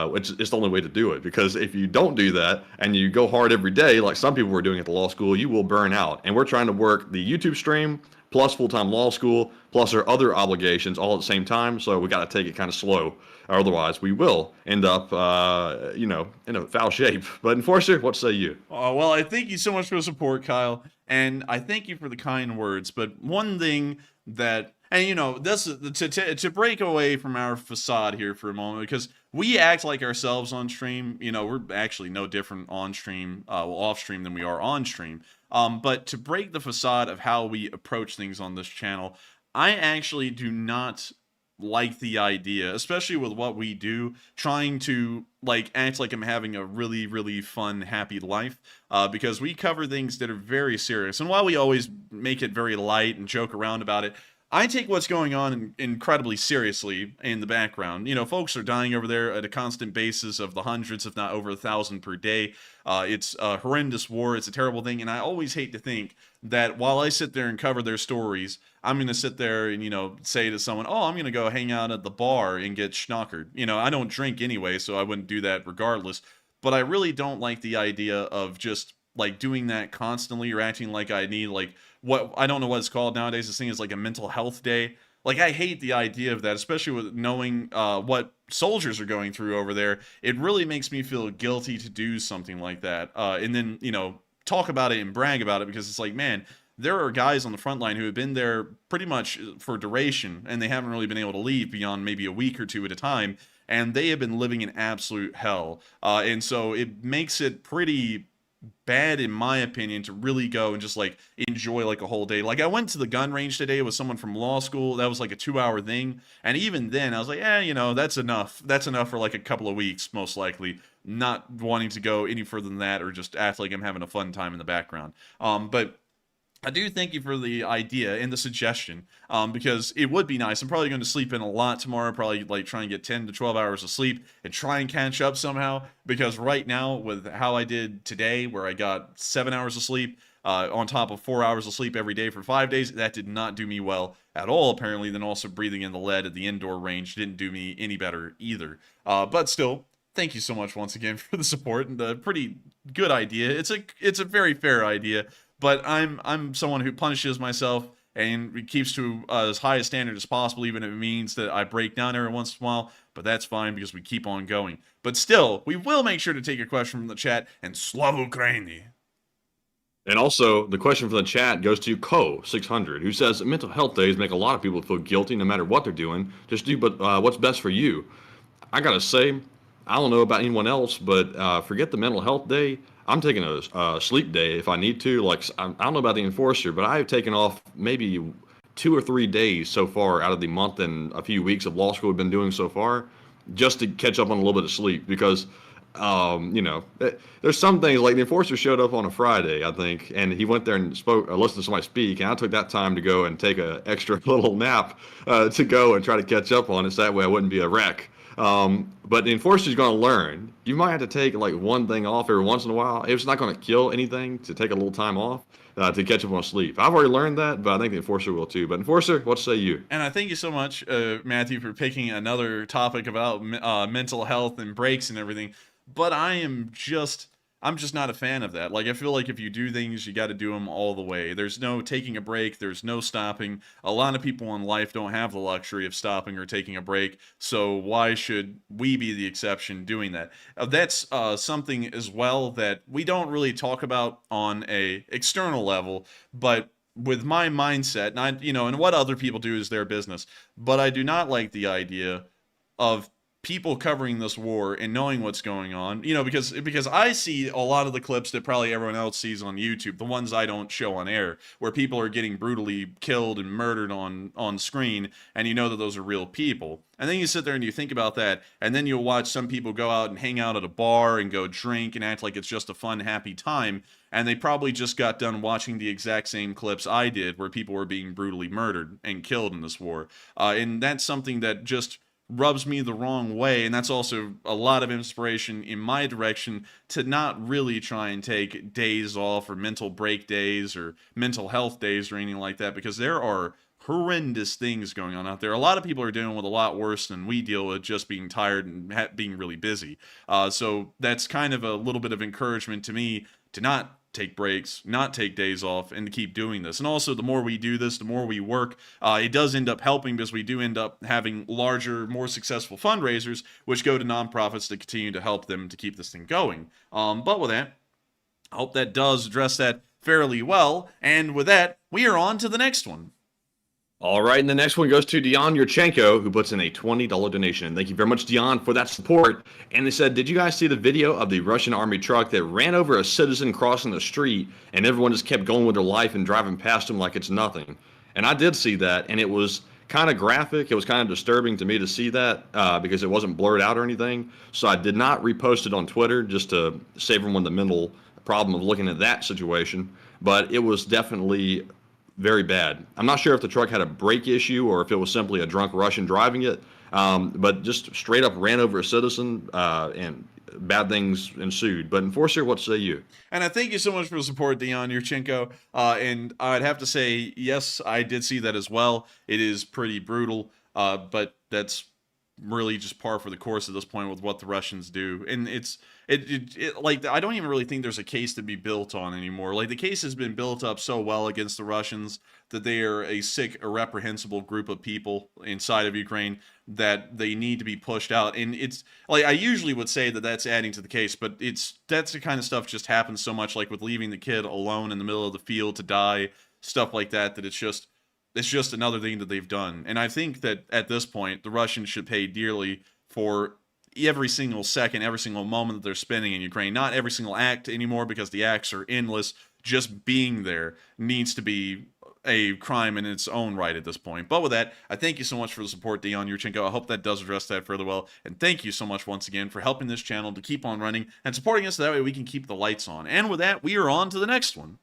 which is the only way to do it. Because if you don't do that and you go hard every day, like some people were doing at the law school, you will burn out. And we're trying to work the YouTube stream plus full-time law school plus our other obligations all at the same time. So we got to take it kind of slow. Otherwise, we will end up, in a foul shape. But Enforcer, what say you? Well, I thank you so much for the support, Kyle, and I thank you for the kind words. But one thing that, and this to break away from our facade here for a moment, because we act like ourselves on stream. We're actually no different on stream, off stream than we are on stream. But to break the facade of how we approach things on this channel, I actually do not like the idea, especially with what we do, trying to act like I'm having a really, really fun, happy life, because we cover things that are very serious. And while we always make it very light and joke around about it, I take what's going on incredibly seriously in the background. Folks are dying over there at a constant basis of the hundreds, if not over 1,000 per day. It's a horrendous war. It's a terrible thing. And I always hate to think that while I sit there and cover their stories, I'm going to sit there and, say to someone, oh, I'm going to go hang out at the bar and get schnockered. I don't drink anyway, so I wouldn't do that regardless. But I really don't like the idea of just doing that constantly or acting like I need what I don't know what it's called nowadays. This thing is like a mental health day. I hate the idea of that, especially with knowing what soldiers are going through over there. It really makes me feel guilty to do something like that. And then, talk about it and brag about it, because it's like, man, there are guys on the front line who have been there pretty much for duration, and they haven't really been able to leave beyond maybe a week or two at a time. And they have been living in absolute hell. And so it makes it pretty bad, in my opinion, to really go and just enjoy a whole day. I went to the gun range today with someone from law school. That was a 2-hour thing, and even then I was like, that's enough for a couple of weeks, most likely, not wanting to go any further than that or just act like I'm having a fun time in the background. But I do thank you for the idea and the suggestion, because it would be nice. I'm probably going to sleep in a lot tomorrow, probably try and get 10 to 12 hours of sleep and try and catch up somehow, because right now with how I did today, where I got 7 hours of sleep on top of 4 hours of sleep every day for 5 days, that did not do me well at all, apparently. Then also breathing in the lead at the indoor range didn't do me any better either. But still, thank you so much once again for the support and the pretty good idea. It's a very fair idea. But I'm someone who punishes myself and keeps to as high a standard as possible, even if it means that I break down every once in a while. But that's fine, because we keep on going. But still, we will make sure to take your question from the chat, and Slava Ukraini. And also, the question from the chat goes to Co600, who says, mental health days make a lot of people feel guilty no matter what they're doing. Just do what's best for you. I gotta say, I don't know about anyone else, but forget the mental health day. I'm taking a sleep day if I need to. I don't know about the Enforcer, but I've taken off maybe 2 or 3 days so far out of the month and a few weeks of law school we've been doing so far, just to catch up on a little bit of sleep. Because, there's some things, the Enforcer showed up on a Friday, I think, and he went there and listened to somebody speak, and I took that time to go and take an extra little nap to go and try to catch up on it, so that way I wouldn't be a wreck. But the Enforcer's going to learn. You might have to take one thing off every once in a while. It's not going to kill anything to take a little time off to catch up on sleep. I've already learned that, but I think the Enforcer will too. But Enforcer, what say you? And I thank you so much, Matthew, for picking another topic about mental health and breaks and everything. But I'm just not a fan of that. I feel like if you do things, you got to do them all the way. There's no taking a break. There's no stopping. A lot of people in life don't have the luxury of stopping or taking a break. So why should we be the exception doing that? That's something as well that we don't really talk about on a external level, but with my mindset, and what other people do is their business. But I do not like the idea of people covering this war and knowing what's going on, because I see a lot of the clips that probably everyone else sees on YouTube, the ones I don't show on air, where people are getting brutally killed and murdered on screen, and that those are real people. And then you sit there and you think about that, and then you'll watch some people go out and hang out at a bar and go drink and act like it's just a fun, happy time, and they probably just got done watching the exact same clips I did, where people were being brutally murdered and killed in this war. And that's something that just rubs me the wrong way, and that's also a lot of inspiration in my direction to not really try and take days off or mental break days or mental health days or anything like that, because there are horrendous things going on out there. A lot of people are dealing with a lot worse than we deal with, just being tired and being really busy. So that's kind of a little bit of encouragement to me to not take breaks, not take days off, and to keep doing this. And also, the more we do this, the more we work, it does end up helping, because we do end up having larger, more successful fundraisers, which go to nonprofits to continue to help them to keep this thing going. But with that, I hope that does address that fairly well. And with that, we are on to the next one. All right, and the next one goes to Dion Yurchenko, who puts in a $20 donation. And thank you very much, Dion, for that support. And they said, did you guys see the video of the Russian army truck that ran over a citizen crossing the street, and everyone just kept going with their life and driving past him like it's nothing? And I did see that, and it was kind of graphic. It was kind of disturbing to me to see that because it wasn't blurred out or anything. So I did not repost it on Twitter just to save everyone the mental problem of looking at that situation. But it was definitely very bad. I'm not sure if the truck had a brake issue or if it was simply a drunk Russian driving it, but just straight up ran over a citizen, and bad things ensued. But Enforcer, what say you? And I thank you so much for the support, Dion Yurchenko. And I'd have to say, yes, I did see that as well. It is pretty brutal, but that's really just par for the course at this point with what the Russians do. And it's like, I don't even really think there's a case to be built on anymore. Like, the case has been built up so well against the Russians that they are a sick, irreprehensible group of people inside of Ukraine that they need to be pushed out. And it's like, I usually would say that that's adding to the case, but that's the kind of stuff just happens so much, like with leaving the kid alone in the middle of the field to die, stuff like that, that it's just another thing that they've done. And I think that at this point, the Russians should pay dearly for every single second, every single moment that they're spending in Ukraine. Not every single act anymore, because the acts are endless. Just being there needs to be a crime in its own right at this point. But with that, I thank you so much for the support, Dion Yurchenko. I hope that does address that further well. And thank you so much once again for helping this channel to keep on running and supporting us, so that way we can keep the lights on. And with that, we are on to the next one.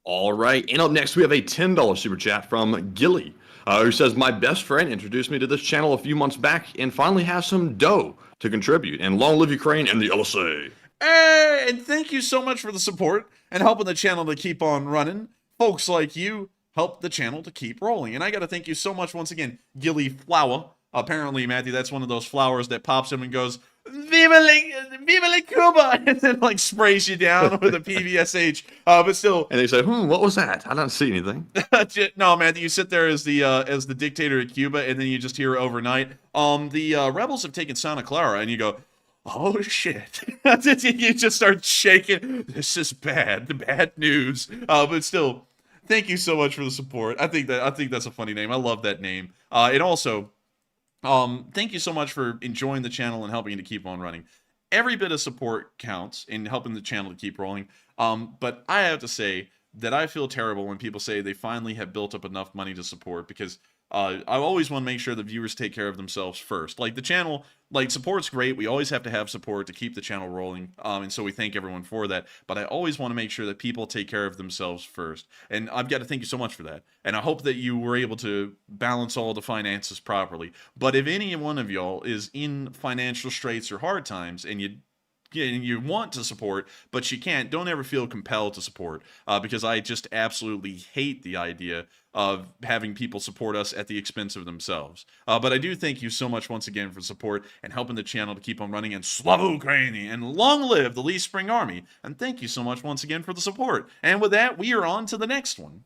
All right, and up next we have a $10 super chat from Gilly, who says, my best friend introduced me to this channel a few months back and finally has some dough to contribute. And long live Ukraine and the LSA. Hey, and thank you so much for the support and helping the channel to keep on running. Folks like you help the channel to keep rolling. And I got to thank you so much once again, Gilly Flower. Apparently, Matthew, that's one of those flowers that pops in and goes, Viva la Cuba! And then, like, sprays you down with a PVSH. But still. And they say, what was that? I don't see anything. No, Matthew, you sit there as the dictator of Cuba, and then you just hear overnight, the rebels have taken Santa Clara, and you go, oh shit. You just start shaking. This is bad news. But still, thank you so much for the support. I think that's a funny name. I love that name. And also, thank you so much for enjoying the channel and helping to keep on running. Every bit of support counts in helping the channel to keep rolling. But I have to say that I feel terrible when people say they finally have built up enough money to support, because I always want to make sure the viewers take care of themselves first. Like, the channel, like, support's great. We always have to have support to keep the channel rolling. And so we thank everyone for that. But I always want to make sure that people take care of themselves first. And I've got to thank you so much for that. And I hope that you were able to balance all the finances properly. But if any one of y'all is in financial straits or hard times, and you want to support, but you can't, don't ever feel compelled to support, because I just absolutely hate the idea of having people support us at the expense of themselves. But I do thank you so much once again for support and helping the channel to keep on running. And Slava Ukraini, and long live the Lee Spring Army. And thank you so much once again for the support. And with that, we are on to the next one.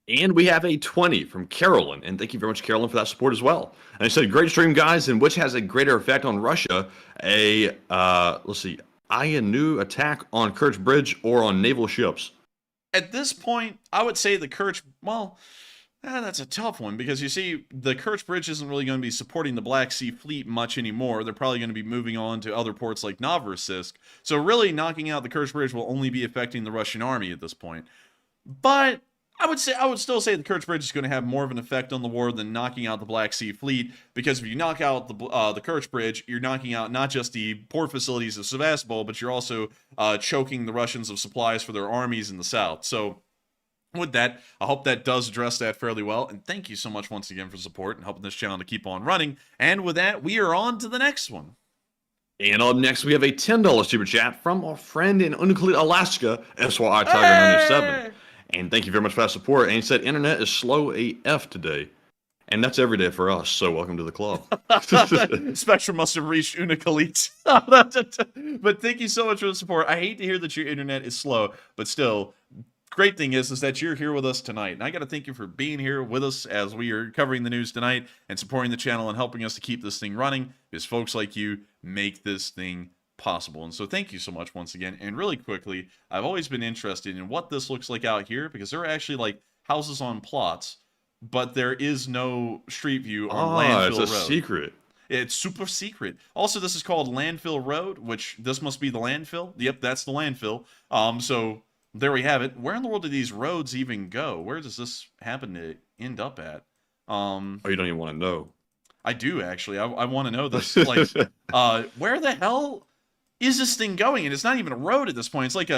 And we have a 20 from Carolyn. And thank you very much, Carolyn, for that support as well. And I said, great stream, guys. And which has a greater effect on Russia? Let's see, a new attack on Kerch Bridge or on naval ships? At this point, I would say the Kerch, well, that's a tough one, because you see, the Kerch Bridge isn't really going to be supporting the Black Sea Fleet much anymore. They're probably going to be moving on to other ports like Novorossiysk. So really, knocking out the Kerch Bridge will only be affecting the Russian army at this point. But I would still say the Kerch Bridge is going to have more of an effect on the war than knocking out the Black Sea Fleet, because if you knock out the Kerch Bridge, you're knocking out not just the port facilities of Sevastapol, but you're also choking the Russians of supplies for their armies in the south. So with that, I hope that does address that fairly well, and thank you so much once again for support and helping this channel to keep on running. And with that, we are on to the next one. And up next, we have a $10 super chat from our friend in Uncle Alaska, SYI Tiger 97. And thank you very much for that support. And he said, internet is slow AF today. And that's every day for us, so welcome to the club. Spectrum must have reached Unikalit. But thank you so much for the support. I hate to hear that your internet is slow, but still, great thing is that you're here with us tonight. And I got to thank you for being here with us as we are covering the news tonight and supporting the channel and helping us to keep this thing running, because folks like you make this thing possible. And so thank you so much once again. And really quickly, I've always been interested in what this looks like out here, because there are actually like houses on plots, but there is no street view on Landfill Road. It's a secret. It's super secret. Also, this is called Landfill Road, which this must be the landfill. Yep, that's the landfill. So there we have it. Where in the world do these roads even go? Where does this happen to end up at? Oh, you don't even want to know. I do, actually. I want to know this. Like, where the hell is this thing going? And it's not even a road at this point. It's like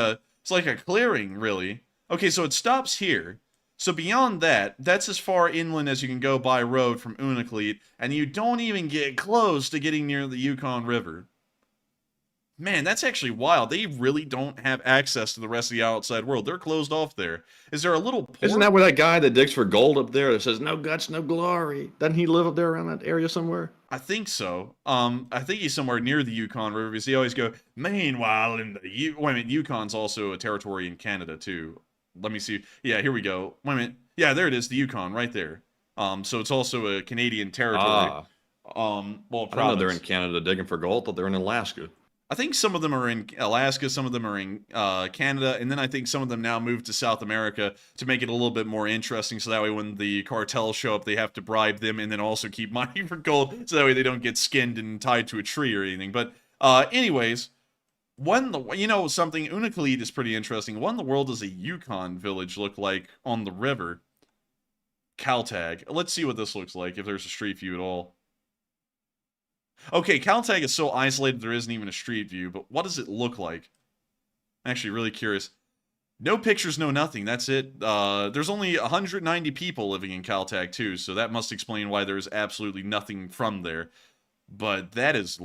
a clearing, really. Okay, so it stops here. So beyond that, that's as far inland as you can go by road from Unikalit, and you don't even get close to getting near the Yukon River. Man, that's actually wild. They really don't have access to the rest of the outside world. They're closed off there. Is there a little port? Isn't that where that guy that digs for gold up there that says, no guts, no glory? Doesn't he live up there around that area somewhere? I think so. I think he's somewhere near the Yukon River, because he always go, meanwhile, in the wait a minute, Yukon's also a territory in Canada, too. Let me see. Yeah, here we go. Wait a minute. Yeah, there it is, the Yukon, right there. So it's also a Canadian territory. Well, I don't know they're in Canada digging for gold. I thought they were in Alaska. I think some of them are in Alaska, some of them are in Canada, and then I think some of them now moved to South America to make it a little bit more interesting, so that way when the cartels show up, they have to bribe them and then also keep mining for gold, so that way they don't get skinned and tied to a tree or anything. But anyways, something, Unikalit is pretty interesting. What in the world does a Yukon village look like on the river? Kaltag. Let's see what this looks like, if there's a street view at all. Okay, Kaltag is so isolated there isn't even a street view, but what does it look like? I'm actually really curious. No pictures, no nothing, that's it. There's only 190 people living in Kaltag too, so that must explain why there's absolutely nothing from there. But that is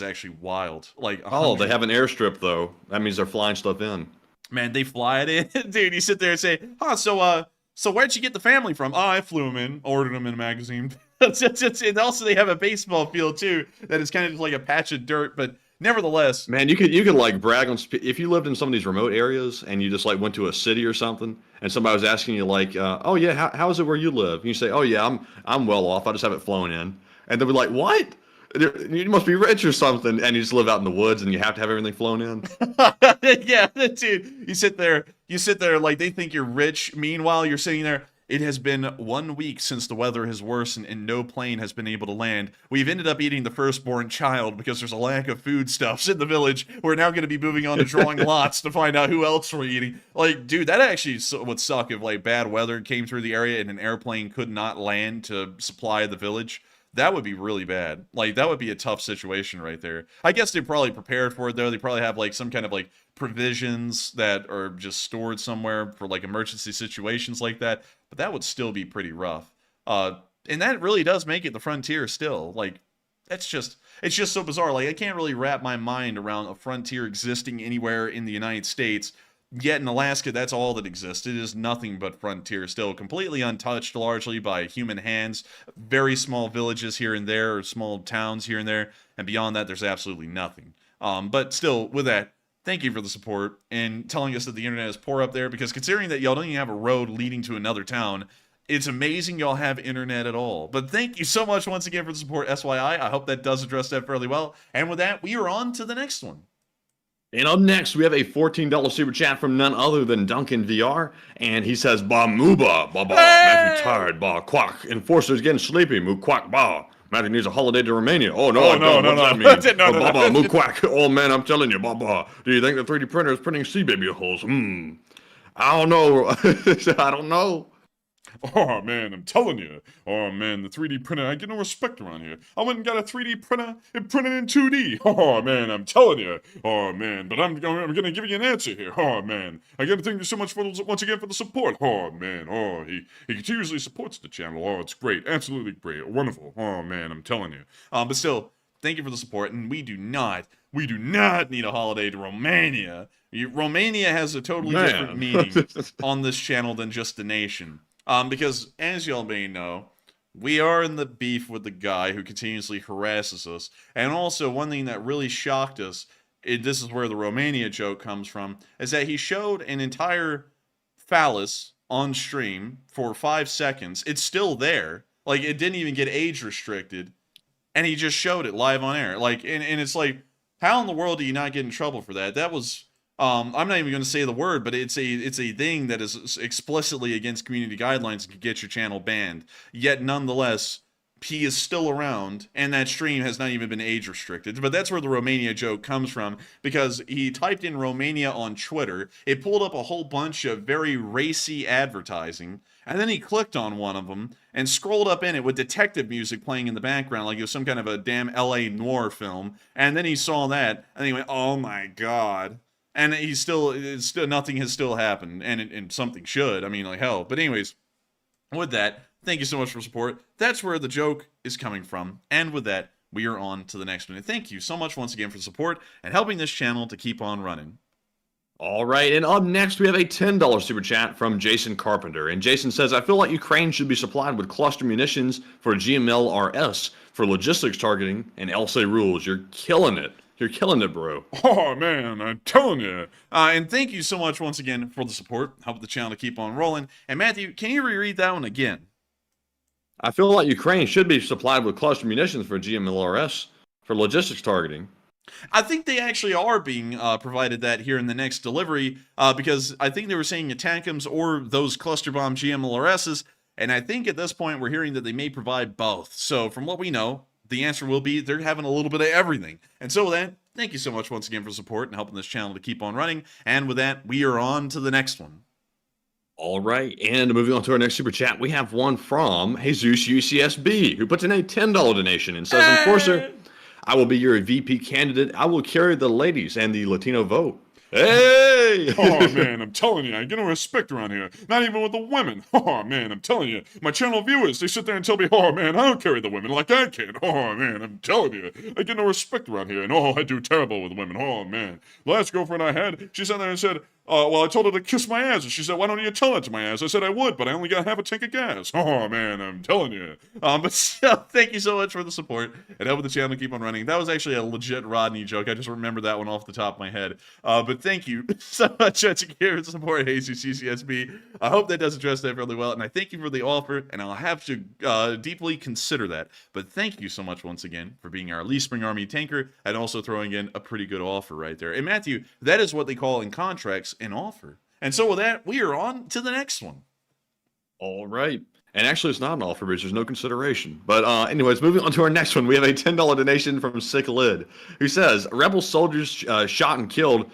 actually wild. Like, oh, they have an airstrip though. That means they're flying stuff in. Man, they fly it in, dude. You sit there and say, so where'd you get the family from? Oh, I flew them in, ordered them in a magazine. And also they have a baseball field too that is kind of just like a patch of dirt, but nevertheless, man, you could like brag on if you lived in some of these remote areas and you just like went to a city or something, and somebody was asking you like, oh yeah, how is it where you live? And you say, oh yeah, I'm well off. I just have it flown in, and they'll be like, what? You must be rich or something, and you just live out in the woods and you have to have everything flown in. Yeah, dude. You sit there like they think you're rich. Meanwhile, you're sitting there. It has been 1 week since the weather has worsened and no plane has been able to land. We've ended up eating the firstborn child because there's a lack of foodstuffs in the village. We're now going to be moving on to drawing lots to find out who else we're eating. Like, dude, that actually would suck if like bad weather came through the area and an airplane could not land to supply the village. That would be really bad. Like, that would be a tough situation right there. I guess they probably prepared for it, though. They probably have, like, some kind of, like, provisions that are just stored somewhere for, like, emergency situations like that. But that would still be pretty rough. And that really does make it the frontier still. Like, it's just so bizarre. Like, I can't really wrap my mind around a frontier existing anywhere in the United States. Yet in Alaska, that's all that exists. It is nothing but frontier still, completely untouched largely by human hands. Very small villages here and there, or small towns here and there, and beyond that, there's absolutely nothing. But still, with that, thank you for the support and telling us that the internet is poor up there, because considering that y'all don't even have a road leading to another town, it's amazing y'all have internet at all. But thank you so much once again for the support, SYI. I hope that does address that fairly well. And with that, we are on to the next one. And up next, we have a $14 super chat from none other than Duncan VR. And he says, Ba Muba, Ba Ba, Matthew tired, Ba Quack. Enforcer's getting sleepy, Moo Quack Ba. Matthew needs a holiday to Romania. Oh, no, I don't. What's that mean? Ba Ba, Moo Quack. Oh, man, I'm telling you, Ba Ba. Do you think the 3D printer is printing sea baby holes? I don't know. I don't know. Oh, man, I'm telling you. Oh, man, the 3D printer, I get no respect around here. I went and got a 3D printer and printed in 2D. Oh, man, I'm telling you. Oh, man, but I'm going to give you an answer here. Oh, man, I got to thank you so much once again for the support. Oh, man, oh, he continuously supports the channel. Oh, it's great, absolutely great, wonderful. Oh, man, I'm telling you. But still, thank you for the support. And we do not need a holiday to Romania. Romania has a totally different meaning on this channel than just the nation. Because as y'all may know, we are in the beef with the guy who continuously harasses us. And also, one thing that really shocked us, this is where the Romania joke comes from, is that he showed an entire phallus on stream for 5 seconds. It's still there. Like, it didn't even get age restricted. And he just showed it live on air. Like, and it's like, how in the world do you not get in trouble for that? That was... I'm not even going to say the word, but it's a thing that is explicitly against community guidelines and could get your channel banned. Yet, nonetheless, he is still around, and that stream has not even been age restricted. But that's where the Romania joke comes from, because he typed in Romania on Twitter. It pulled up a whole bunch of very racy advertising, and then he clicked on one of them and scrolled up in it with detective music playing in the background, like it was some kind of a damn LA noir film. And then he saw that, and he went, "Oh my god." And he's still nothing has still happened, and something should. I mean, like, hell. But anyways, with that, thank you so much for support. That's where the joke is coming from. And with that, we are on to the next one. And thank you so much once again for support and helping this channel to keep on running. All right, and up next we have a $10 super chat from Jason Carpenter. And Jason says, I feel like Ukraine should be supplied with cluster munitions for GMLRS for logistics targeting and LSA rules. You're killing it. You're killing it, bro. Oh, man, I'm telling you. And thank you so much once again for the support. Help the channel to keep on rolling. And Matthew, can you reread that one again? I feel like Ukraine should be supplied with cluster munitions for GMLRS for logistics targeting. I think they actually are being provided that here in the next delivery, because I think they were saying ATACMS or those cluster bomb GMLRSs, and I think at this point we're hearing that they may provide both. So from what we know, the answer will be they're having a little bit of everything. And so with that, thank you so much once again for support and helping this channel to keep on running. And with that, we are on to the next one. All right, and moving on to our next super chat, we have one from Jesus UCSB, who puts in a $10 donation and says, Enforcer, I will be your VP candidate. I will carry the ladies and the Latino vote. Hey! Oh, man, I'm telling you, I get no respect around here. Not even with the women. Oh, man, I'm telling you. My channel viewers, they sit there and tell me, oh, man, I don't carry the women like I can. Oh, man, I'm telling you. I get no respect around here. And, oh, I do terrible with women. Oh, man. The last girlfriend I had, she sat there and said, well, I told her to kiss my ass. And she said, why don't you tell that to my ass? I said I would, but I only got half a tank of gas. Oh, man, I'm telling you. But still, thank you so much for the support and helping the channel to keep on running. That was actually a legit Rodney joke. I just remembered that one off the top of my head. But thank you so much for your support, Jesus CCSB. I hope that does address that really well. And I thank you for the offer, and I'll have to deeply consider that. But thank you so much once again for being our Lee Spring Army tanker and also throwing in a pretty good offer right there. And Matthew, that is what they call in contracts an offer. And so with that, we are on to the next one. All right. And actually, it's not an offer, because there's no consideration. But anyways, moving on to our next one, we have a $10 donation from Sick Lid, who says, rebel soldiers shot and killed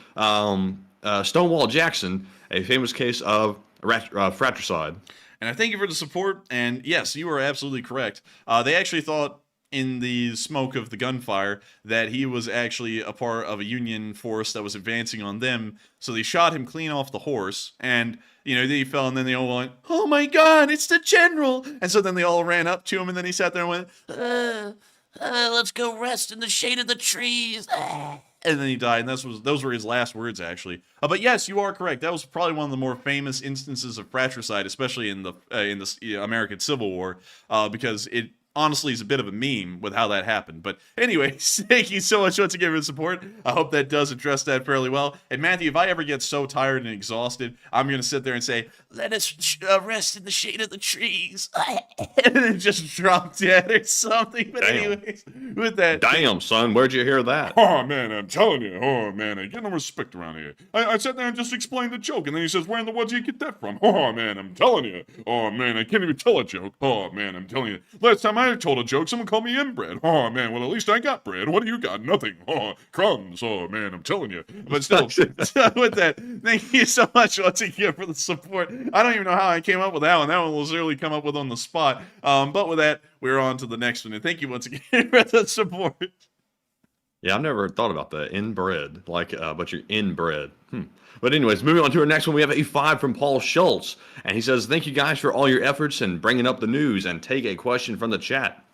Stonewall Jackson, a famous case of fratricide. And I thank you for the support. And yes, you are absolutely correct. They actually thought in the smoke of the gunfire that he was actually a part of a Union force that was advancing on them. So they shot him clean off the horse, and you know, then he fell, and then they all went, oh my god, it's the general. And so then they all ran up to him, and then he sat there and went, let's go rest in the shade of the trees. And then he died, and those were his last words, actually. But yes, you are correct. That was probably one of the more famous instances of fratricide, especially in the American Civil War, because it honestly is a bit of a meme with how that happened. But anyways, thank you so much once again for the support. I hope that does address that fairly well. And Matthew, if I ever get so tired and exhausted, I'm going to sit there and say, let us rest in the shade of the trees. And then just drop dead or something. But anyways, with that. Damn, son, where'd you hear that? Oh, man, I'm telling you. Oh, man, I get no respect around here. I sat there and just explained the joke, and then he says, where in the world did you get that from? Oh, man, I'm telling you. Oh, man, I can't even tell a joke. Oh, man, I'm telling you. Last time I told a joke, someone called me inbred. Oh, man, well, at least I got bread. What do you got? Nothing. Oh, crumbs. Oh, man, I'm telling you. But still, with that, thank you so much once again for the support. I don't even know how I came up with that one. That one was literally come up with on the spot. But with that, we're on to the next one. And thank you once again for the support. Yeah, I've never thought about that. Inbred. Like, but you're inbred. But anyways, moving on to our next one, we have a 5 from Paul Schultz. And he says, thank you guys for all your efforts and bringing up the news, and take a question from the chat.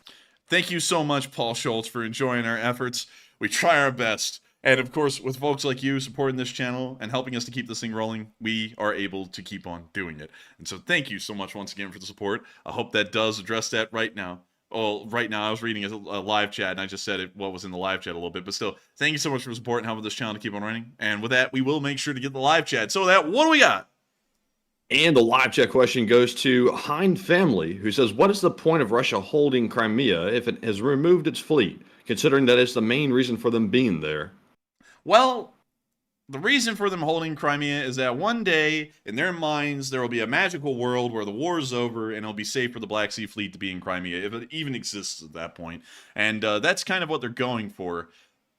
Thank you so much, Paul Schultz, for enjoying our efforts. We try our best. And of course, with folks like you supporting this channel and helping us to keep this thing rolling, we are able to keep on doing it. And so thank you so much once again for the support. I hope that does address that right now. Well, right now I was reading a live chat and I just said what was in the live chat a little bit, but still, thank you so much for support and helping this channel to keep on running. And with that, we will make sure to get the live chat. So what do we got? And the live chat question goes to Hind Family, who says, what is the point of Russia holding Crimea if it has removed its fleet, considering that it's the main reason for them being there? Well, the reason for them holding Crimea is that one day, in their minds, there will be a magical world where the war is over and it'll be safe for the Black Sea Fleet to be in Crimea, if it even exists at that point. And that's kind of what they're going for.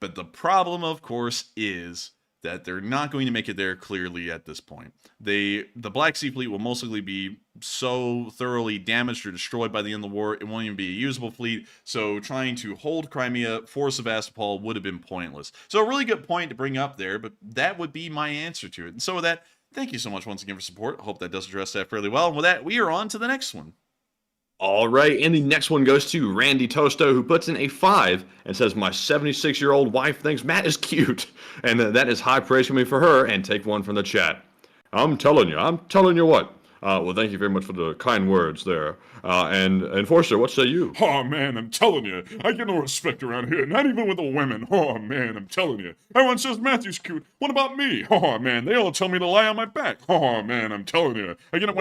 But the problem, of course, is that they're not going to make it there clearly at this point. The Black Sea Fleet will mostly be so thoroughly damaged or destroyed by the end of the war, it won't even be a usable fleet, so trying to hold Crimea for Sevastopol would have been pointless. So a really good point to bring up there, but that would be my answer to it. And so with that, thank you so much once again for support. I hope that does address that fairly well. And with that, we are on to the next one. All right, and the next one goes to Randy Tosto, who puts in a 5 and says, my 76-year-old wife thinks Matt is cute. And that is high praise coming for her, and take one from the chat. I'm telling you what. Well, thank you very much for the kind words there. And Enforcer, what say you? Oh, man, I'm telling you. I get no respect around here, not even with the women. Oh, man, I'm telling you. Everyone says Matthew's cute. What about me? Oh, man, they all tell me to lie on my back. Oh, man, I'm telling you. I get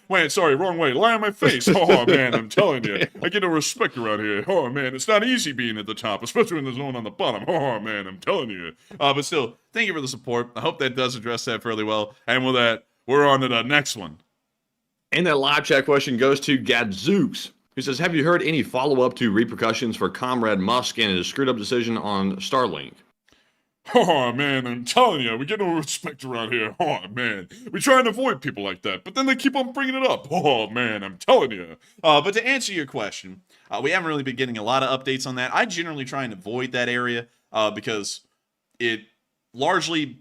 wait, sorry, wrong way. Lie on my face. Oh, man, I'm telling you. I get no respect around here. Oh, man, it's not easy being at the top, especially when there's no one on the bottom. Oh, man, I'm telling you. But still, thank you for the support. I hope that does address that fairly well. And with that, we're on to the next one. And that live chat question goes to Gadzooks, who says, have you heard any follow-up to repercussions for Comrade Musk and his screwed-up decision on Starlink? Oh, man, I'm telling you, we get no respect around here. Oh, man. We try and avoid people like that, but then they keep on bringing it up. Oh, man, I'm telling you. But to answer your question, we haven't really been getting a lot of updates on that. I generally try and avoid that area because it largely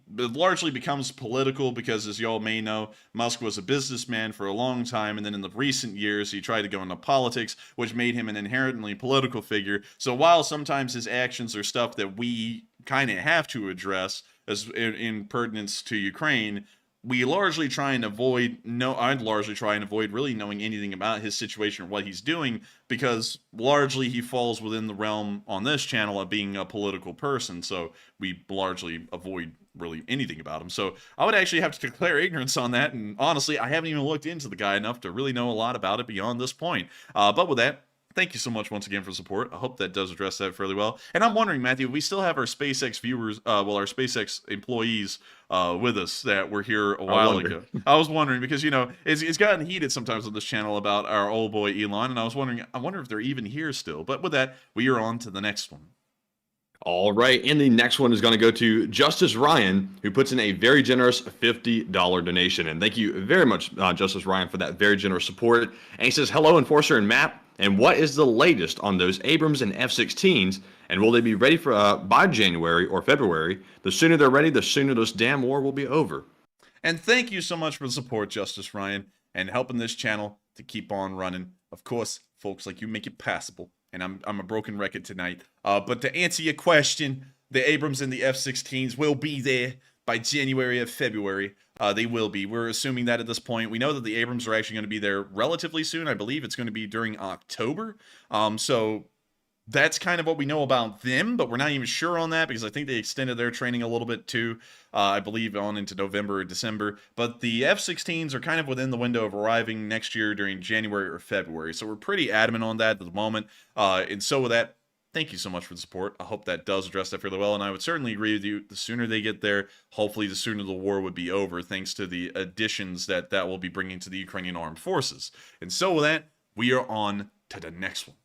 becomes political because, as y'all may know, Musk was a businessman for a long time, and then in the recent years he tried to go into politics, which made him an inherently political figure. So while sometimes his actions are stuff that we kind of have to address as in pertinence to Ukraine, we largely try and avoid, I'd largely try and avoid really knowing anything about his situation or what he's doing, because largely he falls within the realm on this channel of being a political person, so we largely avoid really anything about him. So I would actually have to declare ignorance on that, and honestly, I haven't even looked into the guy enough to really know a lot about it beyond this point. But with that, thank you so much once again for support. I hope that does address that fairly well. And I'm wondering, Matthew, we still have our SpaceX viewers, our SpaceX employees with us that were here a while ago. I was wondering because, it's gotten heated sometimes on this channel about our old boy Elon, and I wonder if they're even here still. But with that, we are on to the next one. All right, and the next one is going to go to Justice Ryan, who puts in a very generous $50 donation. And thank you very much, Justice Ryan, for that very generous support. And he says, hello, Enforcer and Matt. And what is the latest on those Abrams and F-16s? And will they be ready for by January or February? The sooner they're ready, the sooner this damn war will be over. And thank you so much for the support, Justice Ryan, and helping this channel to keep on running. Of course, folks like you make it passable. And I'm a broken record tonight. But to answer your question, the Abrams and the F-16s will be there by January or February. They will be. We're assuming that at this point. We know that the Abrams are actually going to be there relatively soon. I believe it's going to be during October. So that's kind of what we know about them, but we're not even sure on that because I think they extended their training a little bit too, I believe on into November or December. But the F-16s are kind of within the window of arriving next year during January or February. So we're pretty adamant on that at the moment. And so with that, thank you so much for the support. I hope that does address that fairly well, and I would certainly agree with you. The sooner they get there, hopefully the sooner the war would be over, thanks to the additions that will be bringing to the Ukrainian armed forces. And so with that, we are on to the next one.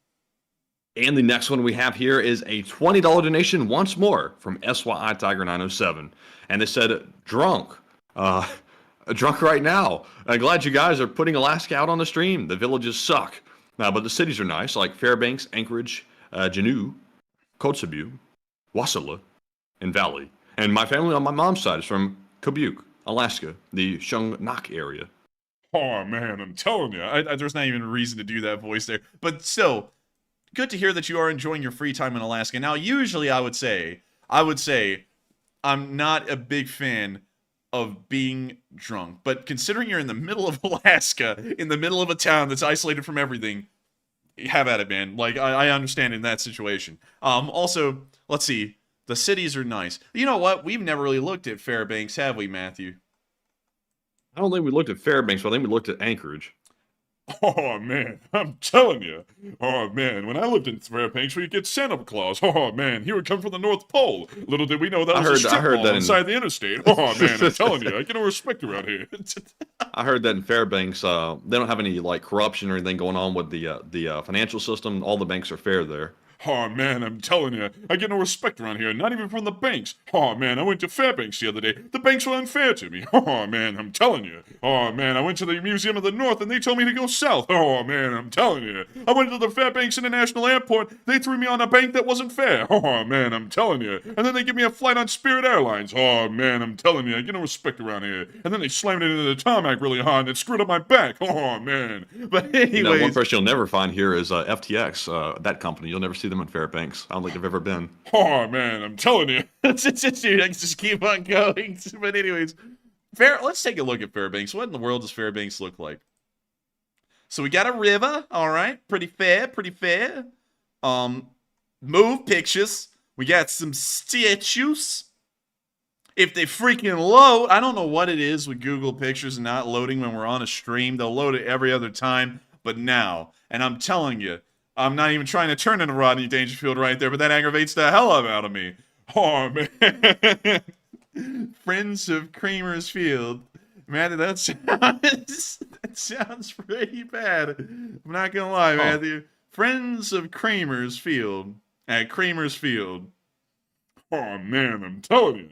And the next one we have here is a $20 donation once more from SYI Tiger 907. And they said, drunk right now. I'm glad you guys are putting Alaska out on the stream. The villages suck. But the cities are nice, like Fairbanks, Anchorage, Juneau, Kotzebue, Wasilla, and Valley. And my family on my mom's side is from Kobuk, Alaska, the Shungnak area. Oh, man, I'm telling you. There's not even a reason to do that voice there. But still, good to hear that you are enjoying your free time in Alaska. Now, usually I would say I'm not a big fan of being drunk, but considering you're in the middle of Alaska, in the middle of a town that's isolated from everything, have at it, man. Like, I understand in that situation. Also, let's see. The cities are nice. You know what? We've never really looked at Fairbanks, have we, Matthew? I don't think we looked at Fairbanks, but I think we looked at Anchorage. Oh, man, I'm telling you. Oh, man, when I lived in Fairbanks, we'd get Santa Claus. Oh, man, he would come from the North Pole. Little did we know that was a strip mall inside the interstate. Oh, man, I'm telling you, I get no respect around here. I heard that in Fairbanks, they don't have any, like, corruption or anything going on with the financial system. All the banks are fair there. Oh, man, I'm telling you, I get no respect around here, not even from the banks. Oh, man, I went to Fairbanks the other day. The banks were unfair to me. Oh, man, I'm telling you. Oh, man, I went to the Museum of the North, and they told me to go south. Oh, man, I'm telling you. I went to the Fairbanks International Airport. They threw me on a bank that wasn't fair. Oh, man, I'm telling you. And then they give me a flight on Spirit Airlines. Oh, man, I'm telling you, I get no respect around here. And then they slammed it into the tarmac really hard, and it screwed up my back. Oh, man. But anyways... You know, one person you'll never find here is FTX, that company. You'll never see them in Fairbanks. I don't think I've ever been. Oh, man, I'm telling you. Dude, I can just keep on going. But anyways, let's take a look at Fairbanks. What in the world does Fairbanks look like? So we got a river, all right. Pretty fair, pretty fair. Move pictures. We got some statues. If they freaking load, I don't know what it is with Google Pictures and not loading when we're on a stream. They'll load it every other time, but now. And I'm telling you, I'm not even trying to turn into Rodney Dangerfield right there, but that aggravates the hell out of me. Oh, man. Friends of Creamer's Field. Man, that sounds pretty bad. I'm not going to lie, Matthew. Friends of Creamer's Field at Creamer's Field. Oh, man, I'm telling you.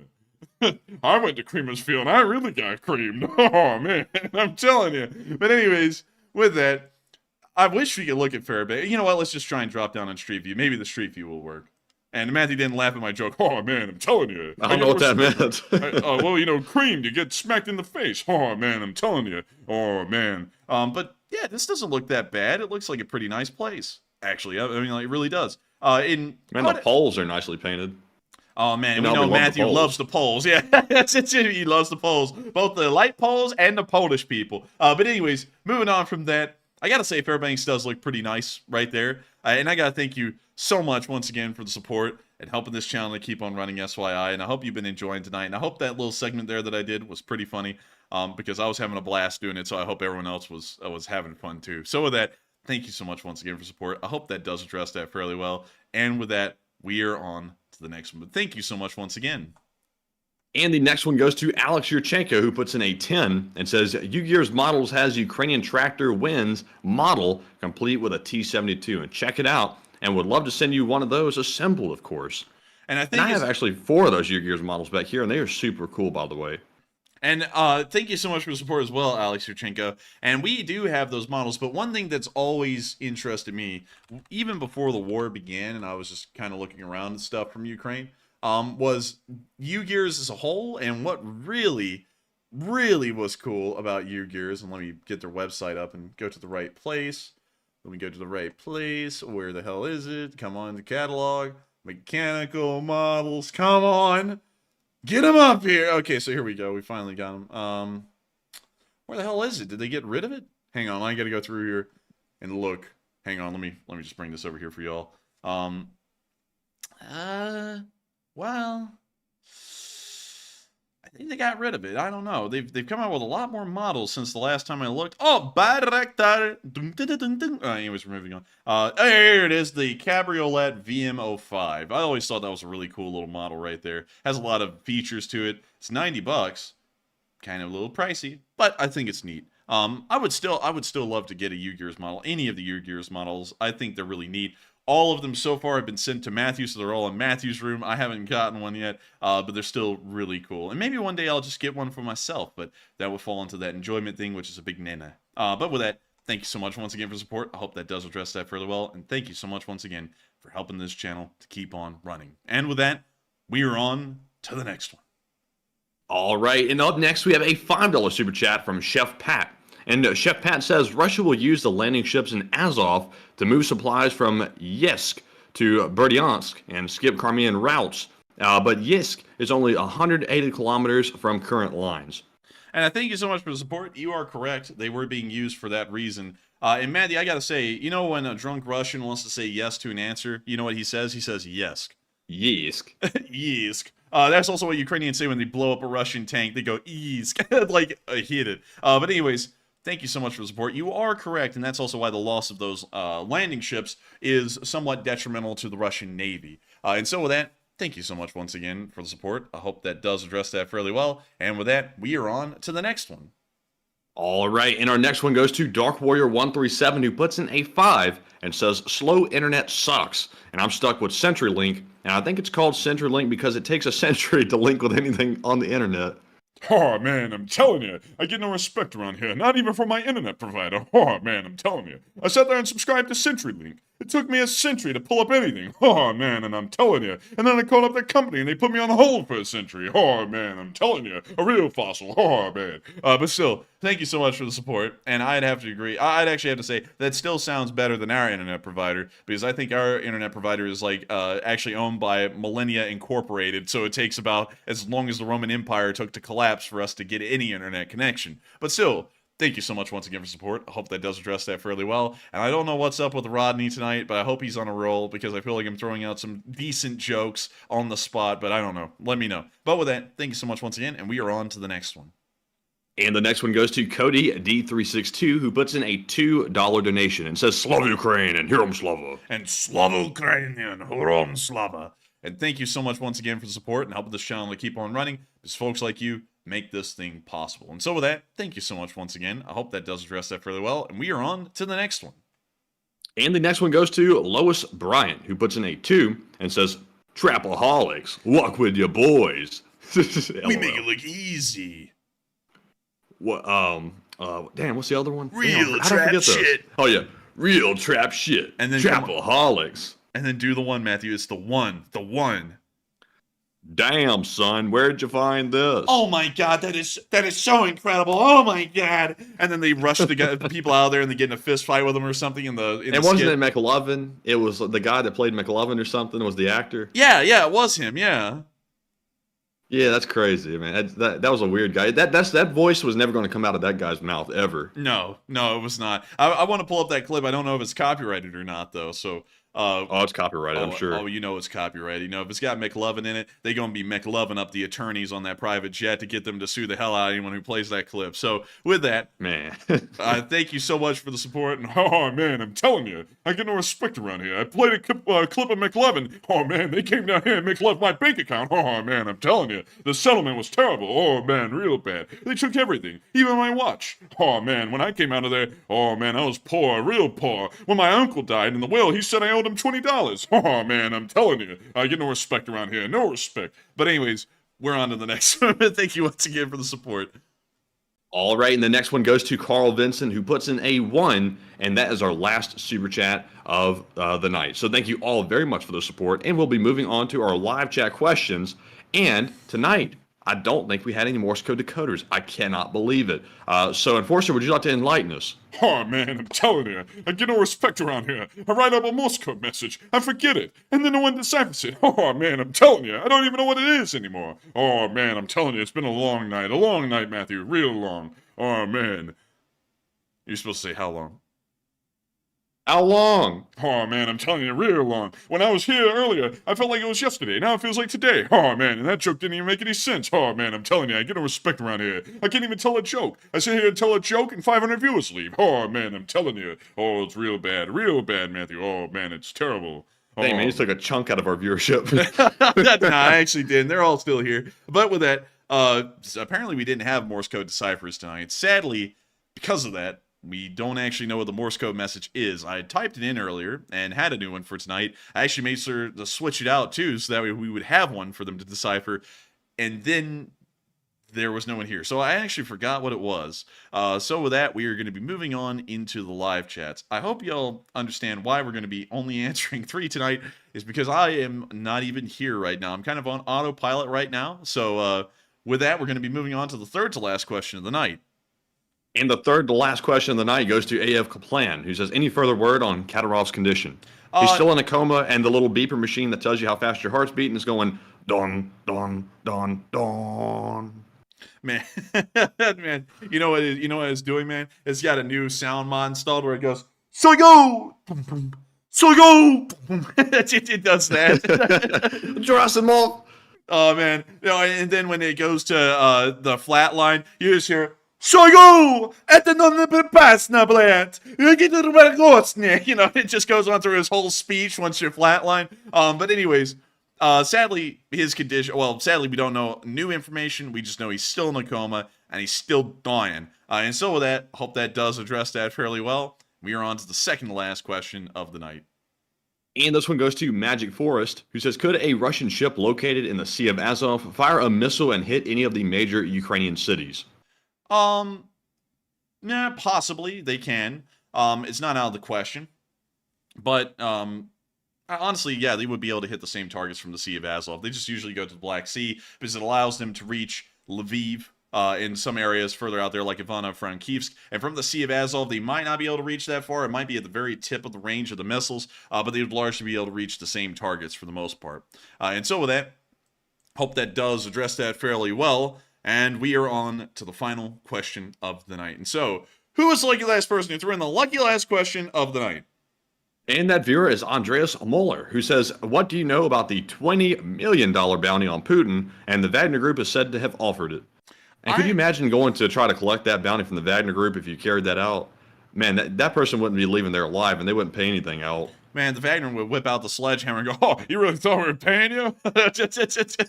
I went to Creamer's Field and I really got creamed. Oh, man, I'm telling you. But anyways, with that, I wish we could look at Fairbanks. You know what? Let's just try and drop down on Street View. Maybe the Street View will work. And Matthew didn't laugh at my joke. Oh, man, I'm telling you. I don't know what that meant. Well, you know, creamed. You get smacked in the face. Oh, man, I'm telling you. Oh, man. But, yeah, this doesn't look that bad. It looks like a pretty nice place, actually. I mean, like, it really does. Man, the poles are nicely painted. Oh, man, and we know Matthew loves the Poles. Yeah, that's it. He loves the Poles. Both the light Poles and the Polish people. But anyways, moving on from that, I got to say Fairbanks does look pretty nice right there. And I got to thank you so much once again for the support and helping this channel to keep on running SYI. And I hope you've been enjoying tonight. And I hope that little segment there that I did was pretty funny because I was having a blast doing it. So I hope everyone else was having fun too. So with that, thank you so much once again for support. I hope that does address that fairly well. And with that, we are on to the next one. But thank you so much once again. And the next one goes to Alex Yurchenko, who puts in a 10 and says, Yu-Gears Models has Ukrainian tractor wins model complete with a T-72. And check it out. And would love to send you one of those assembled, of course. And I think I have actually 4 of those Yu-Gears models back here, and they are super cool, by the way. And thank you so much for the support as well, Alex Yurchenko. And we do have those models, but one thing that's always interested me, even before the war began, and I was just kind of looking around and stuff from Ukraine, was Yu-Gears as a whole, and what really was cool about Yu-Gears. And let me get their website up and go to the right place. Let me go to the right place. Where the hell is it? Come on, the catalog. Mechanical models. Come on. Get them up here. Okay, so here we go. We finally got them. Where the hell is it? Did they get rid of it? Hang on. I got to go through here and look. Hang on. Let me just bring this over here for y'all. Well, I think they got rid of it. I don't know. They've come out with a lot more models since the last time I looked. Oh, Bayraktar. Anyways, we're moving on. Here it is, the Cabriolet VM05. I always thought that was a really cool little model right there. Has a lot of features to it. It's $90. Kind of a little pricey, but I think it's neat. I would still love to get a Yu-Gears model. Any of the Yu-Gears models, I think they're really neat. All of them so far have been sent to Matthew, so they're all in Matthew's room. I haven't gotten one yet, but they're still really cool. And maybe one day I'll just get one for myself, but that would fall into that enjoyment thing, which is a big nana. But with that, thank you so much once again for support. I hope that does address that further well. And thank you so much once again for helping this channel to keep on running. And with that, we are on to the next one. All right, and up next we have a $5 super chat from Chef Pat. And Chef Pat says Russia will use the landing ships in Azov to move supplies from Yeysk to Berdyansk and skip Crimean routes. But Yeysk is only 180 kilometers from current lines. And I thank you so much for the support. You are correct. They were being used for that reason. And Matty, I got to say, you know when a drunk Russian wants to say yes to an answer, you know what he says? He says Yesk. Yesk. Yesk. That's also what Ukrainians say when they blow up a Russian tank. They go, Yesk. Like, hit it. But anyways, thank you so much for the support. You are correct, and that's also why the loss of those landing ships is somewhat detrimental to the Russian Navy. And so with that, thank you so much once again for the support. I hope that does address that fairly well. And with that, we are on to the next one. All right, and our next one goes to Dark Warrior 137, who puts in a 5 and says, slow internet sucks. And I'm stuck with CenturyLink, and I think it's called CenturyLink because it takes a century to link with anything on the internet. Oh, man, I'm telling you, I get no respect around here, not even from my internet provider. Oh, man, I'm telling you. I sat there and subscribed to CenturyLink. It took me a century to pull up anything. Oh, man, and I'm telling you. And then I called up their company, and they put me on hold for a century. Oh, man, I'm telling you. A real fossil. Oh, man. But still, thank you so much for the support. And I'd have to agree. I'd actually have to say that still sounds better than our internet provider, because I think our internet provider is like actually owned by Millennia Incorporated, so it takes about as long as the Roman Empire took to collapse for us to get any internet connection. But still, thank you so much once again for support. I hope that does address that fairly well. And I don't know what's up with Rodney tonight, but I hope he's on a roll because I feel like I'm throwing out some decent jokes on the spot, but I don't know. Let me know. But with that, thank you so much once again, and we are on to the next one. And the next one goes to Cody D362, who puts in a $2 donation and says, Slava Ukraine and Herom Slava. And Slava Ukrainian, Herom Slava. And thank you so much once again for the support and helping this channel to keep on running, because folks like you make this thing possible. And so with that, thank you so much once again. I hope that does address that fairly well, and we are on to the next one. And the next one goes to Lois Bryant, who puts in a 2 and says, Trapaholics, walk with your boys. We make it look easy. What? Damn, what's the other one? Real trap shit. Oh yeah, real trap shit. And then Trapaholics. And then do the one, Matthew. It's the one. Damn, son, where'd you find this? Oh my god, that is so incredible. Oh my god. And then they rush the people out there and they get in a fist fight with them or something in the wasn't it McLovin? It was the guy that played McLovin or something, was the actor? Yeah, it was him, yeah. Yeah, that's crazy, man. That was a weird guy. That voice was never going to come out of that guy's mouth ever. No, it was not. I want to pull up that clip. I don't know if it's copyrighted or not though. So it's copyrighted, I'm sure. Oh, you know it's copyrighted. You know, if it's got McLovin in it, they're going to be McLovin up the attorneys on that private jet to get them to sue the hell out of anyone who plays that clip. So with that, man, thank you so much for the support. And oh, man, I'm telling you, I get no respect around here. I played a clip of McLovin. Oh, man, they came down here and McLovin my bank account. Oh, man, I'm telling you, the settlement was terrible. Oh, man, real bad. They took everything, even my watch. Oh, man, when I came out of there, oh, man, I was poor, real poor. When my uncle died in the will, he said I owed him $20. Oh, man, I'm telling you, I get no respect around here. No respect. But anyways, we're on to the next one. Thank you once again for the support. All right, and the next one goes to Carl Vincent, who puts in a 1, and that is our last super chat of the night. So thank you all very much for the support, and we'll be moving on to our live chat questions. And tonight, I don't think we had any Morse code decoders. I cannot believe it. So, Enforcer, would you like to enlighten us? Oh, man, I'm telling you, I get no respect around here. I write up a Morse code message, I forget it, and then no one deciphers it. Oh, man, I'm telling you, I don't even know what it is anymore. Oh, man, I'm telling you, it's been a long night, Matthew, real long. Oh, man. You're supposed to say how long? How long? Oh, man, I'm telling you, real long. When I was here earlier, I felt like it was yesterday. Now it feels like today. Oh, man, and that joke didn't even make any sense. Oh, man, I'm telling you, I get no respect around here. I can't even tell a joke. I sit here and tell a joke and 500 viewers leave. Oh, man, I'm telling you. Oh, it's real bad, Matthew. Oh, man, it's terrible. Hey, man, you took a chunk out of our viewership. No, I actually didn't. They're all still here. But with that, apparently we didn't have Morse code deciphers tonight. Sadly, because of that, we don't actually know what the Morse code message is. I typed it in earlier and had a new one for tonight. I actually made sure to switch it out too, so that way we would have one for them to decipher. And then there was no one here. So I actually forgot what it was. So with that, we are going to be moving on into the live chats. I hope y'all understand why we're going to be only answering 3 tonight is because I am not even here right now. I'm kind of on autopilot right now. So with that, we're going to be moving on to the third to last question of the night. And the third to last question of the night goes to AF Kaplan, who says, any further word on Kadyrov's condition? He's still in a coma, and the little beeper machine that tells you how fast your heart's beating is going, dong, dong, dong, dong. Man, man, you know what it's doing, man? It's got a new sound mod installed where it goes, so go, so go. It does that. Jurassic. Oh man, and then when it goes to the flat line, you just hear, so go at the non-past-na plant. It just goes on through his whole speech once you're flatline. But anyways, sadly, his condition, well, sadly, we don't know new information. We just know he's still in a coma and he's still dying. And so with that, hope that does address that fairly well. We are on to the second to last question of the night. And this one goes to Magic Forest, who says, could a Russian ship located in the Sea of Azov fire a missile and hit any of the major Ukrainian cities? Yeah, possibly they can. It's not out of the question. But, honestly, yeah, they would be able to hit the same targets from the Sea of Azov. They just usually go to the Black Sea because it allows them to reach Lviv in some areas further out there, like Ivano-Frankivsk. And from the Sea of Azov, they might not be able to reach that far. It might be at the very tip of the range of the missiles, but they would largely be able to reach the same targets for the most part. And so with that, hope that does address that fairly well. And we are on to the final question of the night. And so, who is the lucky last person who threw in the lucky last question of the night? And that viewer is Andreas Moeller, who says, what do you know about the $20 million bounty on Putin? And the Wagner Group is said to have offered it. And could you imagine going to try to collect that bounty from the Wagner Group if you carried that out? Man, that person wouldn't be leaving there alive, and they wouldn't pay anything out. Man, the Wagner would whip out the sledgehammer and go, oh, you really thought we were paying you?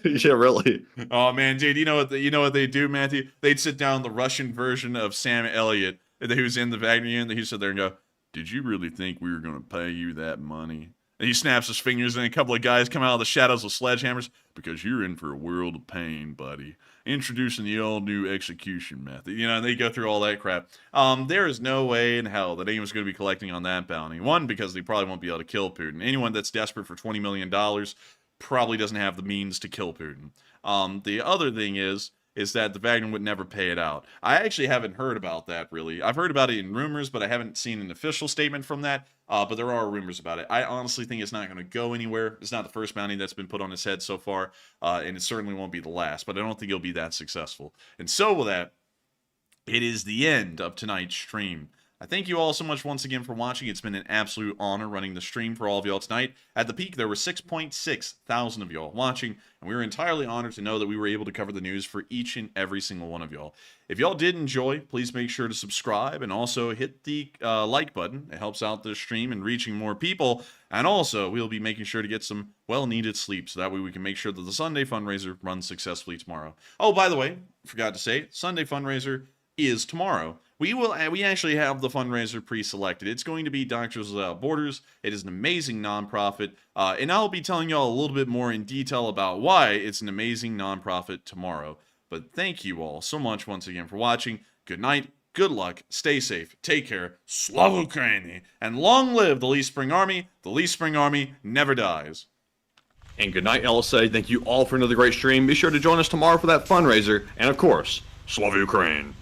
Yeah, really. Oh, man, dude, you know what they do, Matthew? They'd sit down the Russian version of Sam Elliott, who's in the Wagner unit. He'd sit there and go, did you really think we were going to pay you that money? And he snaps his fingers, and a couple of guys come out of the shadows with sledgehammers. Because you're in for a world of pain, buddy. Introducing the all-new execution method. And they go through all that crap. There is no way in hell that anyone's going to be collecting on that bounty. One, because they probably won't be able to kill Putin. Anyone that's desperate for $20 million probably doesn't have the means to kill Putin. The other thing is that the Wagner would never pay it out. I actually haven't heard about that, really. I've heard about it in rumors, but I haven't seen an official statement from that. But there are rumors about it. I honestly think it's not going to go anywhere. It's not the first bounty that's been put on his head so far, and it certainly won't be the last, but I don't think it'll be that successful. And so with that, it is the end of tonight's stream. I thank you all so much once again for watching. It's been an absolute honor running the stream for all of y'all tonight. At the peak, there were 6.6 thousand of y'all watching, and we were entirely honored to know that we were able to cover the news for each and every single one of y'all. If y'all did enjoy, please make sure to subscribe and also hit the like button. It helps out the stream and reaching more people. And also, we'll be making sure to get some well-needed sleep, so that way we can make sure that the Sunday fundraiser runs successfully tomorrow. Oh, by the way, forgot to say, Sunday fundraiser is tomorrow. We actually have the fundraiser pre-selected. It's going to be Doctors Without Borders. It is an amazing nonprofit, and I'll be telling y'all a little bit more in detail about why it's an amazing nonprofit tomorrow. But thank you all so much once again for watching. Good night, good luck, stay safe, take care, Slava Ukraini, and long live the Lee Spring Army. The Lee Spring Army never dies. And good night, LSA. Thank you all for another great stream. Be sure to join us tomorrow for that fundraiser. And of course, Slava Ukraine.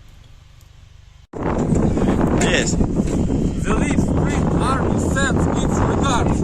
Yes. The Lee Spring Army sends its regards.